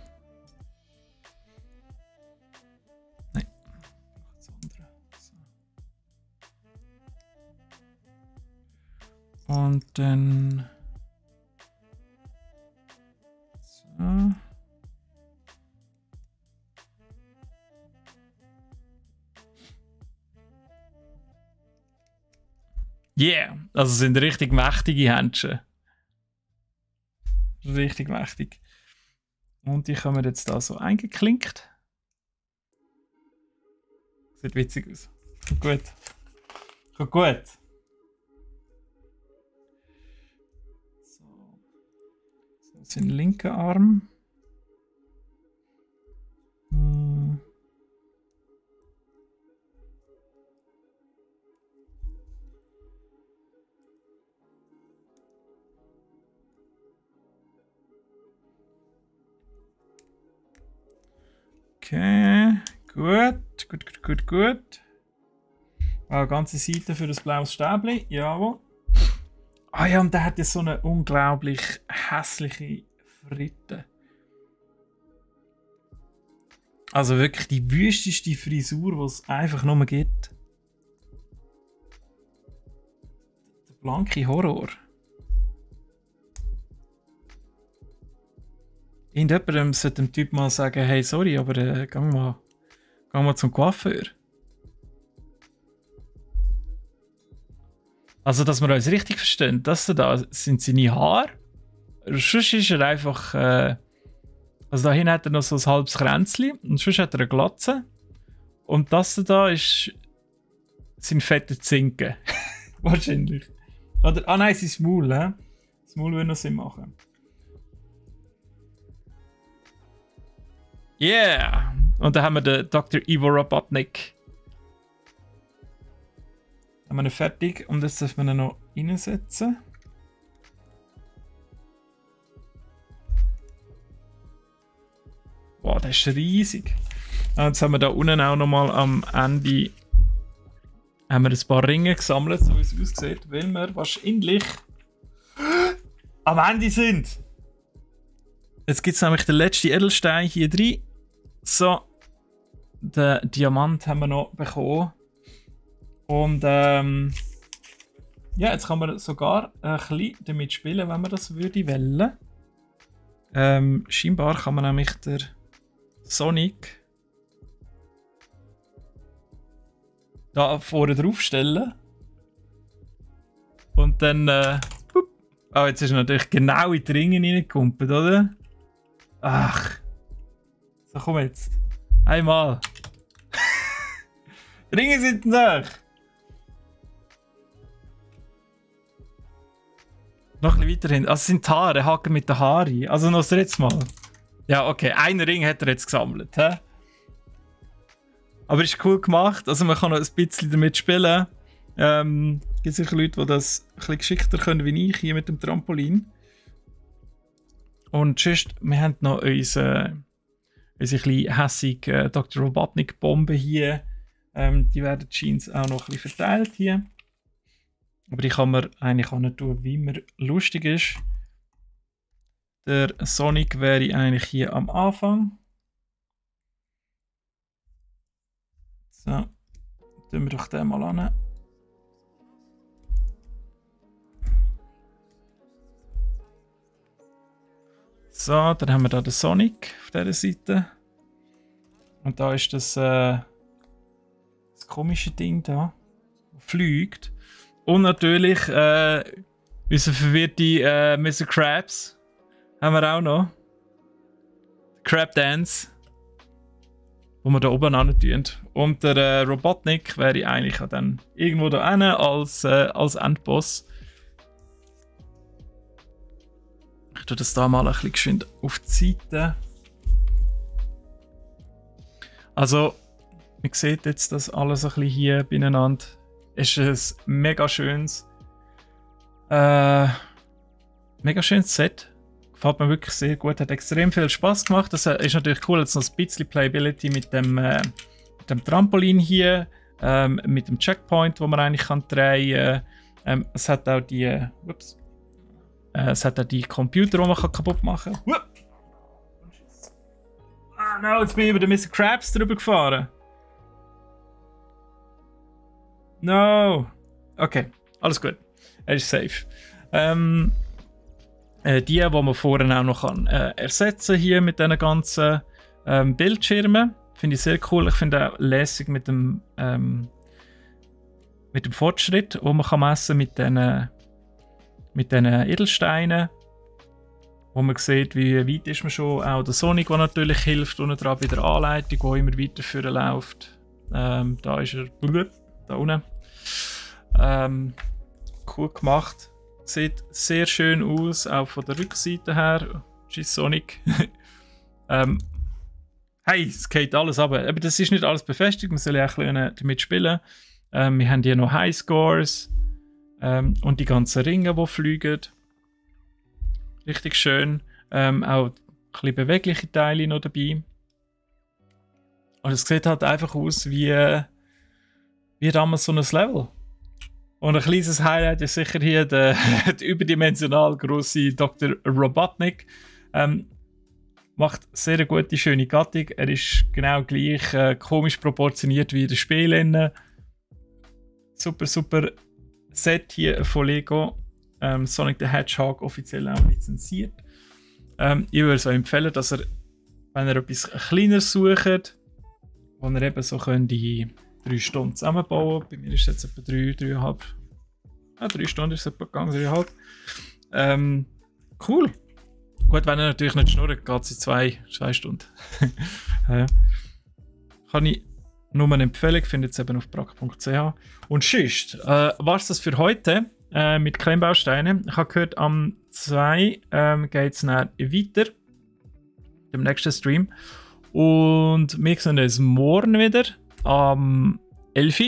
Das andere. So. Und dann. So. Yeah! Also sind richtig mächtige Händchen. Richtig mächtig. Und die kommen jetzt da so eingeklinkt. Sieht witzig aus. Kommt gut. Kommt gut. So. Das ist ein linker Arm. Okay, gut. Eine ganze Seite für das blaues Stäbli, jawohl. Ah ja, und der hat jetzt so eine unglaublich hässliche Fritte. Also wirklich die wüsteste Frisur, die es einfach nur gibt. Der blanke Horror. Irgendjemandem sollte dem Typ mal sagen, hey, sorry, aber geh mal zum Coiffeur. Also, dass wir uns richtig verstehen, das da sind seine Haare. Sonst ist er einfach... also da hinten hat er noch so ein halbes Kränzchen und sonst hat er eine Glatze. Und das da ist sein fetter Zinken. Wahrscheinlich. Oder, ah nein, sein Maul, hä? Das Maul will noch Sinn machen. Yeah! Und dann haben wir den Dr. Ivo Robotnik. Haben wir ihn fertig und jetzt dürfen wir ihn noch reinsetzen. Wow, der ist riesig. Und jetzt haben wir da unten auch nochmal am Ende haben wir ein paar Ringe gesammelt, so wie es aussieht, weil wir wahrscheinlich am Ende sind. Jetzt gibt es nämlich den letzten Edelstein hier drin. So, den Diamant haben wir noch bekommen. Und ja, jetzt kann man sogar ein bisschen damit spielen, wenn man das würde wollen. Scheinbar kann man nämlich der Sonic da vorne draufstellen. Und dann oh, jetzt ist er natürlich genau in die Ringe reingekumpelt, oder? Ach. So, komm jetzt. Einmal. Die Ringe sind durch. Noch ein bisschen weiterhin. Also, es sind die Haare, Haken mit den Haaren. Also, noch das letzte Mal. Ja, okay. Einen Ring hat er jetzt gesammelt. He? Aber ist cool gemacht. Also, man kann noch ein bisschen damit spielen. Gibt sicher Leute, die das ein bisschen geschickter können wie ich hier mit dem Trampolin. Und sonst, wir haben noch unsere kleine hässige Dr. Robotnik-Bombe hier. Die werden Jeans auch noch ein bisschen verteilt hier. Aber die kann man eigentlich auch nicht tun, wie man lustig ist. Der Sonic wäre eigentlich hier am Anfang. So, tun wir doch den mal an. So, dann haben wir da den Sonic auf dieser Seite. Und da ist das komische Ding da, das fliegt. Und natürlich unser verwirrte Mr. Krabs haben wir auch noch. Crab Dance, wo wir da oben an tun. Und der Robotnik wäre eigentlich auch dann irgendwo da hinten als Endboss. Ich tue das da mal ein bisschen geschwind auf die Seite. Also, man sieht jetzt das alles ein bisschen hier beieinander. Es ist ein mega schönes Set. Gefällt mir wirklich sehr gut. Hat extrem viel Spaß gemacht. Das ist natürlich cool, jetzt noch ein bisschen Playability mit dem Trampolin hier, mit dem Checkpoint, wo man eigentlich kann drehen kann. Es hat auch die Computer, die man kaputt machen kann. Ah, no, jetzt bin ich über den Mr. Krabs drüber gefahren. No! Okay, alles gut. Er ist safe. Die man vorhin auch noch ersetzen hier mit diesen ganzen Bildschirmen. Finde ich sehr cool. Ich finde auch lässig mit dem mit dem Fortschritt, den man messen kann mit diesen Edelsteinen, wo man sieht, wie weit ist man schon. Auch der Sonic, der natürlich hilft, unten dran bei der Anleitung, die immer weiter vorne läuft. Da ist er, da unten. Cool gemacht. Sieht sehr schön aus, auch von der Rückseite her. Tschüss Sonic. Hey, es geht alles runter. Aber das ist nicht alles befestigt, man soll ja auch ein bisschen damit spielen. Wir haben hier noch Highscores und die ganzen Ringe, die fliegen. Richtig schön. Auch ein bisschen bewegliche Teile noch dabei. Und es sieht halt einfach aus wie damals so ein Level. Und ein kleines Highlight ist sicher hier der überdimensional grosse Dr. Robotnik. Macht sehr eine gute, schöne Gattung. Er ist genau gleich komisch proportioniert wie in den Spielen. Super, super Set hier von Lego. Sonic the Hedgehog offiziell auch lizenziert. Ich würde es euch empfehlen, dass ihr, wenn ihr etwas Kleineres sucht, wo ihr eben so die 3 Stunden zusammenbauen. Bei mir ist es jetzt etwa 3,5. 3 Stunden ist es etwa gegangen, 3,5. Cool. Gut, wenn ihr natürlich nicht schnurrt, geht es in 2 Stunden. Kann ich nur eine Empfehlung, findet ihr eben auf brack.ch. Und sonst, was das für heute mit Klemmbausteinen. Ich habe gehört, am 2 geht es dann weiter. Im nächsten Stream. Und wir sehen uns morgen wieder am 11 Uhr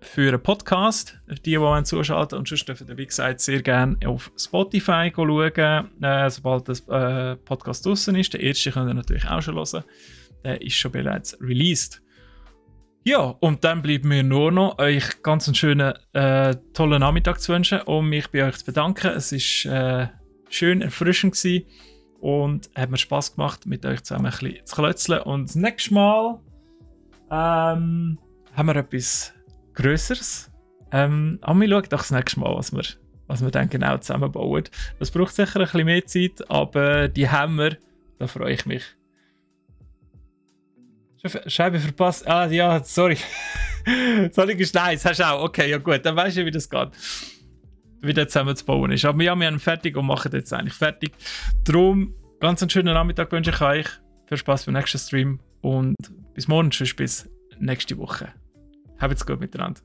für einen Podcast. Die zuschalten und sonst dürfen, wie gesagt, sehr gerne auf Spotify schauen, sobald das Podcast draußen ist. Der erste könnt ihr natürlich auch schon hören. Der ist schon bereits released. Ja, und dann bleibt mir nur noch, euch ganz einen schönen, tollen Nachmittag zu wünschen und mich bei euch zu bedanken. Es war schön erfrischend gewesen und hat mir Spass gemacht, mit euch zusammen ein bisschen zu klötzeln. Und das nächste Mal haben wir etwas Größeres. Aber wir schauen doch das nächste Mal, was wir dann genau zusammenbauen. Das braucht sicher ein bisschen mehr Zeit, aber die haben wir. Da freue ich mich. Scheibe verpasst. Ah ja, sorry. Sonic ist nice. Hast du auch? Okay, ja gut. Dann weißt du, wie das geht. Wie das zusammen zu bauen ist. Aber ja, wir haben fertig und machen jetzt eigentlich fertig. Darum, ganz einen schönen Nachmittag wünsche ich euch. Viel Spaß beim nächsten Stream. Und bis morgen. Tschüss, bis nächste Woche. Habt's gut miteinander.